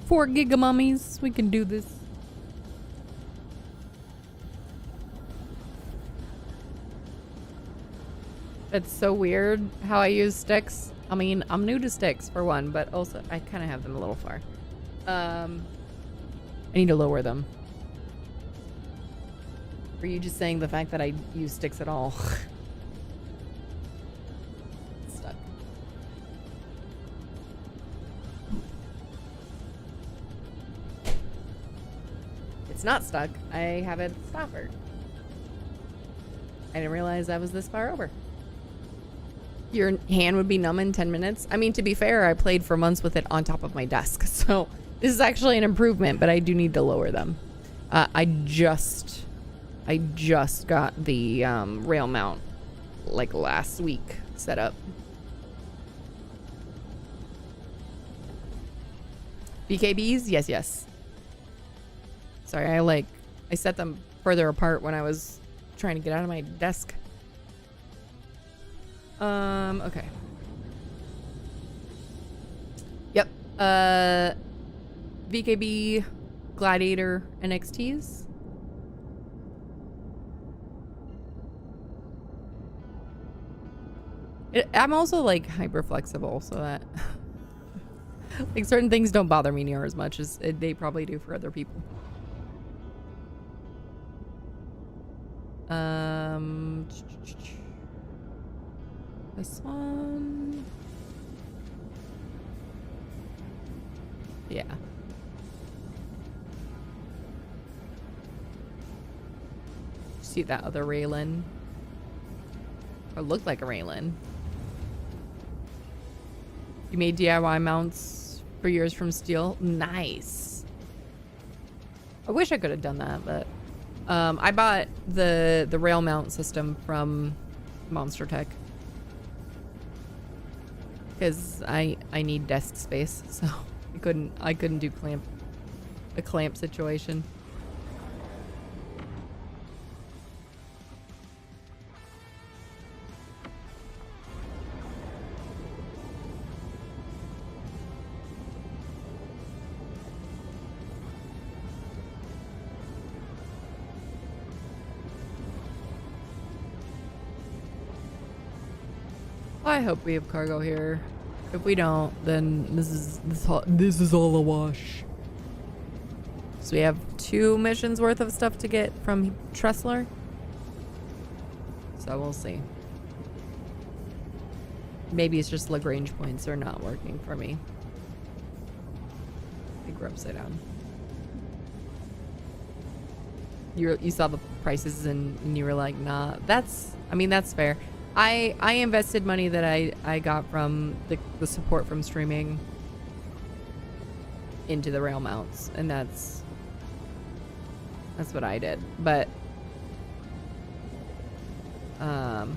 4 gigamummies. We can do this. It's so weird how I use sticks. I mean, I'm new to sticks for one, but also I kind of have them a little far. I need to lower them. Are you just saying the fact that I use sticks at all? Stuck. It's not stuck. I have it stoppered. I didn't realize I was this far over. Your hand would be numb in 10 minutes. I mean, to be fair, I played for months with it on top of my desk. So this is actually an improvement, but I do need to lower them. I just got the rail mount like last week set up. BKBs? Yes, yes. Sorry, I set them further apart when I was trying to get out of my desk. Okay. Yep. VKB Gladiator NXTs. I'm also like hyper flexible, so that like certain things don't bother me near as much as they probably do for other people. This one. Yeah. See that other Raylan? Or looked like a Raylan. You made DIY mounts for yours from steel? Nice. I wish I could have done that, but I bought the rail mount system from Monster Tech. Because I need desk space, so I couldn't do a clamp situation. I hope we have cargo here. If we don't, then this is all a wash. So we have 2 missions worth of stuff to get from Tressler. So we'll see. Maybe it's just Lagrange points are not working for me. I think we're upside down. You saw the prices and you were like, nah, that's fair. I invested money that I got from the support from streaming into the rail mounts, and that's what I did. But I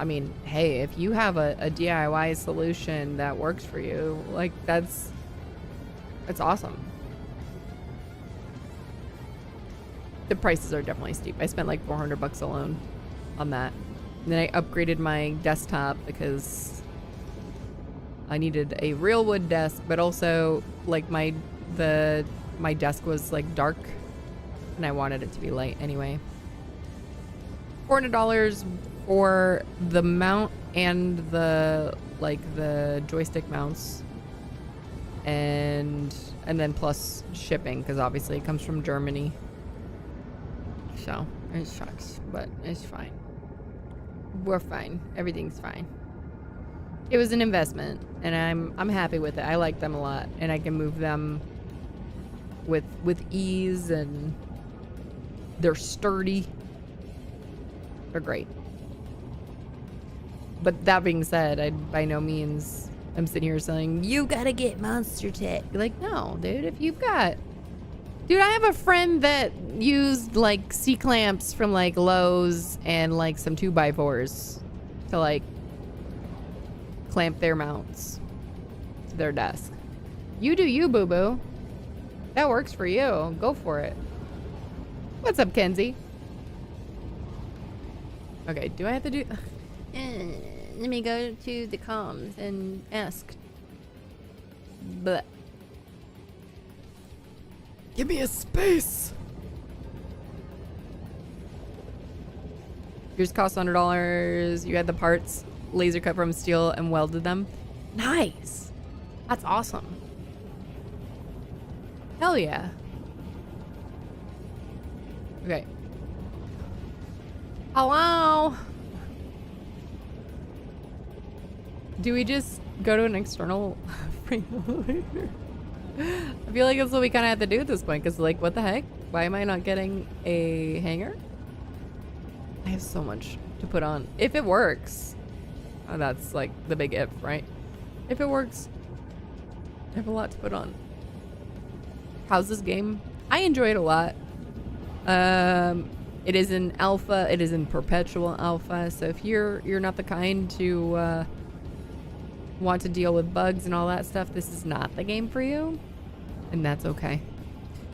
mean, hey, if you have a DIY solution that works for you, like that's awesome. The prices are definitely steep. I spent like $400 alone on that. And then I upgraded my desktop because I needed a real wood desk, but also like my desk was like dark and I wanted it to be light anyway. $400 for the mount and the joystick mounts, and then plus shipping because obviously it comes from Germany. So it sucks, but it's fine. We're fine. Everything's fine. It was an investment, and I'm happy with it. I like them a lot, and I can move them with ease, and they're sturdy. They're great. But that being said, I by no means am sitting here saying you gotta get Monster Tech. Like, no, dude. If you've got, dude, I have a friend that used like C-clamps from like Lowe's and like some 2x4s to like clamp their mounts to their desk. You do you, boo-boo. That works for you. Go for it. What's up, Kenzie? Okay, do I have to do... let me go to the comms and ask. But give me a space. Yours cost $100. You had the parts laser cut from steel and welded them. Nice. That's awesome. Hell yeah. Okay. Hello? Do we just go to an external later? I feel like that's what we kind of have to do at this point, because like, what the heck? Why am I not getting a hanger? I have so much to put on. If it works. Oh, that's like the big if, right? If it works, I have a lot to put on. How's this game? I enjoy it a lot. It is in alpha. It is in perpetual alpha. So if you're not the kind to want to deal with bugs and all that stuff, this is not the game for you, and that's okay.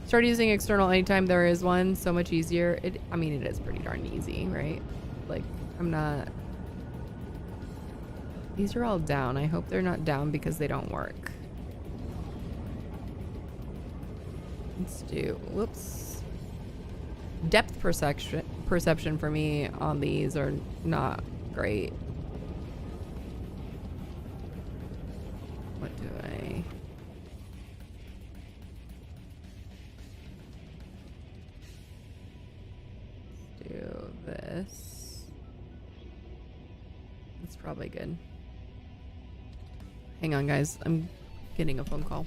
Start using external anytime there is one. So much easier. I mean, it is pretty darn easy, right? Like, I'm not... These are all down. I hope they're not down because they don't work. Let's do... Whoops. Depth perception for me on these are not great. What do I... Let's do this. That's probably good. Hang on, guys. I'm getting a phone call.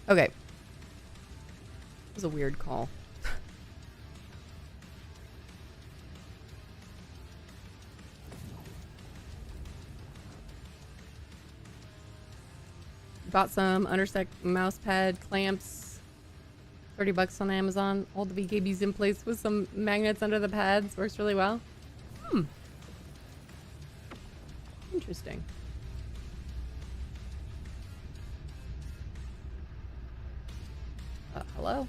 Okay. It was a weird call. Bought some understack mouse pad clamps. $30 on Amazon. Hold the BKBs in place with some magnets under the pads. Works really well. Interesting. Hello?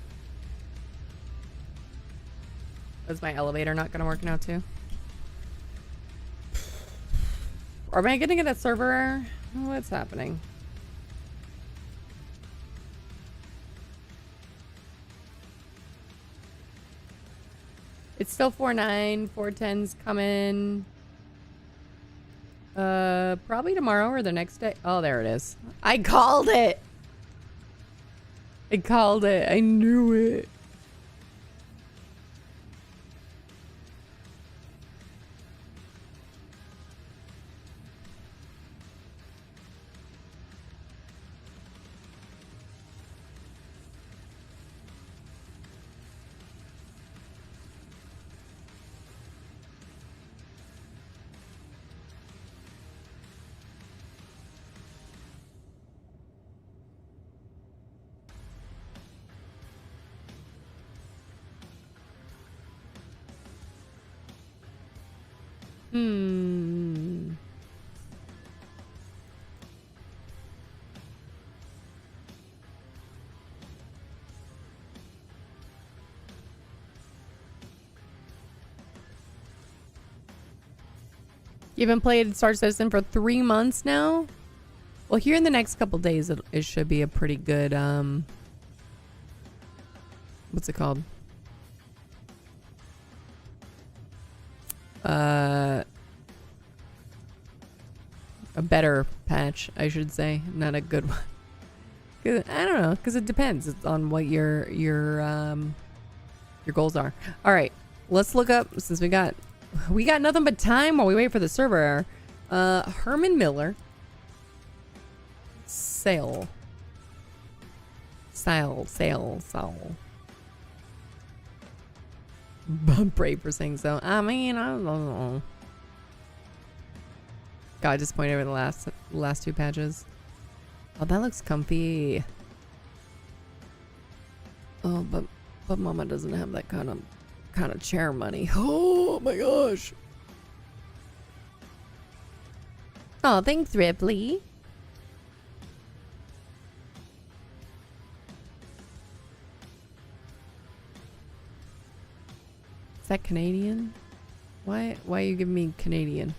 Is my elevator not going to work now too? Am I getting that server error? What's happening? It's still 4.9. 4.10's coming. Probably tomorrow or the next day. Oh, there it is. I called it. I called it. I knew it. You haven't played Star Citizen for 3 months now? Well, here in the next couple days, it should be a pretty good, what's it called? A better patch, I should say. Not a good one. 'Cause, I don't know, because it depends on what your goals are. All right, let's look up, since we got nothing but time while we wait for the server error. Herman Miller. Sale. I'm brave for saying so. I mean, I don't know. God, just point over the last 2 patches. Oh, that looks comfy. Oh, but Mama doesn't have that kind of chair money. Oh my gosh. Oh, thanks, Ripley. Is that Canadian? Why are you giving me Canadian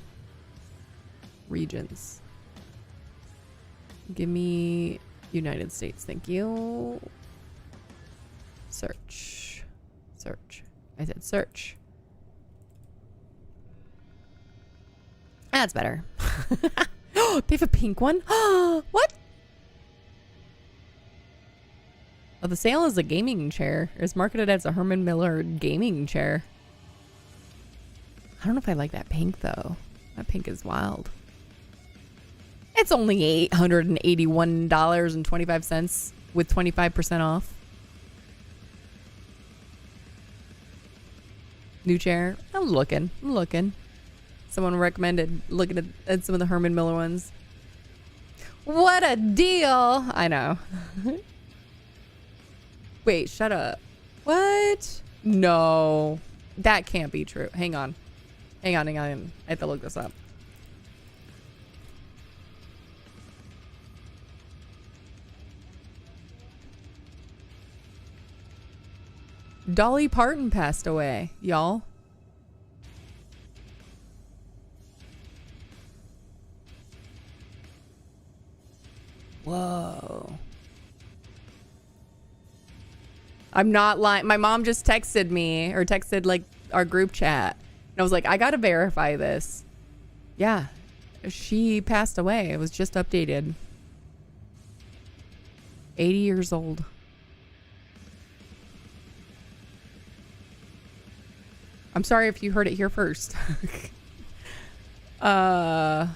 regions? Give me United States, thank you. Search. I said search. That's better. They have a pink one? What? Oh, the sale is a gaming chair. It's marketed as a Herman Miller gaming chair. I don't know if I like that pink though. That pink is wild. It's only $881.25 with 25% off. New chair. I'm looking. Someone recommended looking at some of the Herman Miller ones. What a deal. I know. Wait, shut up. What? No. That can't be true. Hang on. I have to look this up. Dolly Parton passed away, y'all. Whoa. I'm not lying. My mom just texted me, or texted like our group chat. And I was like, I gotta verify this. Yeah. She passed away. It was just updated. 80 years old. I'm sorry if you heard it here first. Wow.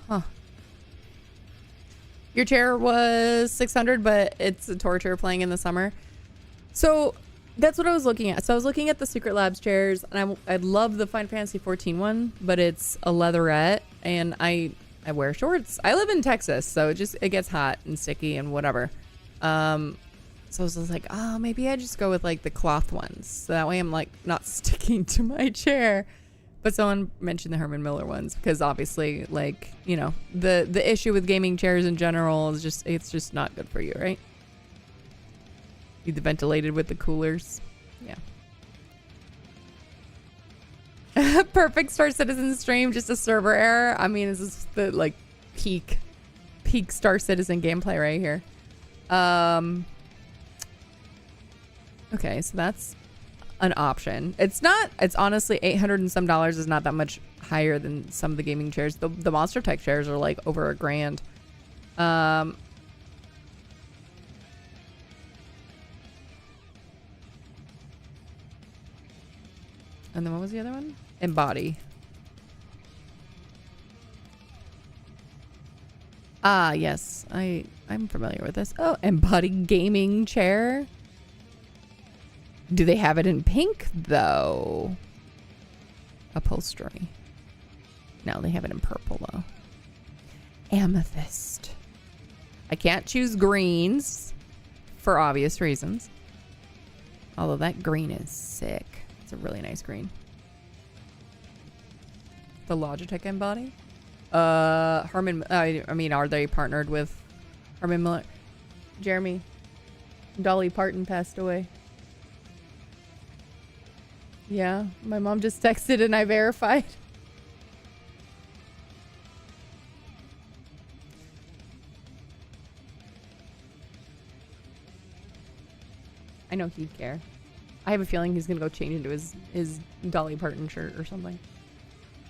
Huh. Your chair was 600, but it's a torture playing in the summer. So that's what I was looking at. So I was looking at the Secret Labs chairs, and I love the Final Fantasy 14 one, but it's a leatherette, and I wear shorts. I live in Texas, so it gets hot and sticky and whatever. So I was just like, oh, maybe I just go with like the cloth ones, so that way I'm like not sticking to my chair. But someone mentioned the Herman Miller ones because obviously, like, you know, the issue with gaming chairs in general is it's just not good for you, right? Need the ventilated with the coolers. Yeah. Perfect Star Citizen stream, just a server error. I mean, this is the like peak Star Citizen gameplay right here. Okay, so that's an option. It's honestly $800 and some is not that much higher than some of the gaming chairs. The Monster Tech chairs are like over $1,000. And then what was the other one? Embody. Ah, yes. I'm familiar with this. Oh, Embody gaming chair. Do they have it in pink, though? Upholstery. No, they have it in purple, though. Amethyst. I can't choose greens for obvious reasons. Although that green is sick. It's a really nice green. The Logitech Embody? Herman... I mean, are they partnered with Herman Miller? Jeremy. Dolly Parton passed away. Yeah, my mom just texted and I verified. I know he'd care. I have a feeling he's gonna go change into his Dolly Parton shirt or something.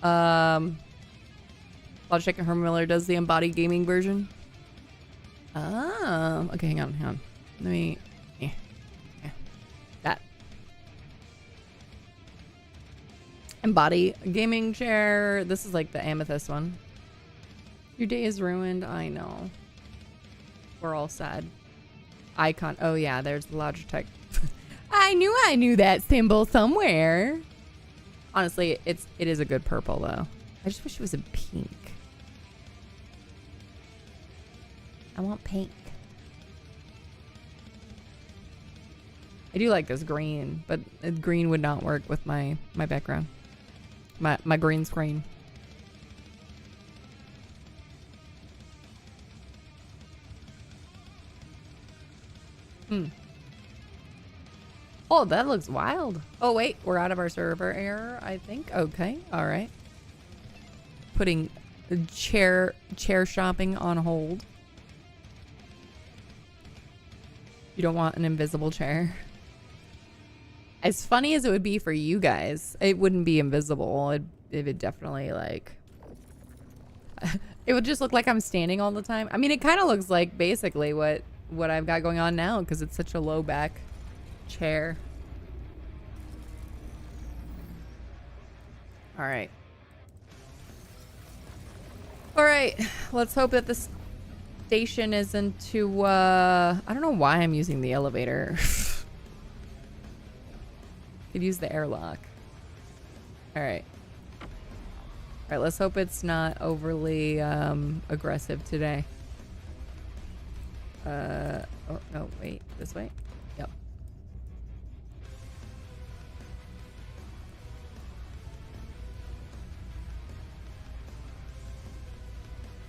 Logitech and Herman Miller does the Embody gaming version. Oh, okay, hang on. Let me... Yeah. That. Embody gaming chair. This is like the amethyst one. Your day is ruined. I know. We're all sad. Icon. Oh yeah, there's the Logitech. I knew that symbol somewhere. Honestly, it is a good purple though. I just wish it was in pink. I want pink. I do like this green, but green would not work with my background. My green screen. Oh, that looks wild. Oh, wait. We're out of our server error, I think. Okay. All right. Putting chair shopping on hold. You don't want an invisible chair. As funny as it would be for you guys, it wouldn't be invisible. It would definitely, like... it would just look like I'm standing all the time. I mean, it kind of looks like basically what what I've got going on now because it's such a low back chair. All right. All right. Let's hope that this station isn't too, I don't know why I'm using the elevator. Could use the airlock. All right. All right, let's hope it's not overly aggressive today. Oh, no, wait. This way? Yep.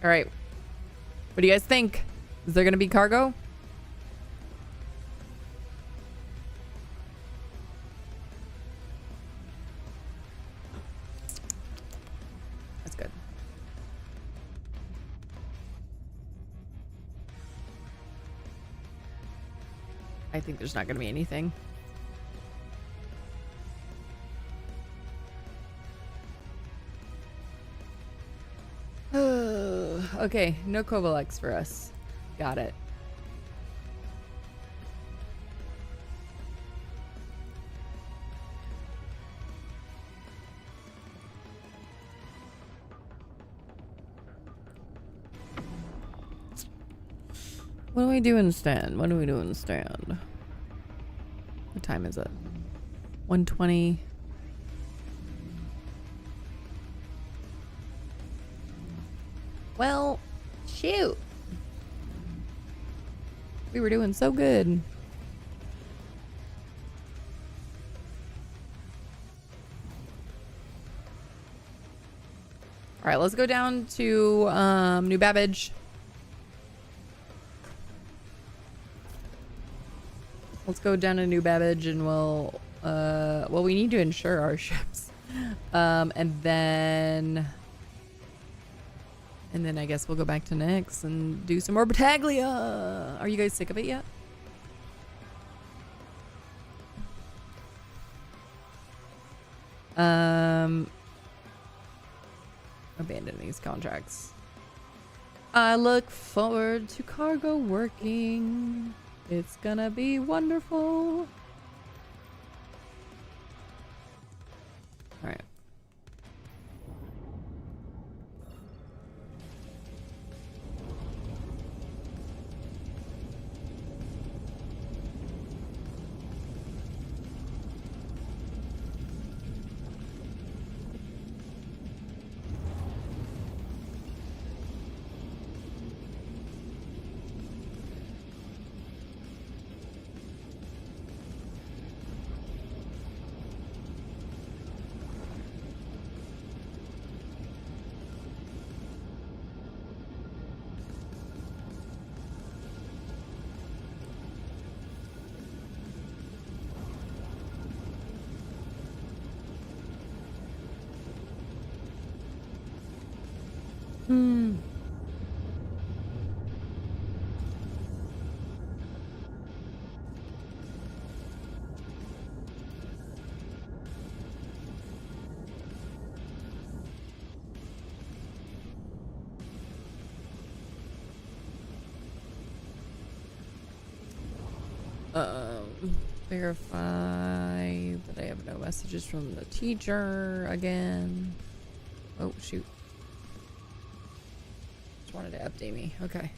All right. What do you guys think? Is there going to be cargo? That's good. I think there's not going to be anything. Okay, no Kovalex for us. Got it. What do we do instead? What do we do instead? What time is it? 1:20. Well, shoot. We were doing so good. All right, let's go down to New Babbage. Let's go down to New Babbage and we'll, well, we need to insure our ships. And then I guess we'll go back to Nyx and do some more Battaglia. Are you guys sick of it yet? Abandon these contracts. I look forward to cargo working. It's gonna be wonderful. All right. Verify that I have no messages from the teacher again. Oh, shoot. Just wanted to update me. Okay.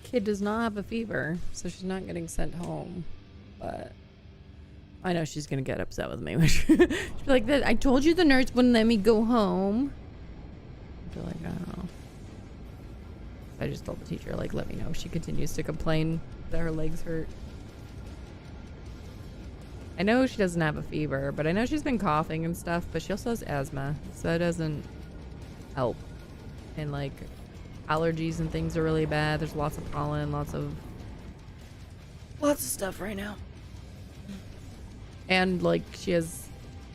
Kid does not have a fever, so she's not getting sent home. But I know she's gonna get upset with me. She'll be like, "That I told you the nurse wouldn't let me go home." I'll be like, "Oh." I just told the teacher, like, let me know if she continues to complain that her legs hurt. I know she doesn't have a fever, but I know she's been coughing and stuff, but she also has asthma, so it doesn't help. And like allergies and things are really bad. There's lots of pollen, lots of stuff right now. And like she has,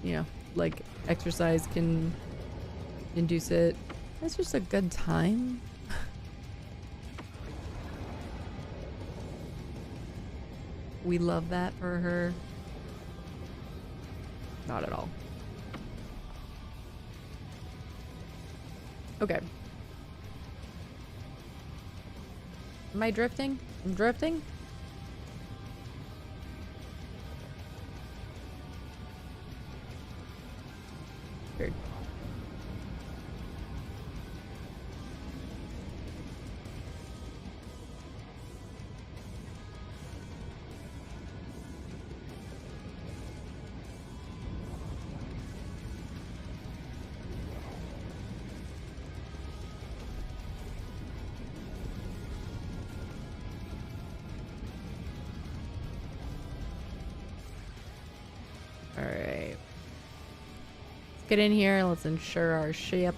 you know, like exercise can induce it. It's just a good time. We love that for her. Not at all. Okay. Am I drifting? I'm drifting? Weird. Alright. Let's get in here. Let's insure our ship.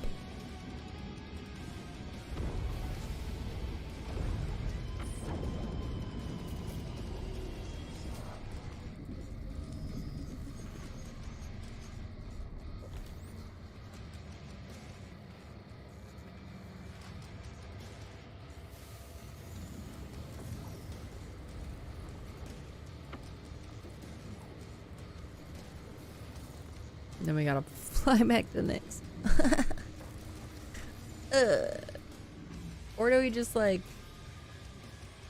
Then we gotta fly back to Nyx. Or do we just like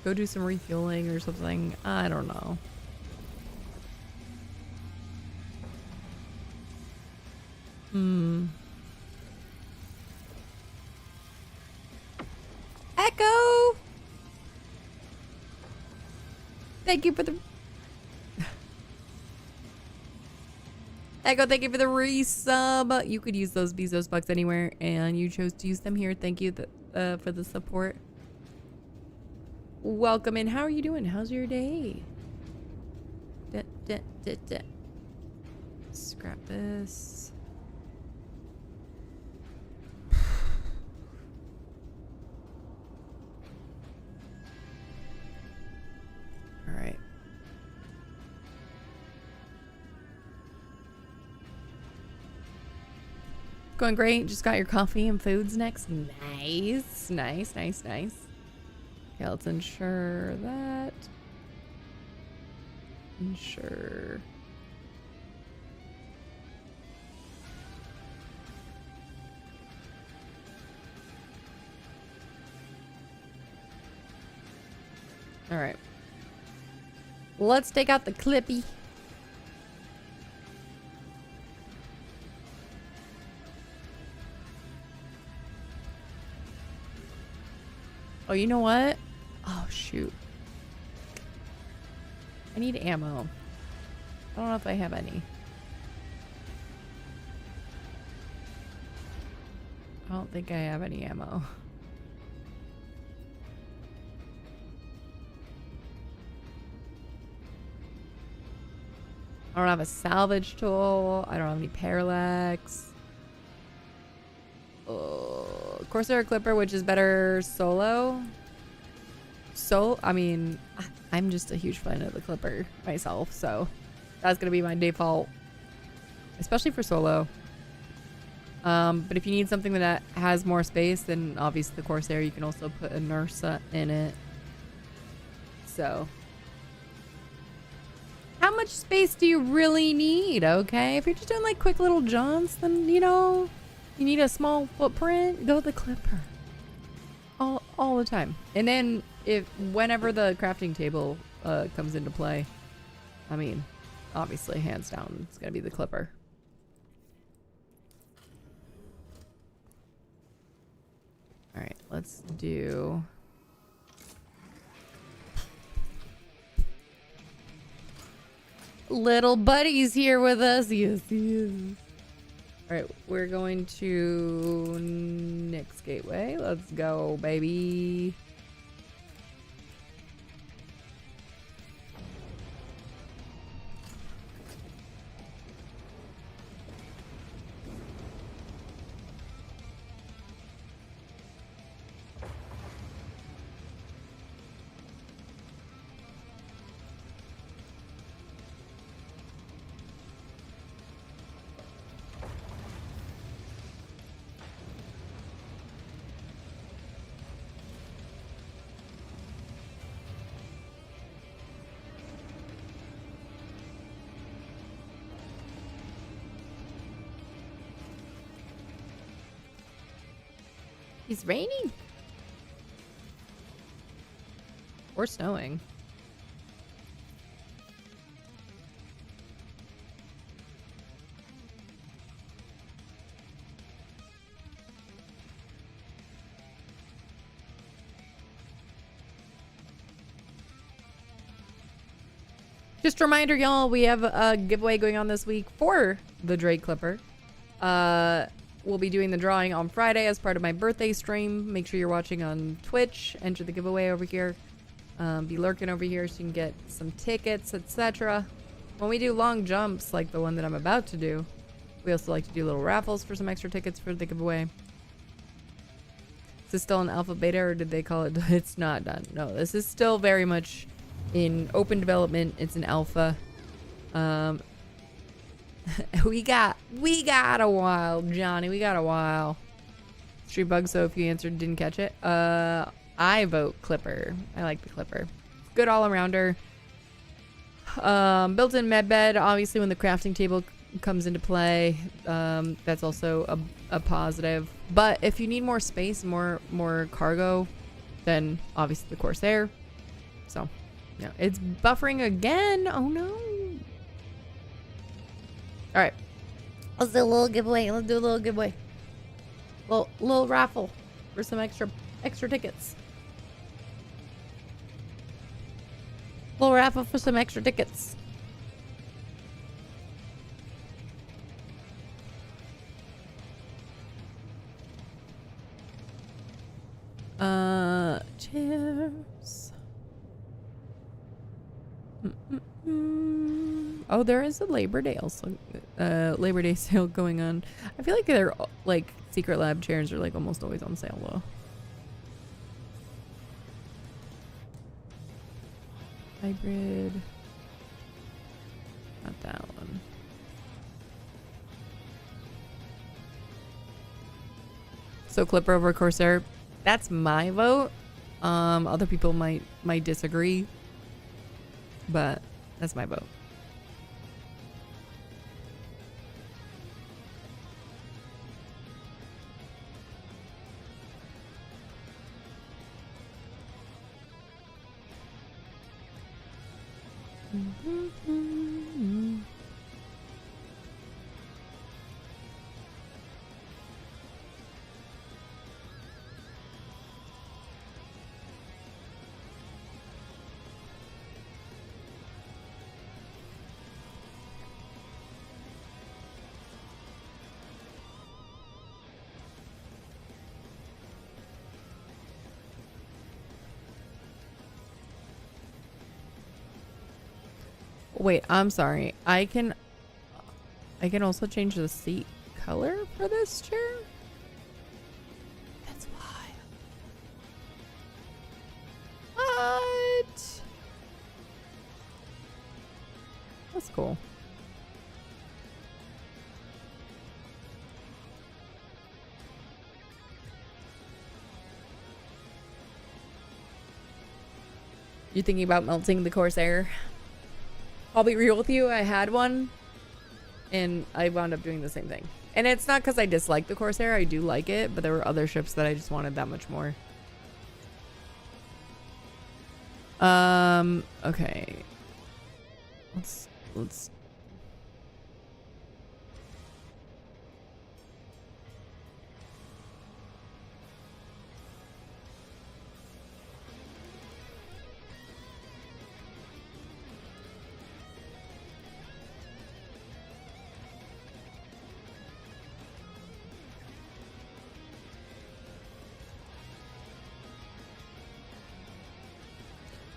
go do some refueling or something? I don't know. Echo! Thank you for the Echo, thank you for the resub. You could use those Bezos bucks anywhere, and you chose to use them here. Thank you for the support. Welcome in. How are you doing? How's your day? Scrap this. All right. Going great. Just got your coffee and foods next. Nice. Nice, nice, nice. Okay, let's ensure that. Ensure. All right. Let's take out the Clippy. Oh, you know what? Oh, shoot. I need ammo. I don't know if I have any. I don't think I have any ammo. I don't have a salvage tool. I don't have any parallax. Corsair Clipper, which is better solo. I mean, I'm just a huge fan of the Clipper myself, so that's gonna be my default, especially for solo. But if you need something that has more space, then obviously the Corsair, you can also put a Nursa in it. So, how much space do you really need? Okay, if you're just doing like quick little jaunts, then you know. You need a small footprint, go with the Clipper. All the time. And then whenever the crafting table comes into play, I mean, obviously hands down, it's gonna be the Clipper. All right, let's do. Little buddy's here with us. Yes, he is. Alright, we're going to Nyx Gateway. Let's go, baby. It's raining. Or snowing. Just a reminder, y'all, we have a giveaway going on this week for the Drake Clipper. We'll be doing the drawing on Friday as part of my birthday stream. Make sure you're watching on Twitch. Enter the giveaway over here. Be lurking over here so you can get some tickets, etc. When we do long jumps, like the one that I'm about to do, we also like to do little raffles for some extra tickets for the giveaway. Is this still an alpha beta, or did they call it? It's not done. No, this is still very much in open development. It's an alpha. We got a while, Johnny. We got a while. Street bug. So if you answered, didn't catch it. I vote Clipper. I like the Clipper. Good all arounder. Built-in med bed. Obviously, when the crafting table comes into play, that's also a positive. But if you need more space, more cargo, then obviously the Corsair. So, yeah, it's buffering again. Oh no. All right, let's do a little giveaway. Let's do a little giveaway. Little raffle for some extra tickets. Little raffle for some extra tickets. Cheers. Oh, there is a Labor Day also. Labor Day sale going on. I feel like they're like Secret Lab chairs are like almost always on sale though. Hybrid. Not that one. So Clipper over Corsair. That's my vote. Other people might disagree, but that's my vote. Wait, I'm sorry. I can also change the seat color for this chair? That's wild. What? That's cool. You thinking about melting the Corsair? I'll be real with you, I had one and I wound up doing the same thing. And it's not because I dislike the Corsair, I do like it, but there were other ships that I just wanted that much more. Okay. Let's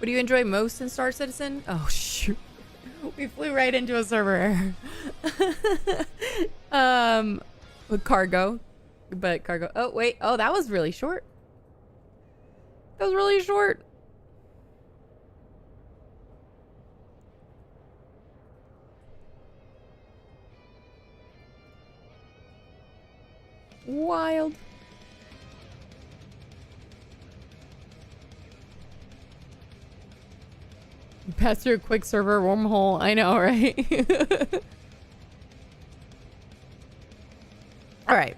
What do you enjoy most in Star Citizen? Oh, shoot. We flew right into a server error. With cargo. But cargo. Oh, wait. Oh, that was really short. That was really short. Wild. Pass through a quick server wormhole. I know, right? All right.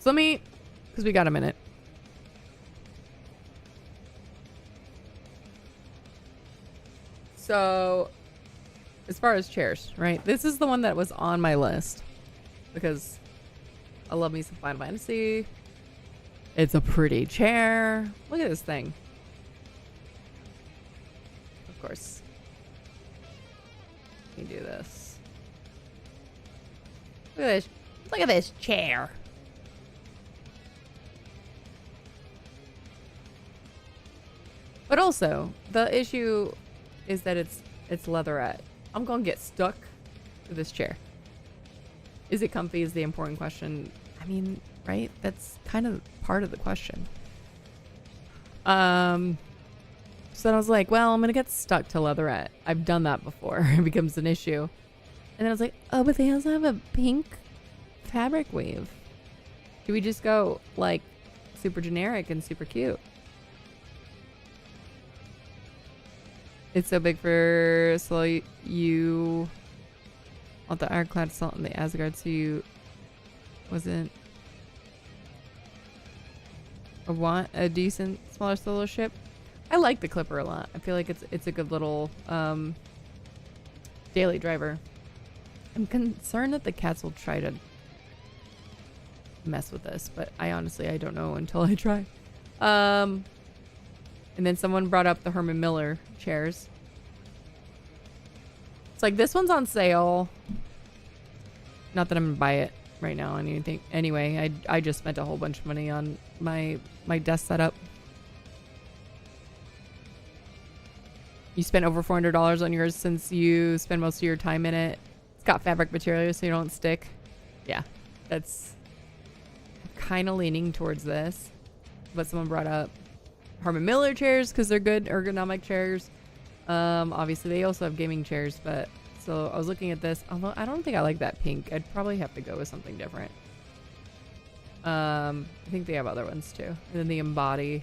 So let me, because we got a minute. So, as far as chairs, right? This is the one that was on my list because I love me some Final Fantasy. It's a pretty chair. Look at this thing. Of course. You do this. Look at this. Look at this chair. But also, the issue is that it's leatherette. I'm gonna get stuck to this chair. Is it comfy is the important question. I mean, right? That's kind of part of the question. So then I was like, well, I'm gonna get stuck to leatherette. I've done that before. It becomes an issue. And then I was like, oh, but they also have a pink fabric weave. Do we just go like super generic and super cute? It's so big for so you want the ironclad assault in the Asgard, so you wasn't want a decent smaller solo ship. I like the Clipper a lot. I feel like it's a good little daily driver. I'm concerned that the cats will try to mess with this, but I don't know until I try. And then someone brought up the Herman Miller chairs. It's like, this one's on sale. Not that I'm gonna buy it right now or anything. Anyway, I just spent a whole bunch of money on my desk setup. You spent over $400 on yours since you spend most of your time in it. It's got fabric material so you don't stick. Yeah, that's kind of leaning towards this. But someone brought up Herman Miller chairs because they're good ergonomic chairs. Obviously they also have gaming chairs, but so I was looking at this, although I don't think I like that pink. I'd probably have to go with something different. I think they have other ones too. And then the Embody,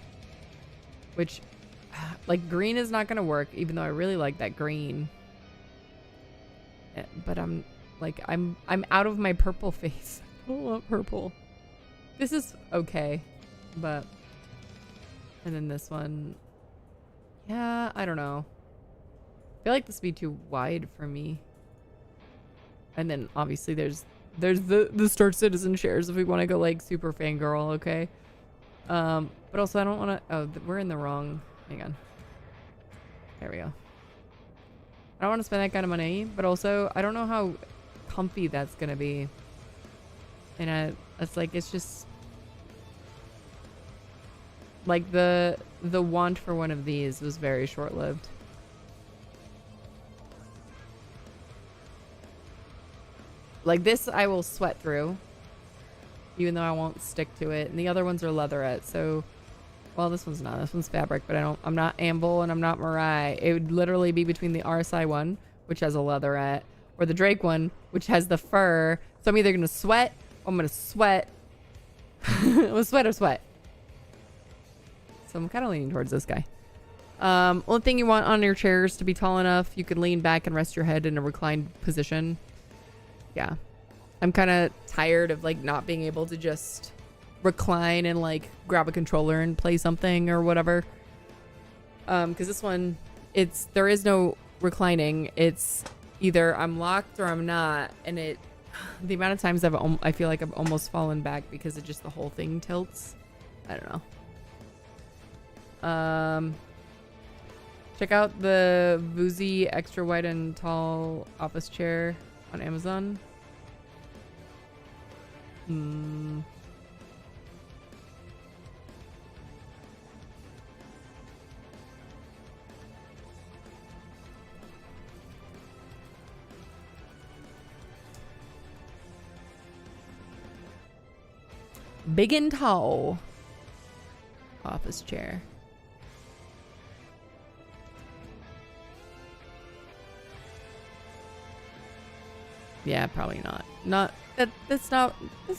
which like green is not gonna work, even though I really like that green. But I'm out of my purple face. I don't want purple. This is okay, but and then this one, yeah, I don't know. I feel like this would be too wide for me. And then obviously there's the Star Citizen chairs if we want to go like super fangirl, okay? But also I don't want to. Oh, we're in the wrong. Hang on. There we go. I don't want to spend that kind of money, but also I don't know how comfy that's gonna be. And it's like it's just. Like the want for one of these was very short-lived. Like this I will sweat through, even though I won't stick to it. And the other ones are leatherette, so well, this one's not. This one's fabric, but I'm not Amble and I'm not Mirai. It would literally be between the RSI one, which has a leatherette, or the Drake one, which has the fur. So I'm either gonna sweat or I'm gonna sweat. I'm gonna sweat or sweat. So I'm kind of leaning towards this guy. One thing you want on your chair is to be tall enough you can lean back and rest your head in a reclined position. Yeah. I'm kind of tired of like not being able to just recline and like grab a controller and play something or whatever. Because this one, there is no reclining. It's either I'm locked or I'm not. And the amount of times I feel like I've almost fallen back because it just the whole thing tilts. I don't know. Check out the Vuzi extra wide and tall office chair on Amazon. Big and tall office chair. Yeah, probably not. That's not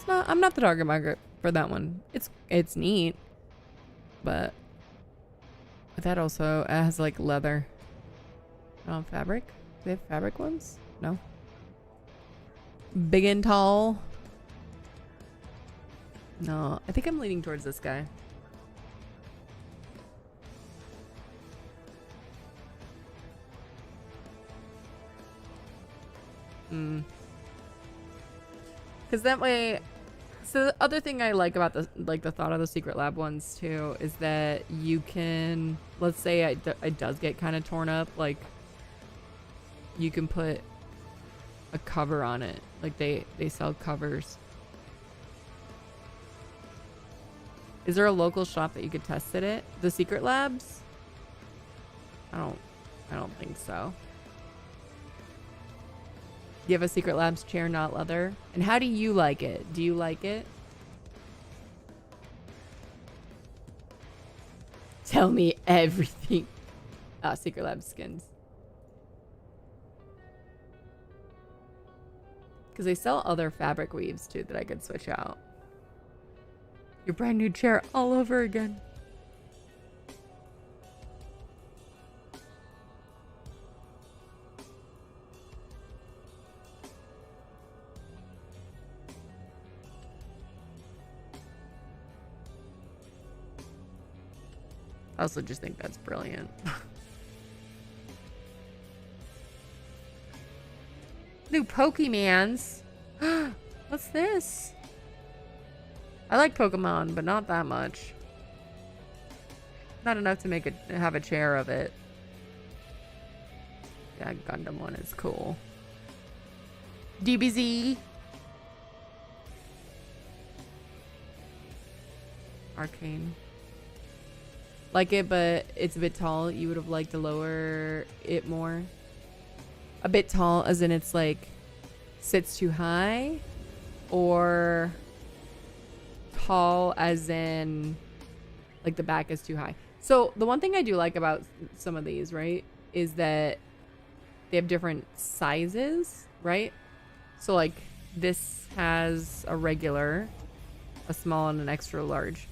I'm not the target market for that one. It's neat. But that also has like leather. Fabric? Do they have fabric ones? No. Big and tall. No, I think I'm leaning towards this guy. Because that way... So the other thing I like about the thought of the Secret Lab ones too is that you can, let's say it does get kind of torn up, like you can put a cover on it. Like they sell covers. Is there a local shop that you could test it at? The Secret Labs? I don't think so. You have a Secret Labs chair, not leather. And how do you like it? Do you like it? Tell me everything. Secret Labs skins. Because they sell other fabric weaves too that I could switch out. Your brand new chair all over again. I also just think that's brilliant. New Pokemans. What's this? I like Pokemon, but not that much. Not enough to have a chair of it. Yeah, Gundam one is cool. DBZ. Arcane. Like it, but it's a bit tall. You would have liked to lower it more. A bit tall, as in it's like sits too high, or tall as in like the back is too high. So the one thing I do like about some of these, right, is that they have different sizes, right? So like this has a regular, a small, and an extra large.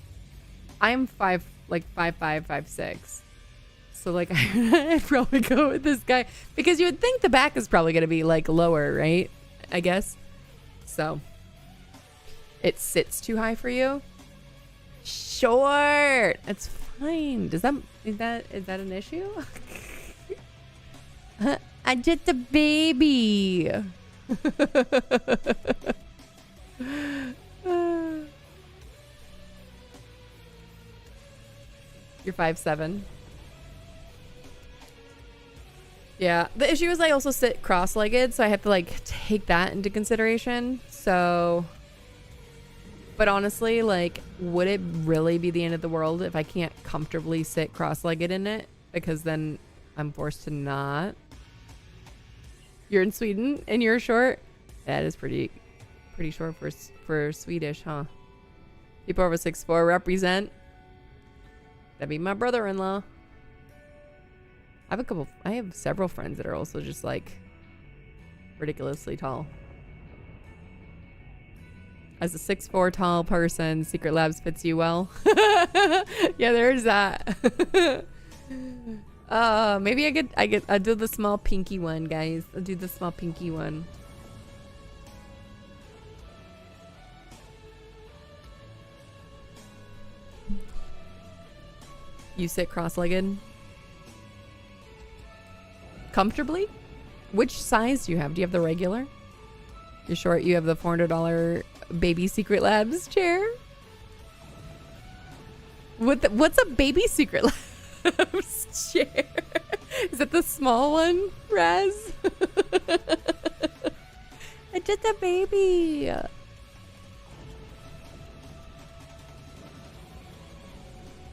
I'm 5'5", 5'6". So like I'd probably go with this guy because you would think the back is probably gonna be like lower, right? I guess. So it sits too high for you. Short. It's fine. Is that an issue? I'm just a baby. You're 5'7". Yeah, the issue is I also sit cross-legged, so I have to like take that into consideration. So, but honestly, like, would it really be the end of the world if I can't comfortably sit cross-legged in it? Because then I'm forced to not. You're in Sweden and you're short. That is pretty short for Swedish, huh? People over 6'4" represent. That'd be my brother-in-law. I have several friends that are also just like ridiculously tall. As a 6'4" tall person, Secret Labs fits you well. Yeah, there's that. Maybe I'll do the small pinky one, guys. I'll do the small pinky one. You sit cross-legged? Comfortably? Which size do you have? Do you have the regular? You're short. You have the $400 baby Secret Labs chair? What's a baby Secret Labs chair? Is it the small one, Raz? It's just a baby.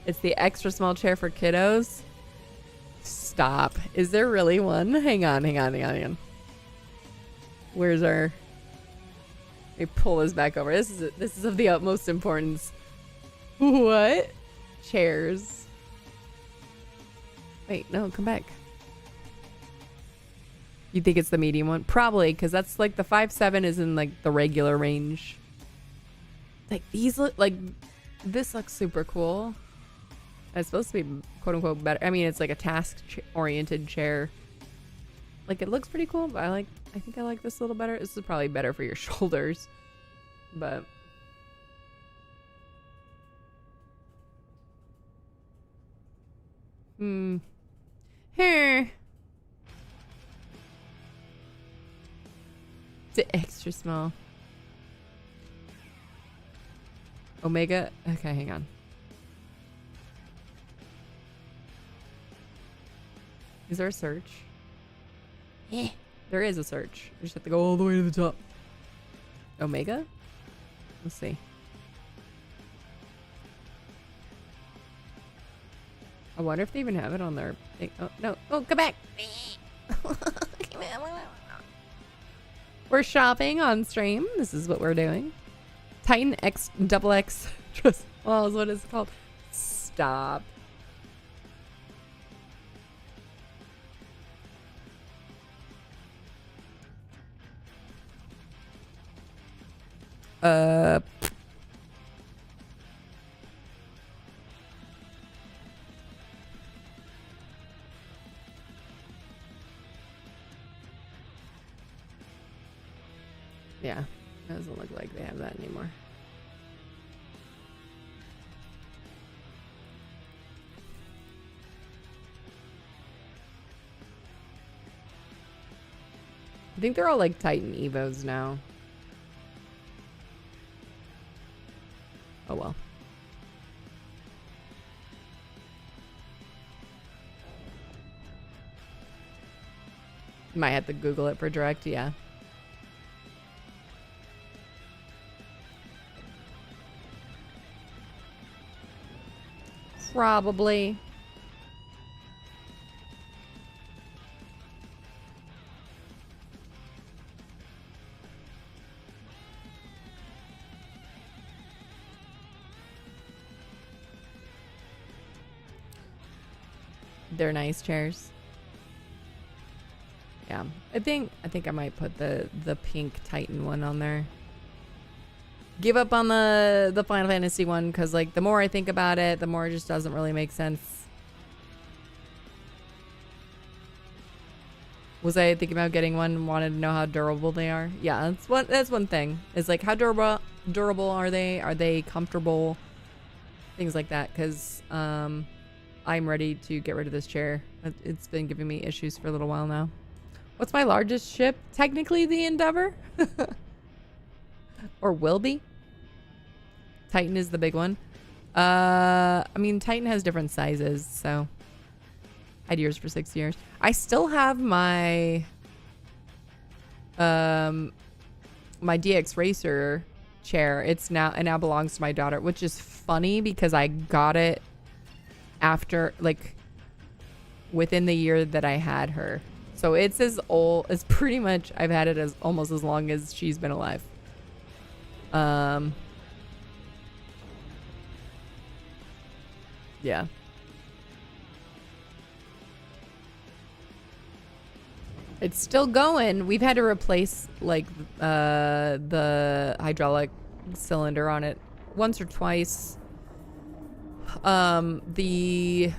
It's the extra small chair for kiddos. Stop. Is there really one? Hang on. Where's our... Let me pull this back over. This is of the utmost importance. What? Chairs. Wait, no, come back. You think it's the medium one? Probably, because that's like the 5'7" is in like the regular range. Like these look like... This looks super cool. It's supposed to be quote unquote better. I mean, it's like a task-oriented chair. Like, it looks pretty cool, but I think I like this a little better. This is probably better for your shoulders, but here. To extra small. Omega. Okay, hang on. Is there a search? Yeah, there is a search. You just have to go all the way to the top. Omega? Let's see. I wonder if they even have it on their thing. Oh, no. Oh, come back. We're shopping on stream. This is what we're doing. Titan X double X trust. Well, is what it's called. Stop. Yeah, it doesn't look like they have that anymore. I think they're all like Titan Evos now. Oh well. Might have to Google it for direct, yeah. Probably. They're nice chairs. Yeah, I think I might put the pink Titan one on there. Give up on the Final Fantasy one because like the more I think about it, the more it just doesn't really make sense. Was I thinking about getting one? Wanted to know how durable they are. Yeah, that's one thing. Is like how durable are they? Are they comfortable? Things like that. Because I'm ready to get rid of this chair. It's been giving me issues for a little while now. What's my largest ship? Technically the Endeavor. Or will be. Titan is the big one. I mean, Titan has different sizes, so I had yours for 6 years. I still have my my DX Racer chair. It now belongs to my daughter, which is funny because I got it after like within the year that I had her. So it's as old as pretty much I've had it as almost as long as she's been alive. Yeah. It's still going. We've had to replace like the hydraulic cylinder on it once or twice. The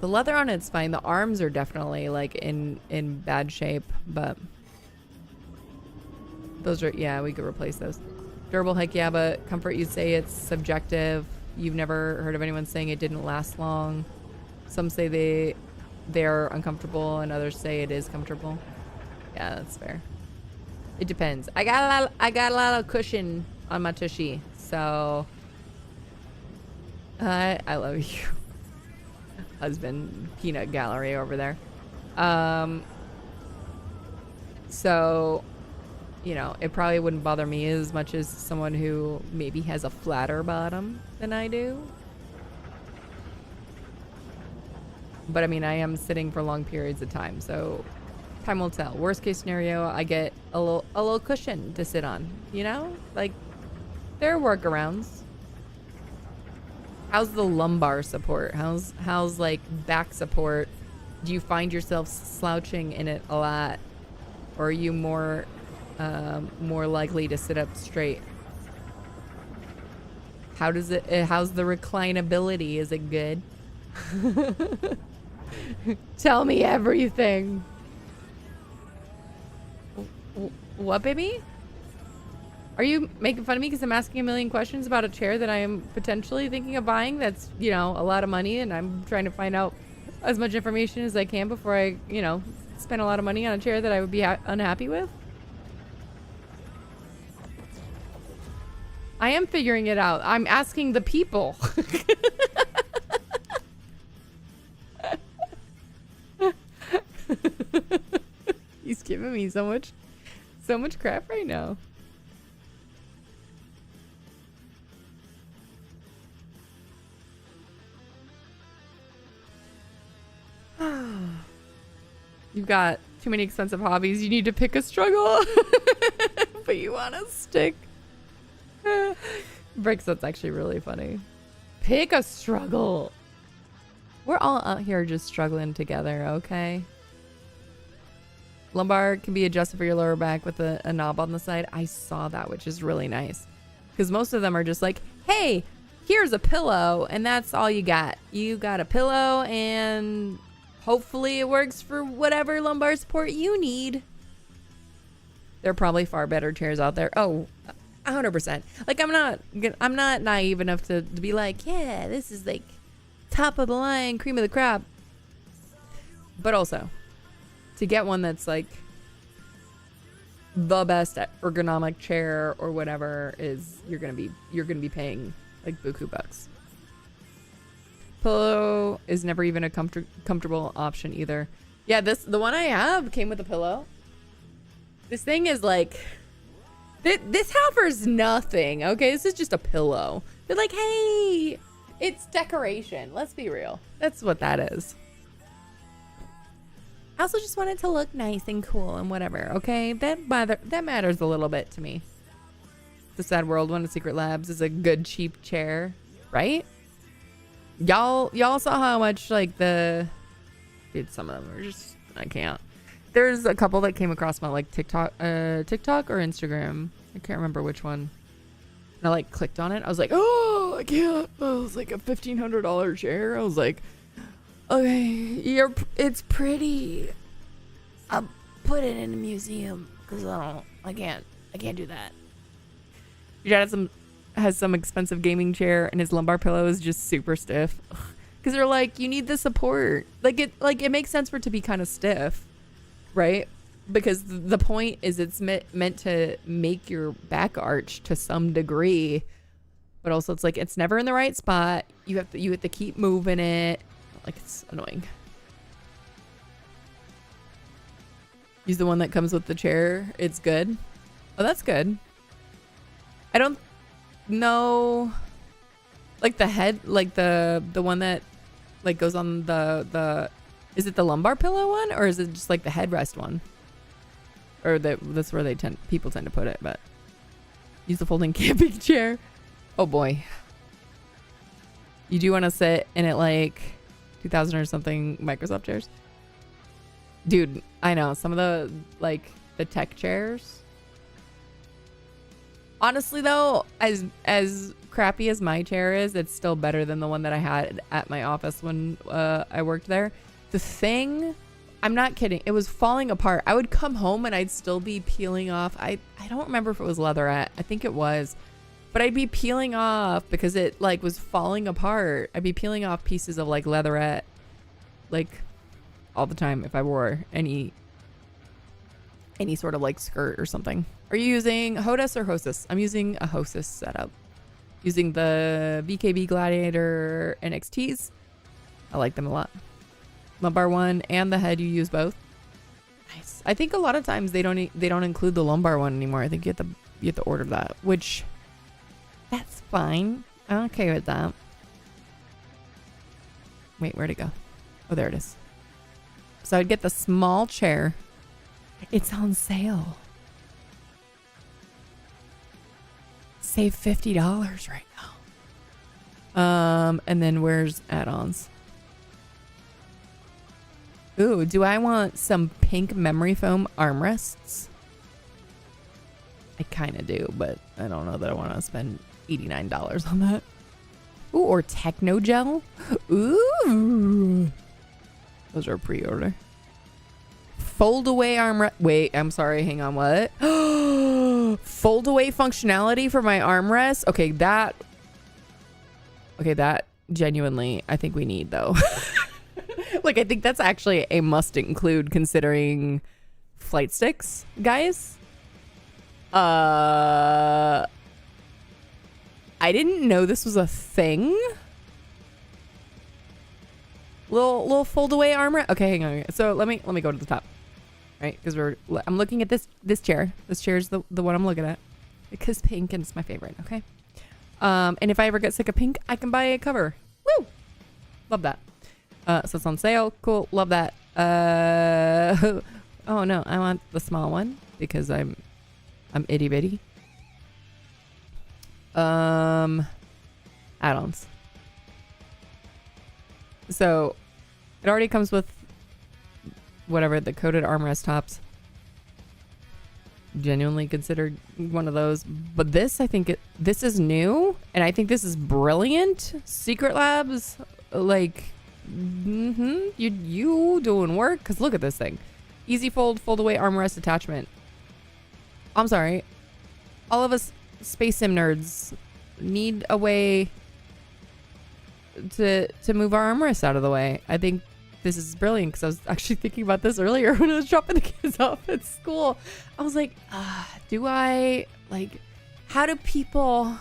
leather on it's fine. The arms are definitely like in bad shape, but those are, yeah, we could replace those. Durable, heck yeah, but comfort, you'd say it's subjective. You've never heard of anyone saying it didn't last long. Some say they're uncomfortable and others say it is comfortable. Yeah, that's fair. It depends. I got a lot of cushion on my tushy, so I love you. Husband peanut gallery over there. So, you know, it probably wouldn't bother me as much as someone who maybe has a flatter bottom than I do. But I mean, I am sitting for long periods of time, so time will tell. Worst case scenario, I get a little cushion to sit on, you know? Like, there are workarounds. How's the lumbar support? How's like back support? Do you find yourself slouching in it a lot? Or are you more likely to sit up straight? How's the reclinability? Is it good? Tell me everything. What, baby? Are you making fun of me because I'm asking a million questions about a chair that I am potentially thinking of buying that's, you know, a lot of money, and I'm trying to find out as much information as I can before I, you know, spend a lot of money on a chair that I would be unhappy with? I am figuring it out. I'm asking the people. He's giving me so much crap right now. You've got too many expensive hobbies. You need to pick a struggle. But you want to stick. Bricks, that's actually really funny. Pick a struggle. We're all out here just struggling together, okay? Lumbar can be adjusted for your lower back with a knob on the side. I saw that, which is really nice. Because most of them are just like, hey, here's a pillow, and that's all you got. You got a pillow, and hopefully it works for whatever lumbar support you need. There are probably far better chairs out there. Oh, 100%. Like, I'm not naive enough to be like, yeah, this is like top of the line, cream of the crop. But also, to get one that's like the best ergonomic chair or whatever is you're gonna be paying like buku bucks. Pillow is never even a comfortable option either. Yeah, the one I have came with a pillow. This thing is like this offers nothing. Okay, this is just a pillow. They're like, hey, it's decoration. Let's be real. That's what that is. I also just want it to look nice and cool and whatever, okay? That matters a little bit to me. The Sad World one of Secret Labs is a good cheap chair, right? Y'all saw how much like dude, some of them are just, I can't. There's a couple that came across my like TikTok or Instagram. I can't remember which one. And I like clicked on it. I was like, oh, I can't. It was like a $1,500 chair. I was like, okay, it's pretty. I'll put it in a museum because I can't do that. Your dad has some expensive gaming chair and his lumbar pillow is just super stiff. Because they're like, you need the support. It makes sense for it to be kind of stiff, right? Because the point is it's meant to make your back arch to some degree, but also it's like it's never in the right spot. You have to keep moving it. Like, it's annoying. Use the one that comes with the chair. It's good. Oh, that's good. I don't know. Like the head, like the one that like goes on the is it the lumbar pillow one or is it just like the headrest one? Or that's where people tend to put it, but use the folding camping chair. Oh boy. You do want to sit in it like 2000 or something Microsoft chairs. Dude, I know some of the like the tech chairs. Honestly though, as crappy as my chair is, it's still better than the one that I had at my office when I worked there. The thing, I'm not kidding, it was falling apart. I would come home and I'd still be peeling off. I don't remember if it was leatherette. I think it was. But I'd be peeling off because it like was falling apart. I'd be peeling off pieces of like leatherette like all the time if I wore any sort of like skirt or something. Are you using HOTUS or Hostess? I'm using a Hostess setup. Using the VKB Gladiator NXTs. I like them a lot. Lumbar one and the head, you use both. Nice. I think a lot of times they don't include the lumbar one anymore. I think you have to order that, which that's fine. I'm okay with that. Wait, where'd it go? Oh, there it is. So I'd get the small chair. It's on sale. Save $50 right now. And then where's add-ons? Ooh, do I want some pink memory foam armrests? I kind of do, but I don't know that I want to spend $89 on that. Ooh, or Techno Gel. Ooh. Those are pre-order. Fold away armrest. Wait, I'm sorry. Hang on. What? Fold away functionality for my armrest. Okay, that genuinely I think we need though. Like, I think that's actually a must include considering flight sticks, guys. I didn't know this was a thing. Little fold away armor. Okay, hang on. So let me go to the top, right? Because I'm looking at this chair. This chair is the one I'm looking at because pink and it's my favorite. Okay. And if I ever get sick of pink, I can buy a cover. Woo! Love that. So it's on sale. Cool. Love that. Oh no, I want the small one because I'm itty bitty. Add-ons. So it already comes with whatever the coated armrest tops. Genuinely considered one of those, but this, I think this is new, and I think this is brilliant. Secret Labs, like, you doing work, because look at this thing. Easy fold away armrest attachment. I'm sorry, all of us space sim nerds need a way to move our armrests out of the way. I think this is brilliant because I was actually thinking about this earlier when I was dropping the kids off at school. I was like, do I, like, how do people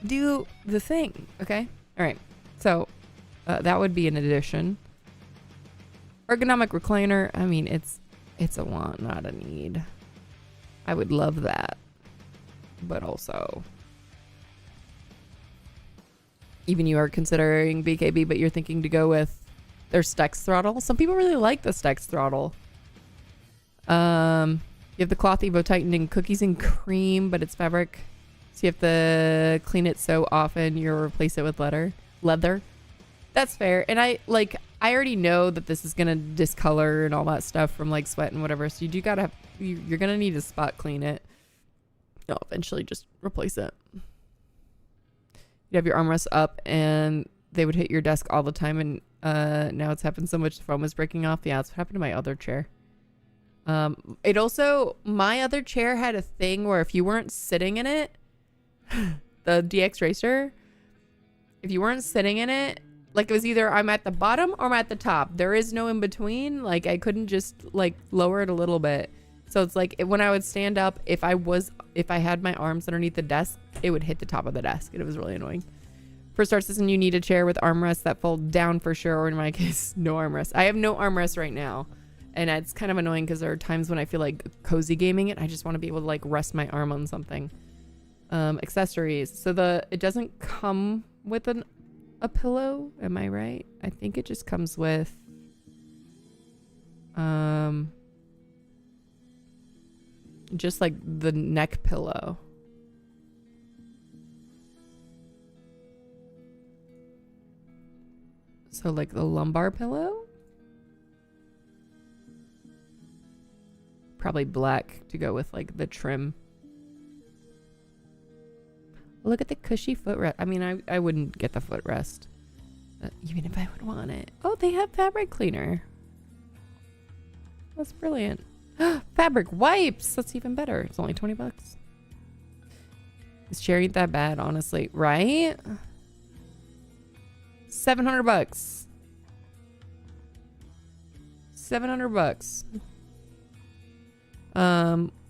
do the thing? Okay. All right. So that would be an addition. Ergonomic recliner. I mean, it's a want, not a need. I would love that. But also, even you are considering BKB, but you're thinking to go with their Stex throttle. Some people really like the Stex throttle. You have the Cloth Evo tightening cookies and cream, but it's fabric. So you have to clean it so often you'll replace it with leather. That's fair. And I already know that this is going to discolor and all that stuff from like sweat and whatever. So you're going to need to spot clean it. You'll eventually just replace it. You have your armrests up and they would hit your desk all the time, and now it's happened so much the foam is breaking off. Yeah, it's what happened to my other chair. It also, my other chair had a thing where if you weren't sitting in it, the DX Racer, if you weren't sitting in it, like it was either I'm at the bottom or I'm at the top. There is no in between. Like I couldn't just like lower it a little bit. So it's like when I would stand up, if I had my arms underneath the desk, it would hit the top of the desk, and it was really annoying. For Star Citizen, you need a chair with armrests that fold down for sure, or in my case, no armrest. I have no armrest right now, and it's kind of annoying because there are times when I feel like cozy gaming it. I just want to be able to like rest my arm on something. Accessories. So it doesn't come with a pillow. Am I right? I think it just comes with just like the neck pillow. So like the lumbar pillow? Probably black to go with like the trim. Look at the cushy footrest. I mean, I wouldn't get the footrest, even if I would want it. Oh, they have fabric cleaner. That's brilliant. Fabric wipes. That's even better. It's only 20 bucks. This chair ain't that bad, honestly. Right? 700 bucks. 700 bucks.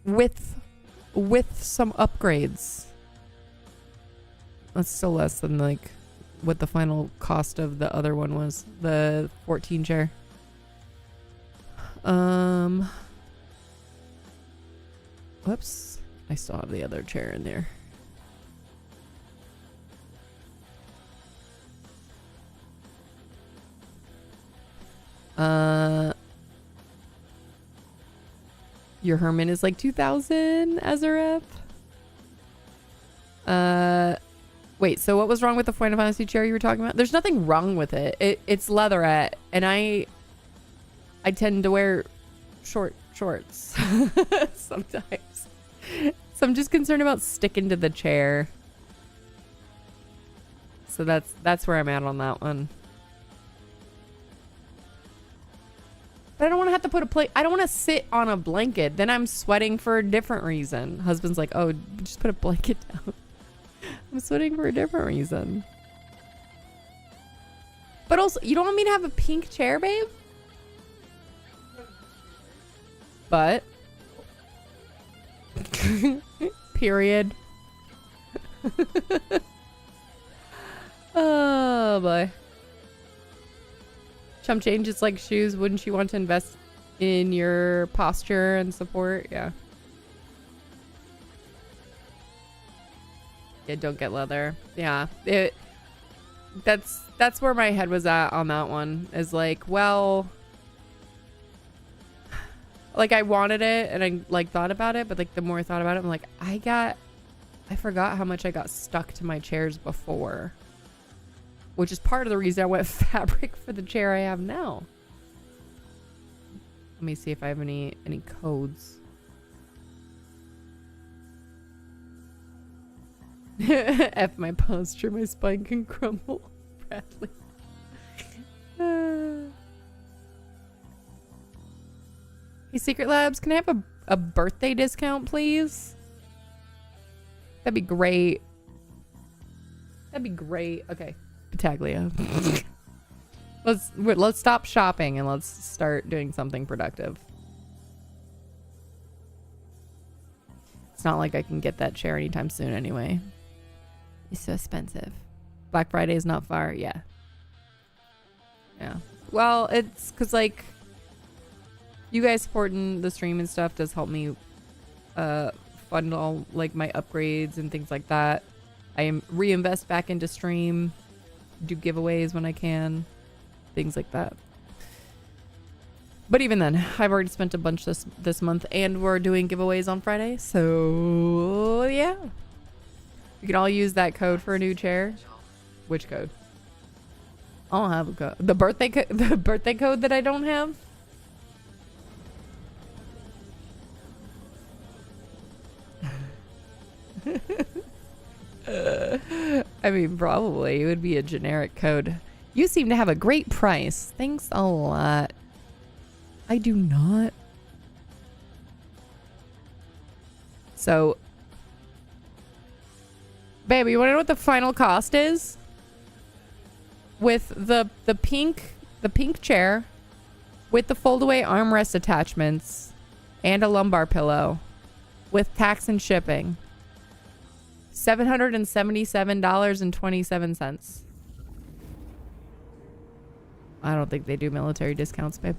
With some upgrades. That's still less than like what the final cost of the other one was. The 14 chair. Whoops. I still have the other chair in there. Your Herman is like 2,000 as a rep. Wait, so what was wrong with the Final Fantasy chair you were talking about? There's nothing wrong with it. It's leatherette, and I tend to wear shorts sometimes. So I'm just concerned about sticking to the chair. So that's where I'm at on that one. But I don't want to have to put a plate. I don't want to sit on a blanket. Then I'm sweating for a different reason. Husband's like, oh, just put a blanket down. I'm sweating for a different reason. But also, you don't want me to have a pink chair, babe? But. Period. Oh, boy. Chump change is like shoes. Wouldn't you want to invest in your posture and support? Yeah. Yeah, don't get leather. Yeah. That's where my head was at on that one. Is like, well, like I wanted it and I like thought about it, but like the more I thought about it, I'm like, I forgot how much I got stuck to my chairs before. Which is part of the reason I went fabric for the chair I have now. Let me see if I have any codes. F my posture, my spine can crumble. Bradley. Hey, Secret Labs, can I have a birthday discount, please? That'd be great. That'd be great. Okay. Battaglia. Let's stop shopping and let's start doing something productive. It's not like I can get that chair anytime soon anyway. It's so expensive. Black Friday is not far. Yeah. Yeah. Well, it's because like you guys supporting the stream and stuff does help me fund all like my upgrades and things like that. I reinvest back into stream, do giveaways when I can, things like that. But even then, I've already spent a bunch this month, and we're doing giveaways on Friday. So yeah, you can all use that code for a new chair. Which code? I don't have a code. The birthday code that I don't have. I mean, probably it would be a generic code. You seem to have a great price. Thanks a lot. I do not. So, baby, you want to know what the final cost is? With the pink chair, with the fold-away armrest attachments, and a lumbar pillow, with tax and shipping. $777.27. I don't think they do military discounts, babe.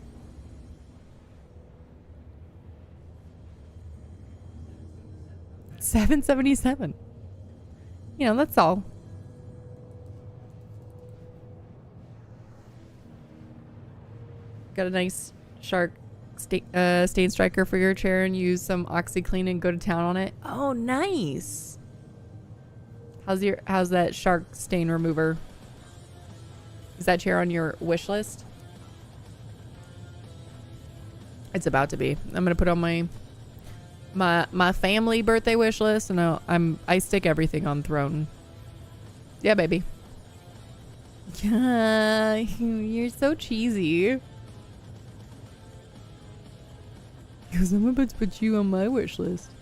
$777. You know, that's all. Got a nice shark stain striker for your chair and use some OxyClean and go to town on it. Oh, nice. How's that shark stain remover? Is that chair on your wish list? It's about to be. I'm gonna put on my family birthday wish list, and I stick everything on throne. Yeah, baby. Yeah, you're so cheesy. Because I'm about to put you on my wish list.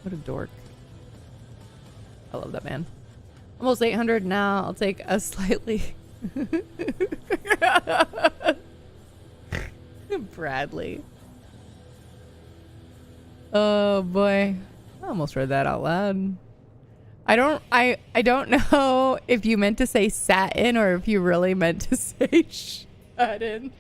What a dork. I love that man. Almost 800 now. I'll take a slightly... Bradley. Oh boy. I almost read that out loud. I don't know if you meant to say satin or if you really meant to say satin.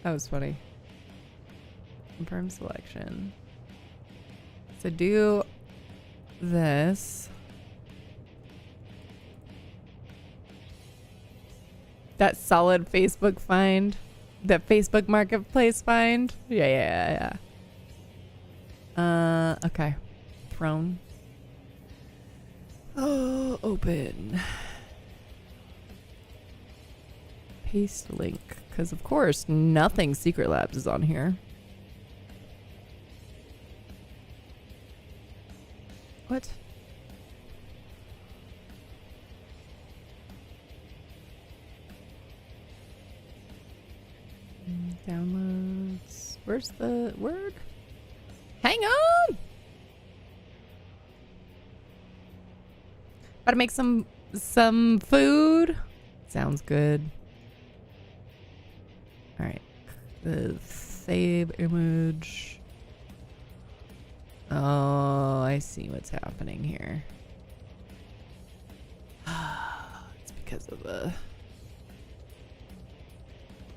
That was funny. Confirm selection. So do this. That solid Facebook find. That Facebook Marketplace find. Yeah. Okay. Throne. Oh, open. Paste link. Because, of course, nothing Secret Labs is on here. What? Downloads. Where's the word? Hang on. Gotta make some food. Sounds good. All right. The save image. Oh, I see what's happening here. It's because of the...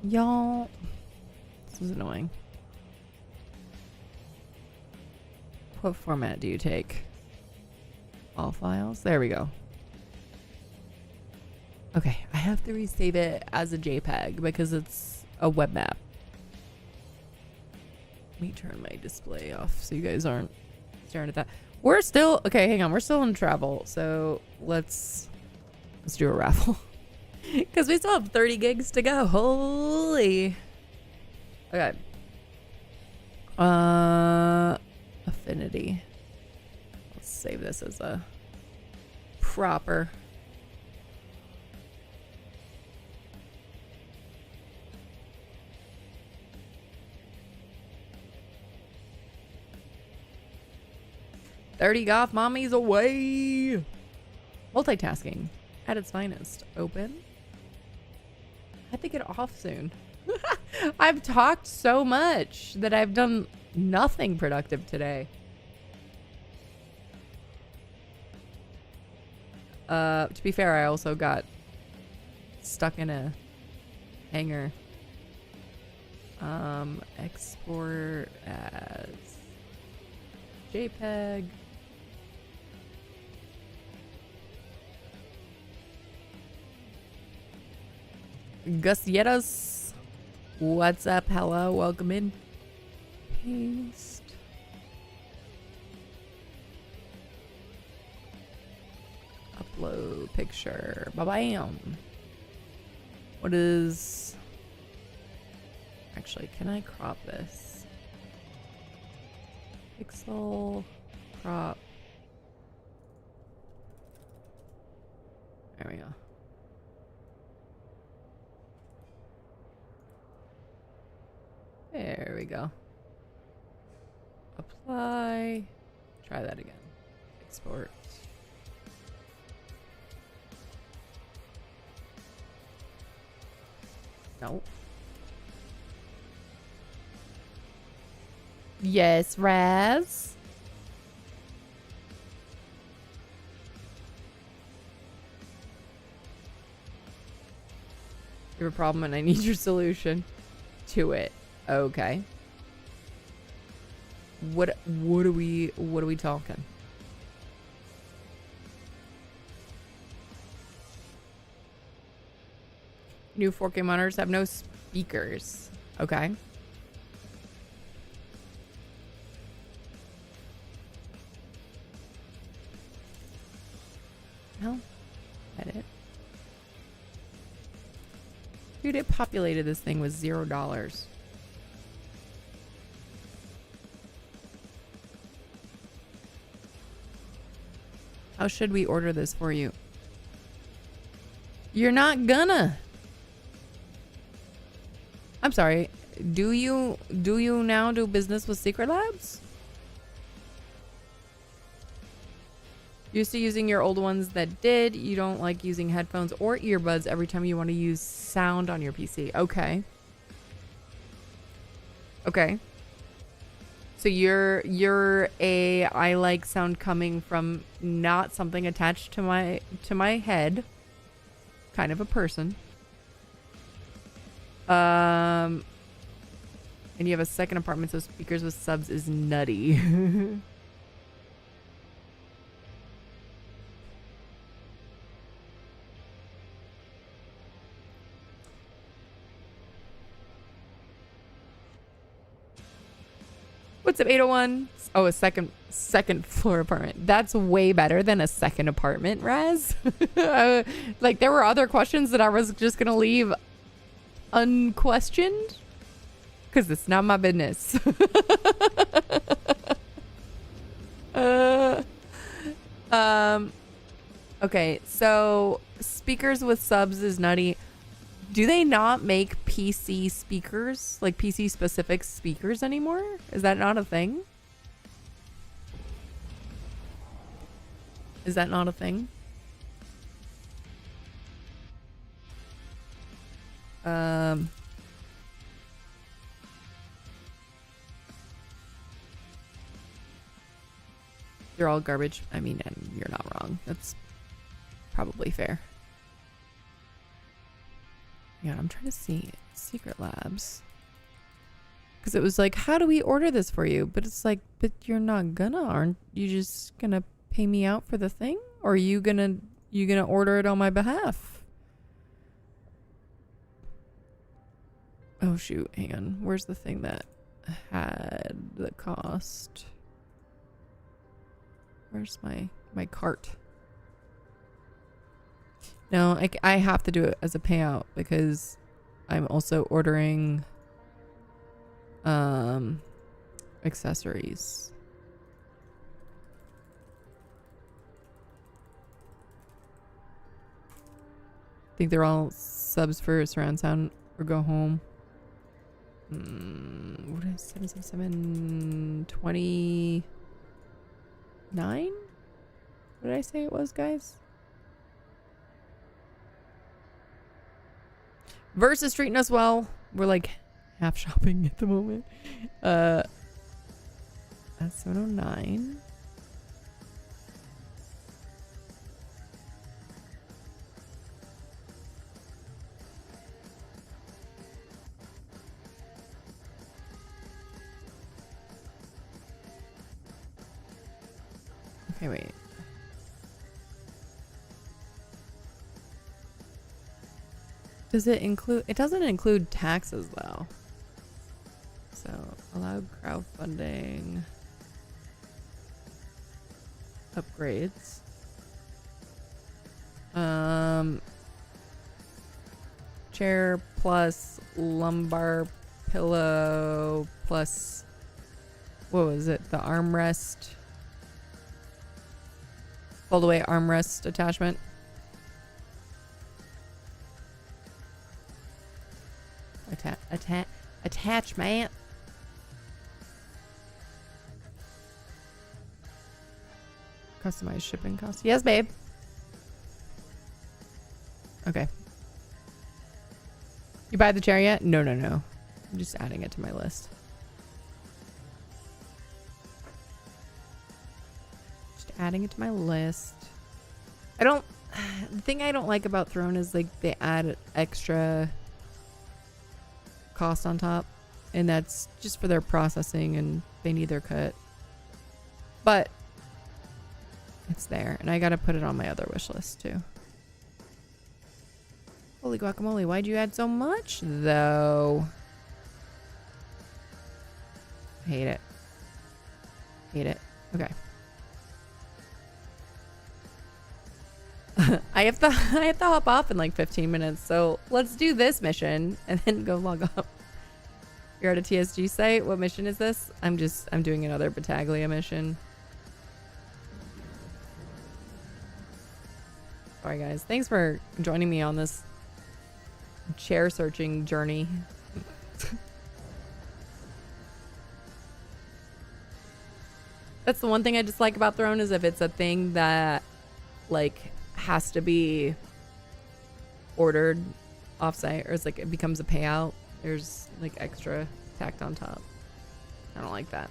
Y'all. This is annoying. What format do you take? All files? There we go. Okay, I have to resave it as a JPEG because it's a web map. Let me turn my display off so you guys aren't staring at that. We're still... Okay, hang on. We're still in travel. So let's do a raffle. Because we still have 30 gigs to go. Holy. Okay. Affinity. Let's save this as a proper. "30 goth mommies away." Multitasking at its finest. Open. I have to get off soon. I've talked so much that I've done nothing productive today. To be fair, I also got stuck in a hangar. Export as JPEG. Gusietas. What's up? Hello. Welcome in. Paste. Upload picture. Bam. What is... Actually, can I crop this? Pixel. Crop. There we go. There we go. Apply. Try that again. Export. Nope. Yes, Raz. You have a problem and I need your solution to it. Okay. What are we talking? New 4K monitors have no speakers. Okay. No. Edit. Dude, it populated this thing with $0. How should we order this for you? You're not gonna. I'm sorry. Do you now do business with Secret Labs? Used to using your old ones that did. You don't like using headphones or earbuds every time you want to use sound on your PC. Okay. Okay. So you're a I like sound coming from not something attached to my head kind of a person. And you have a second apartment, so speakers with subs is nutty. What's up, 801? Oh, a second floor apartment. That's way better than a second apartment, Raz. Like, there were other questions that I was just gonna leave unquestioned because it's not my business. Okay, so speakers with subs is nutty. Do they not make PC speakers, like PC specific speakers anymore? Is that not a thing? Is that not a thing? They're all garbage. I mean, and you're not wrong. That's probably fair. Yeah, I'm trying to see Secret Labs. Because it was like, how do we order this for you? But it's like, but you're not gonna, aren't you just gonna pay me out for the thing? Or are you gonna order it on my behalf? Oh shoot, hang on. Where's the thing that had the cost? Where's my cart? No, I have to do it as a payout because I'm also ordering accessories. I think they're all subs for surround sound or go home. What is 777 29? What did I say it was, guys? Versus treating us well. We're like half shopping at the moment. That's 709. Okay, wait. Does it include... It doesn't include taxes, though. So, allowed crowdfunding. Upgrades. Chair plus lumbar pillow plus... What was it? The armrest. Fold-away armrest attachment. Attachment. Customized shipping costs. Yes, babe. Okay. You buy the chair yet? No. I'm just adding it to my list. Adding it to my list. The thing I don't like about Throne is like they add extra cost on top, and that's just for their processing and they need their cut. But it's there, and I gotta put it on my other wish list too. Holy guacamole, why'd you add so much though? Hate it. Okay. I have to hop off in like 15 minutes, so let's do this mission and then go log off. You're at a TSG site. What mission is this? I'm doing another Battaglia mission. Sorry guys. Thanks for joining me on this chair searching journey. That's the one thing I dislike about Throne is if it's a thing that like has to be ordered offsite, or it's like it becomes a payout. There's like extra tacked on top. I don't like that.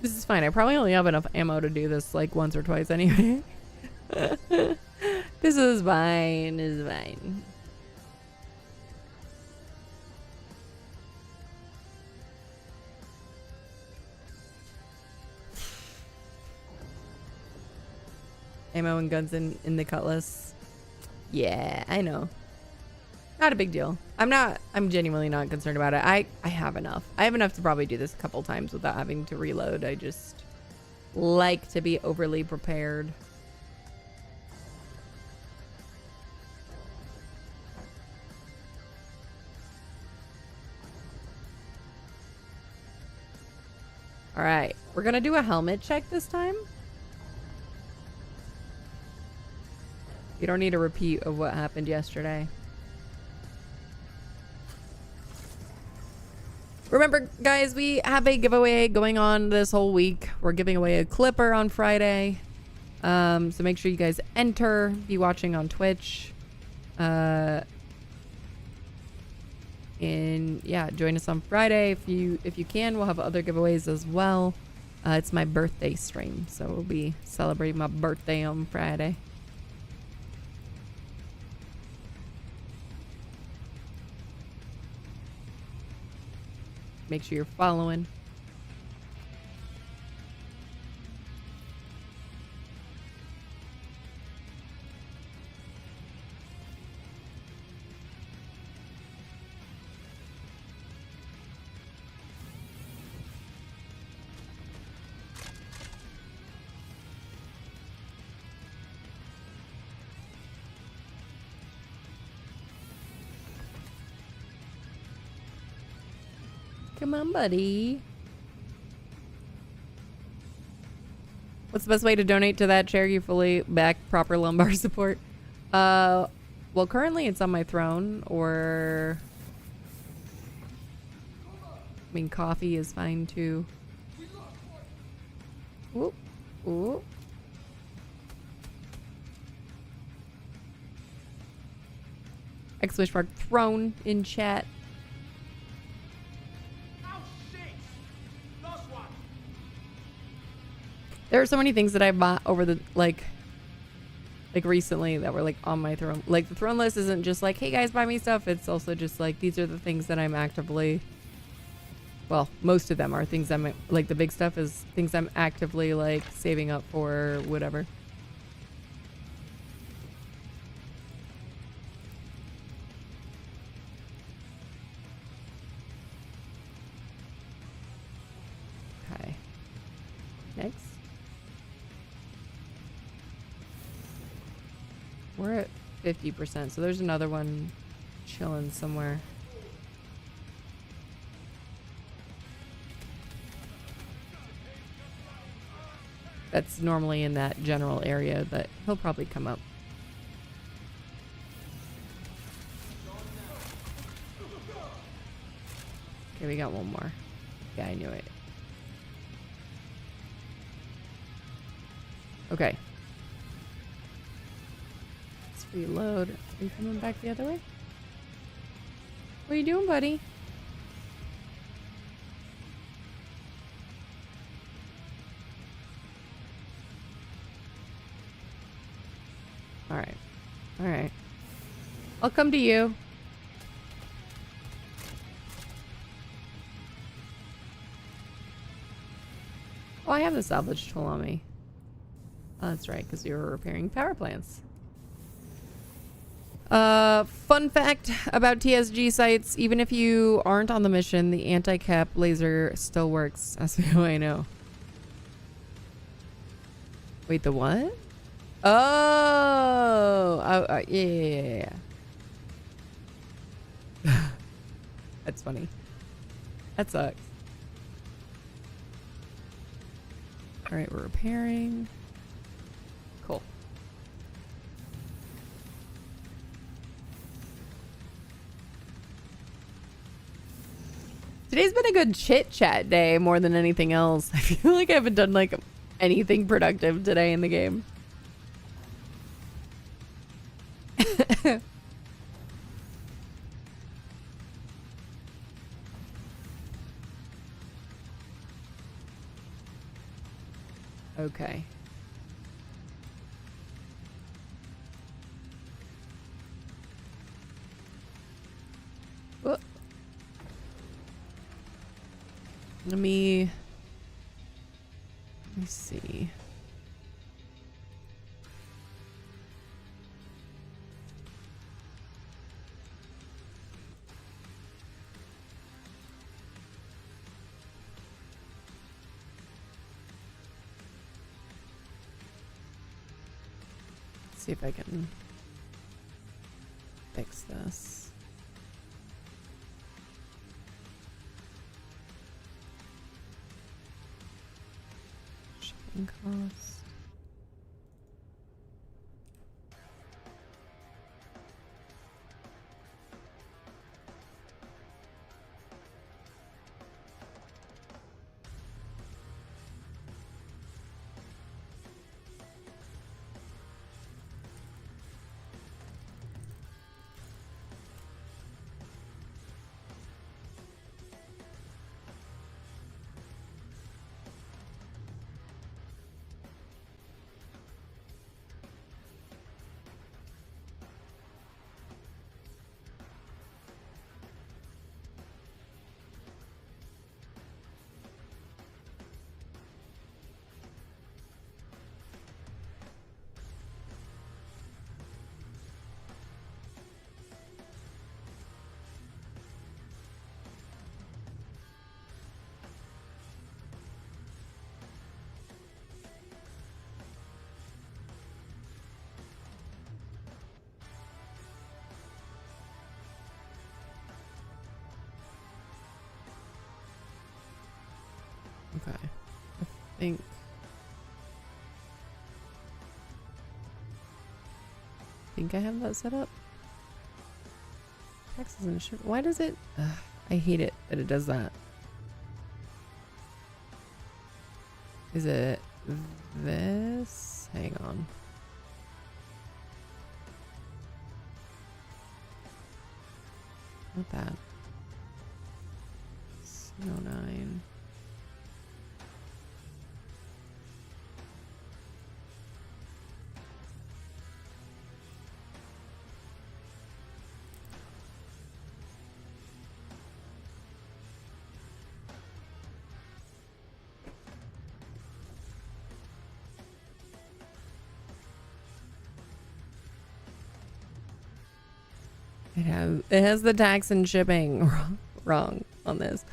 This is fine. I probably only have enough ammo to do this like once or twice anyway. This is fine. This is fine. Ammo and guns in the cutlass. Yeah, I know. Not a big deal. I'm genuinely not concerned about it. I have enough. I have enough to probably do this a couple times without having to reload. I just like to be overly prepared. All right, we're gonna do a helmet check this time. You don't need a repeat of what happened yesterday. Remember, guys, we have a giveaway going on this whole week. We're giving away a clipper on Friday. So make sure you guys enter. Be watching on Twitch. And yeah, join us on Friday if you can. We'll have other giveaways as well. It's my birthday stream, so we'll be celebrating my birthday on Friday. Make sure you're following. Come on, buddy. What's the best way to donate to that chair? You fully back proper lumbar support. Well, currently it's on my throne, or I mean, coffee is fine too. Ooh, ooh. Exclamation mark throne in chat. There are so many things that I bought over the like recently that were like on my throne. Like the throne list isn't just like, hey guys, buy me stuff. It's also just like, these are the things that I'm actively, well, most of them are things I'm like, the big stuff is things I'm actively like saving up for, whatever. Okay. Next. We're at 50%, so there's another one chilling somewhere. That's normally in that general area, but he'll probably come up. Okay, we got one more. Yeah, I knew it. Okay. Reload. Are you coming back the other way? What are you doing, buddy? Alright. Alright. I'll come to you. Oh, I have the salvage tool on me. Oh, that's right, because you were repairing power plants. Fun fact about TSG sites, even if you aren't on the mission, the anti-cap laser still works. As far as I know. Wait, the what? Oh, yeah. That's funny. That sucks. All right, we're repairing. Cool. Today's been a good chit chat day more than anything else. I feel like I haven't done like anything productive today in the game. Okay. Whoop. Let me see. See if I can fix this. shipping costs. Okay. I think I have that set up. Taxes and shit. Why does it? I hate it that it does that. Is it this? Hang on. Not that. 09. It has the tax and shipping wrong on this.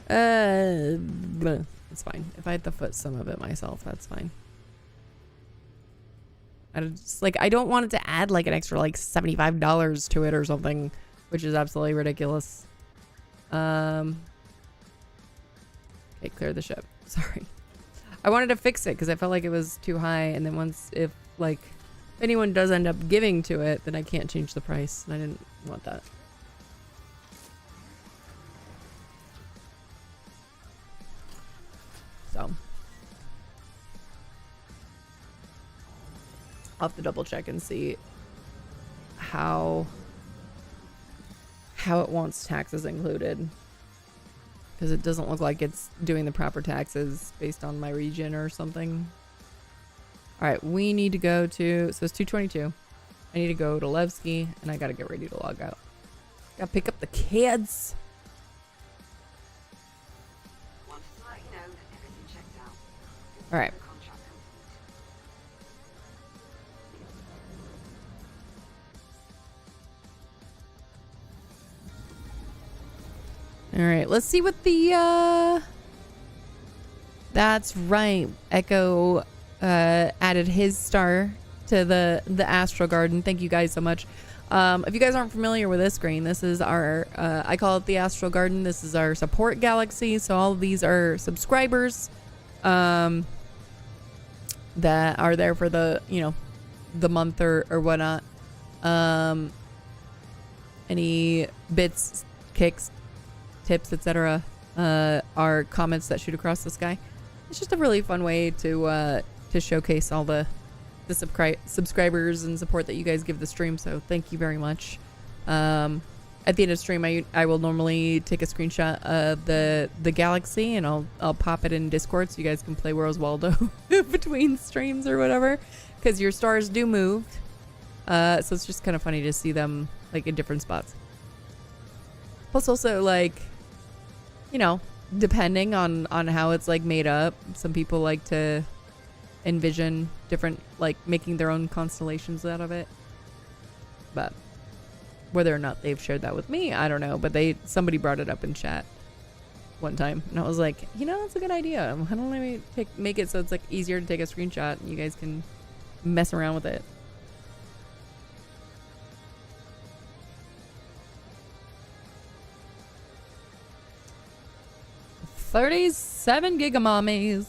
It's fine. If I had to foot some of it myself, that's fine. I don't want it to add like an extra like $75 to it or something, which is absolutely ridiculous. Okay, clear the ship. Sorry. I wanted to fix it because I felt like it was too high, and then if anyone does end up giving to it, then I can't change the price, and I didn't want that. So I'll have to double check and see how it wants taxes included, because it doesn't look like it's doing the proper taxes based on my region or something. All right, we need to go to, so it's 222. I need to go to Levski, and I gotta get ready to log out. Gotta pick up the kids. All right. All right, let's see what the, that's right. Echo added his star to the Astral Garden. Thank you guys so much. If you guys aren't familiar with this screen, this is our, I call it the Astral Garden. This is our support galaxy. So all of these are subscribers that are there for the, the month or whatnot. Any bits, kicks, tips, etc. Are comments that shoot across the sky. It's just a really fun way to showcase all the subscribers and support that you guys give the stream. So thank you very much. At the end of stream, I will normally take a screenshot of the galaxy, and I'll pop it in Discord so you guys can play Where's Waldo between streams or whatever, because your stars do move. So it's just kind of funny to see them like in different spots. Plus also, like, depending on how it's like made up, some people like to envision different, like making their own constellations out of it. But whether or not they've shared that with me, I don't know. But somebody brought it up in chat one time, and I was like, that's a good idea. Why don't we make it so it's like easier to take a screenshot and you guys can mess around with it. $37 gigamommies.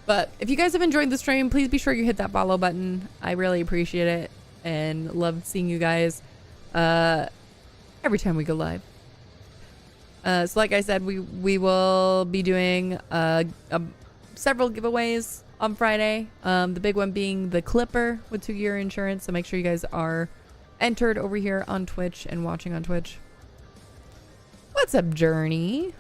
But if you guys have enjoyed the stream, please be sure you hit that follow button. I really appreciate it and love seeing you guys every time we go live. So like I said, we will be doing several giveaways on Friday. The big one being the Clipper with 2-year insurance. So make sure you guys are entered over here on Twitch and watching on Twitch. What's up, Journey?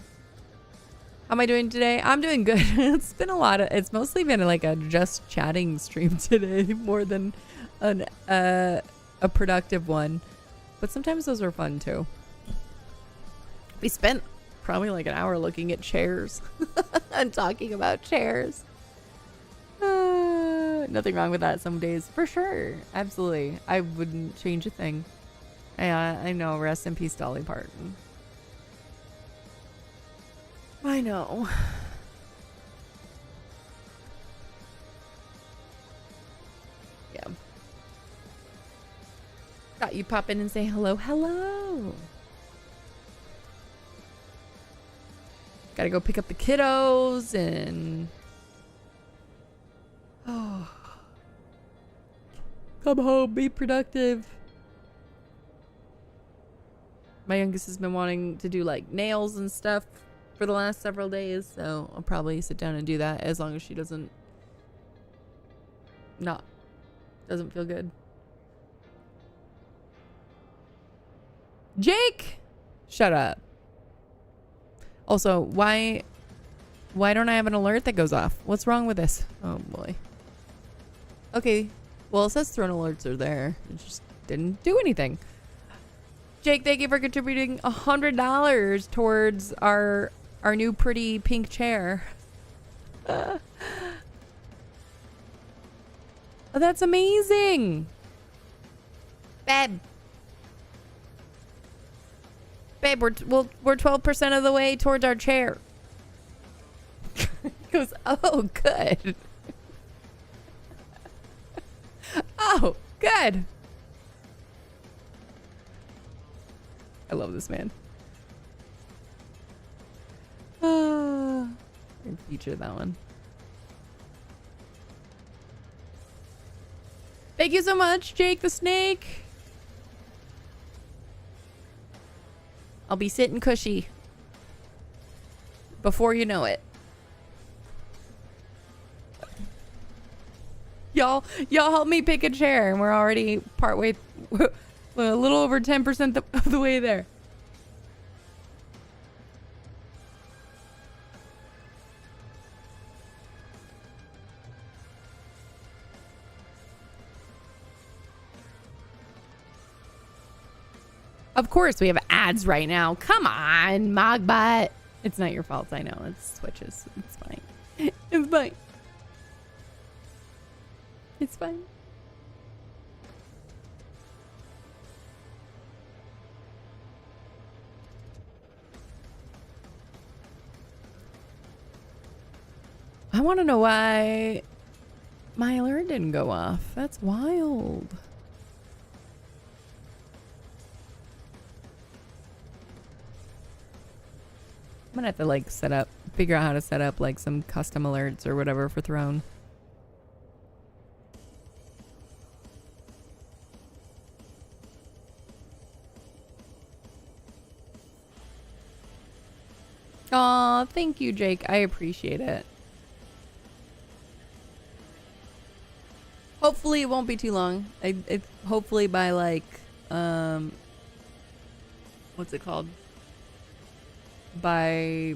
How am I doing today? I'm doing good. It's been it's mostly been like a just chatting stream today more than a productive one. But sometimes those are fun too. We spent probably like an hour looking at chairs and talking about chairs. Nothing wrong with that some days, for sure. Absolutely. I wouldn't change a thing. I know. Rest in peace, Dolly Parton. I know. Yeah. Thought you'd pop in and say hello. Hello. Gotta go pick up the kiddos and... Oh. Come home, be productive. My youngest has been wanting to do like nails and stuff for the last several days, so I'll probably sit down and do that as long as she doesn't feel good. Jake, shut up. Also, why don't I have an alert that goes off? What's wrong with this? Oh boy. Okay, well, it says throne alerts are there. It just didn't do anything. Jake, thank you for contributing $100 towards our new pretty pink chair. Oh, that's amazing. Babe, we're 12% of the way towards our chair. He goes, oh, good. Oh, good. I love this man. I can feature that one. Thank you so much, Jake the Snake. I'll be sitting cushy before you know it. Y'all help me pick a chair, and we're already partway, a little over 10% of the way there. Of course, we have ads right now. Come on, Mogbot. It's not your fault. I know. It's Twitch's. It's fine. It's fine. It's fine. I want to know why my alert didn't go off. That's wild. I'm gonna have to like figure out how to set up like some custom alerts or whatever for Throne. Aw, thank you, Jake. I appreciate it. Hopefully it won't be too long. Hopefully by like, what's it called? By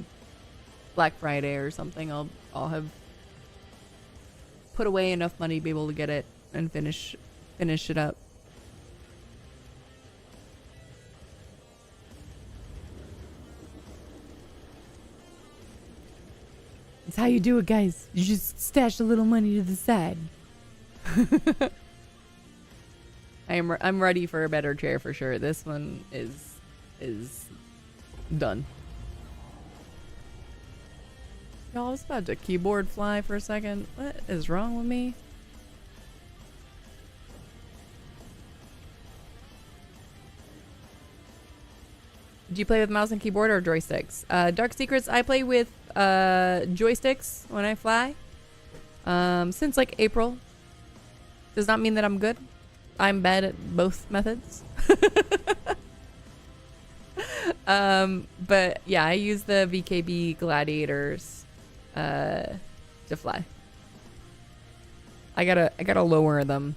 Black Friday or something, I'll have put away enough money to be able to get it and finish it up. It's how you do it, guys. You just stash a little money to the side. I'm ready for a better chair for sure. This one is done. Y'all, I was about to keyboard fly for a second. What is wrong with me? Do you play with mouse and keyboard or joysticks? Dark Secrets, I play with joysticks when I fly. since like April. Does not mean that I'm good. I'm bad at both methods. But yeah, I use the VKB gladiators to fly. I gotta lower them.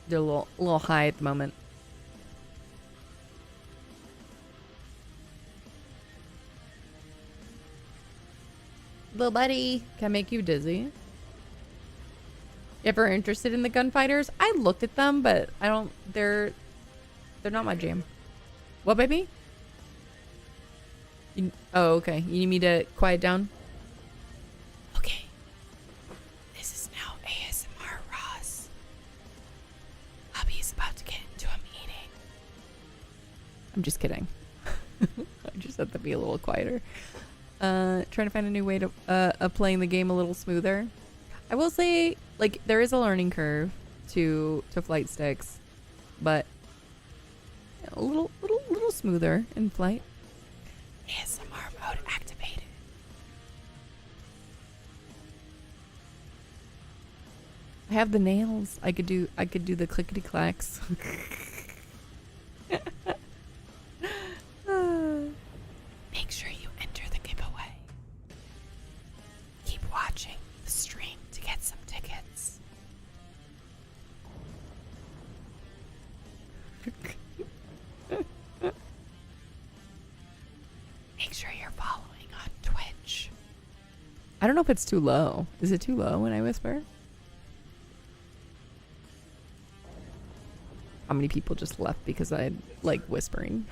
They're a little high at the moment. Little buddy, can I make you dizzy? You ever interested in the gunfighters? I looked at them, but I don't. They're not my jam. What, baby? Oh, okay. You need me to quiet down? Okay. This is now ASMR Ross. Hubby is about to get into a meeting. I'm just kidding. I just have to be a little quieter. Trying to find a new way to of playing the game a little smoother. I will say, like, there is a learning curve to flight sticks, but a little smoother in flight. ASMR mode activated. I have the nails. I could do the clickety clacks. Make sure you enter the giveaway. Keep watching the stream to get some tickets. Make sure you're following on Twitch. I don't know if it's too low. Is it too low when I whisper? How many people just left because I like whispering?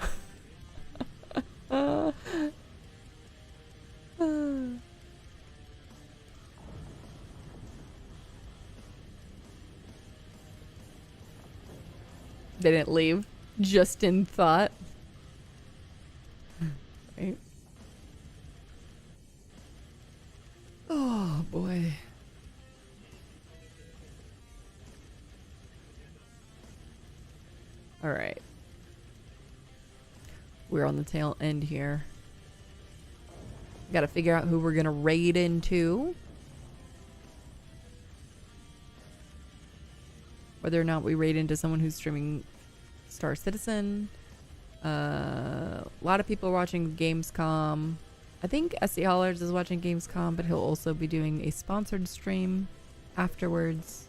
They didn't leave, just in thought. Right. Oh boy. All right. We're on the tail end here. Got to figure out who we're going to raid into. Whether or not we raid into someone who's streaming Star Citizen. A lot of people are watching Gamescom. I think SC Hollers is watching Gamescom, but he'll also be doing a sponsored stream afterwards.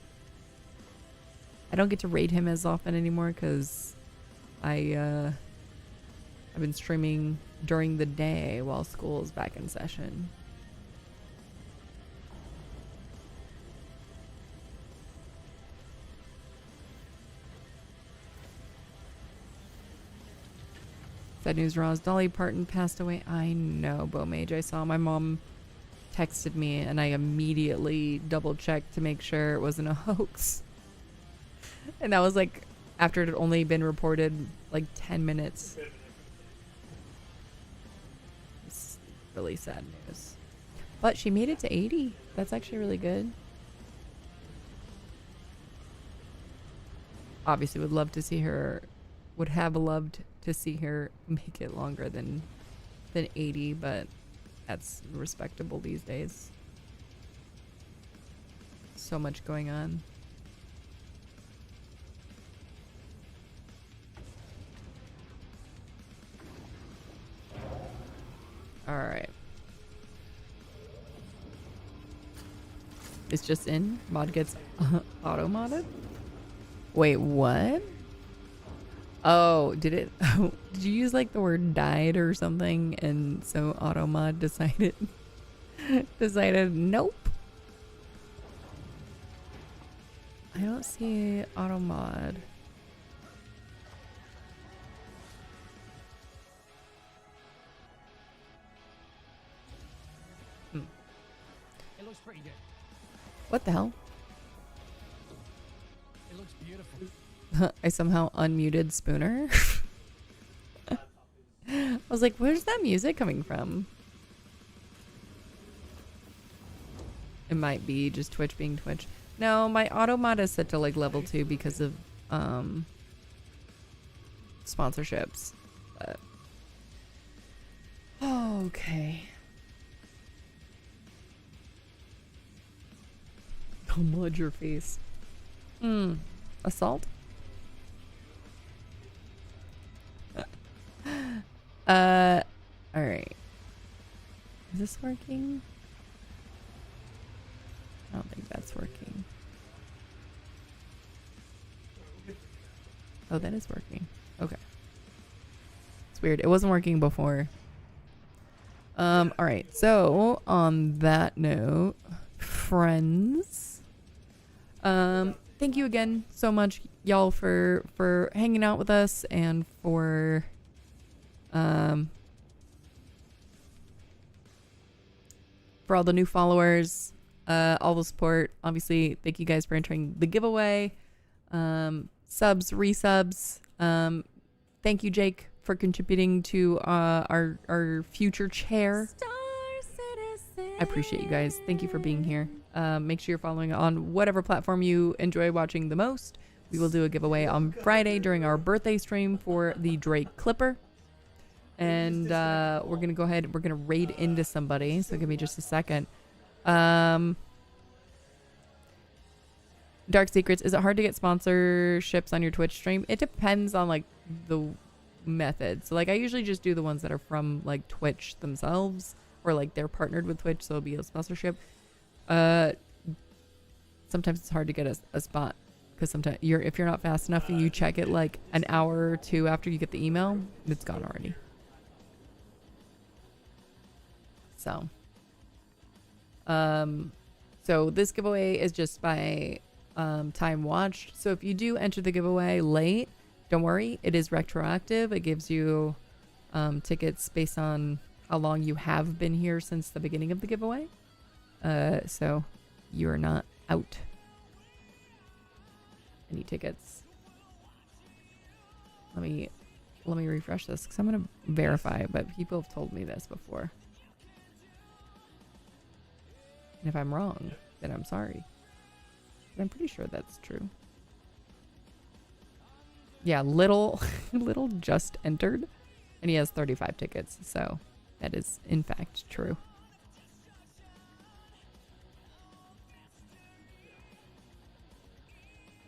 I don't get to raid him as often anymore because I've been streaming during the day while school is back in session. Sad news, Roz. Dolly Parton passed away. I know, Bomage. I saw my mom texted me and I immediately double checked to make sure it wasn't a hoax. And that was like after it had only been reported like 10 minutes. It's really sad news. But she made it to 80. That's actually really good. Obviously would love to see her, would have loved to see her make it longer than 80, but that's respectable these days. So much going on. All right. It's just in. Mod gets auto modded. Wait, what? Oh, did it? Oh, did you use like the word died or something? And so AutoMod decided nope. I don't see AutoMod. It looks pretty good. What the hell? It looks beautiful. I somehow unmuted Spooner. I was like, where's that music coming from? It might be just Twitch being Twitch. No, my auto mod is set to like level 2 because of sponsorships. But okay. I'll mud your face. Assault? Alright. Is this working? I don't think that's working. Oh, that is working. Okay. It's weird. It wasn't working before. Alright. So, on that note, friends, thank you again so much, y'all, for hanging out with us and for all the new followers, all the support. Obviously, thank you guys for entering the giveaway. Subs, resubs. Thank you, Jake, for contributing to our future chair. I appreciate you guys. Thank you for being here. Make sure you're following on whatever platform you enjoy watching the most. We will do a giveaway on Friday during our birthday stream for the Drake Clipper. And we're going to go ahead. We're going to raid into somebody. So give me just a second. Dark Secrets. Is it hard to get sponsorships on your Twitch stream? It depends on like the method. So like I usually just do the ones that are from like Twitch themselves, or like they're partnered with Twitch, so it'll be a sponsorship. Sometimes it's hard to get a spot because sometimes if you're not fast enough and you check it like an hour or two after you get the email, it's gone already. So so this giveaway is just by time watched. So if you do enter the giveaway late, don't worry, it is retroactive. It gives you tickets based on how long you have been here since the beginning of the giveaway. So you're not out any tickets. Let me refresh this because I'm gonna verify, but people have told me this before. And if I'm wrong, then I'm sorry. But I'm pretty sure that's true. Yeah, Little just entered, and he has 35 tickets, so that is in fact true.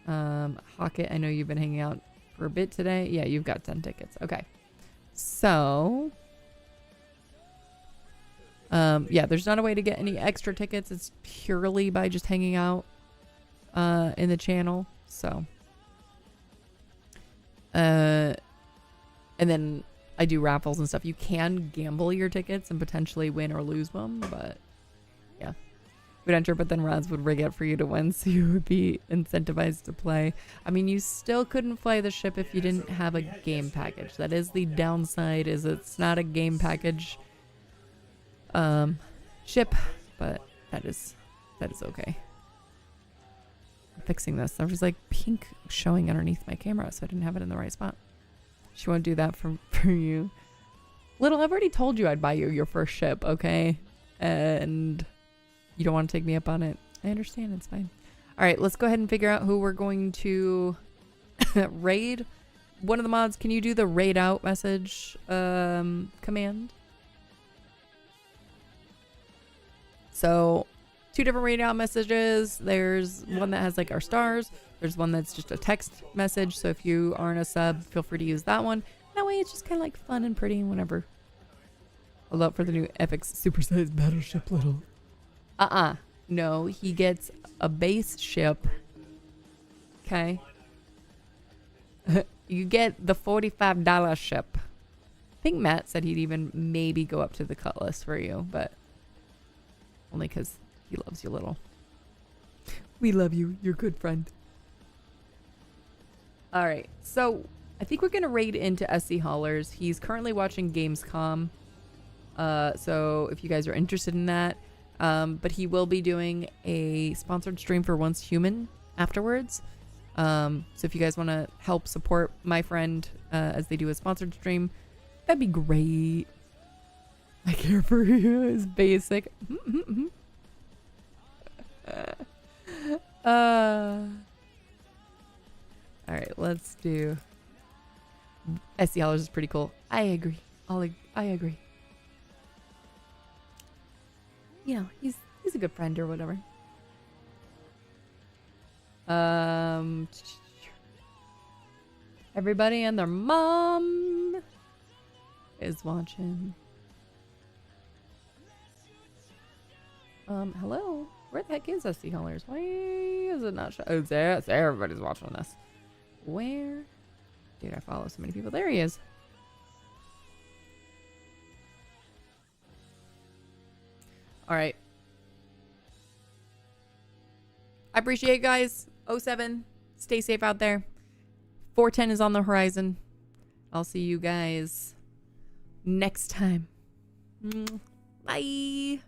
Hockett, I know you've been hanging out for a bit today. Yeah, you've got 10 tickets. Okay. So, yeah, there's not a way to get any extra tickets. It's purely by just hanging out in the channel. So, and then I do raffles and stuff. You can gamble your tickets and potentially win or lose them, but yeah. Would enter, but then Roz would rig it for you to win, so you would be incentivized to play. I mean, you still couldn't fly the ship if you didn't have a game package. That is the downside, is it's not a game package ship, but that is okay. I'm fixing this. There was like pink showing underneath my camera, so I didn't have it in the right spot. She won't do that for you. Little, I've already told you I'd buy you your first ship, okay? And you don't want to take me up on it. I understand. It's fine. All right, let's go ahead and figure out who we're going to raid. One of the mods, can you do the raid out message command? So 2 different raid out messages. There's one that has like our stars. There's one that's just a text message. So if you aren't a sub, feel free to use that one. That way it's just kind of like fun and pretty and whatever. Hold up for the new epic supersized battleship, Little. No, he gets a base ship. Okay. You get the $45 ship. I think Matt said he'd even maybe go up to the Cutlass for you, but only because he loves you, Little. We love you. You're a good friend. All right. So I think we're going to raid into SC Haulers. He's currently watching Gamescom. So if you guys are interested in that, but he will be doing a sponsored stream for Once Human afterwards. So if you guys want to help support my friend as they do a sponsored stream, that'd be great. I care for you is basic. All right, let's do. SC Hollers is pretty cool. I agree. I agree. You know, he's a good friend or whatever. Everybody and their mom is watching. Hello? Where the heck is SD Colors? Why is it not show? Oh, there. Everybody's watching this. Where? Dude, I follow so many people. There he is. All right. I appreciate it, guys. 07. Stay safe out there. 410 is on the horizon. I'll see you guys next time. Bye.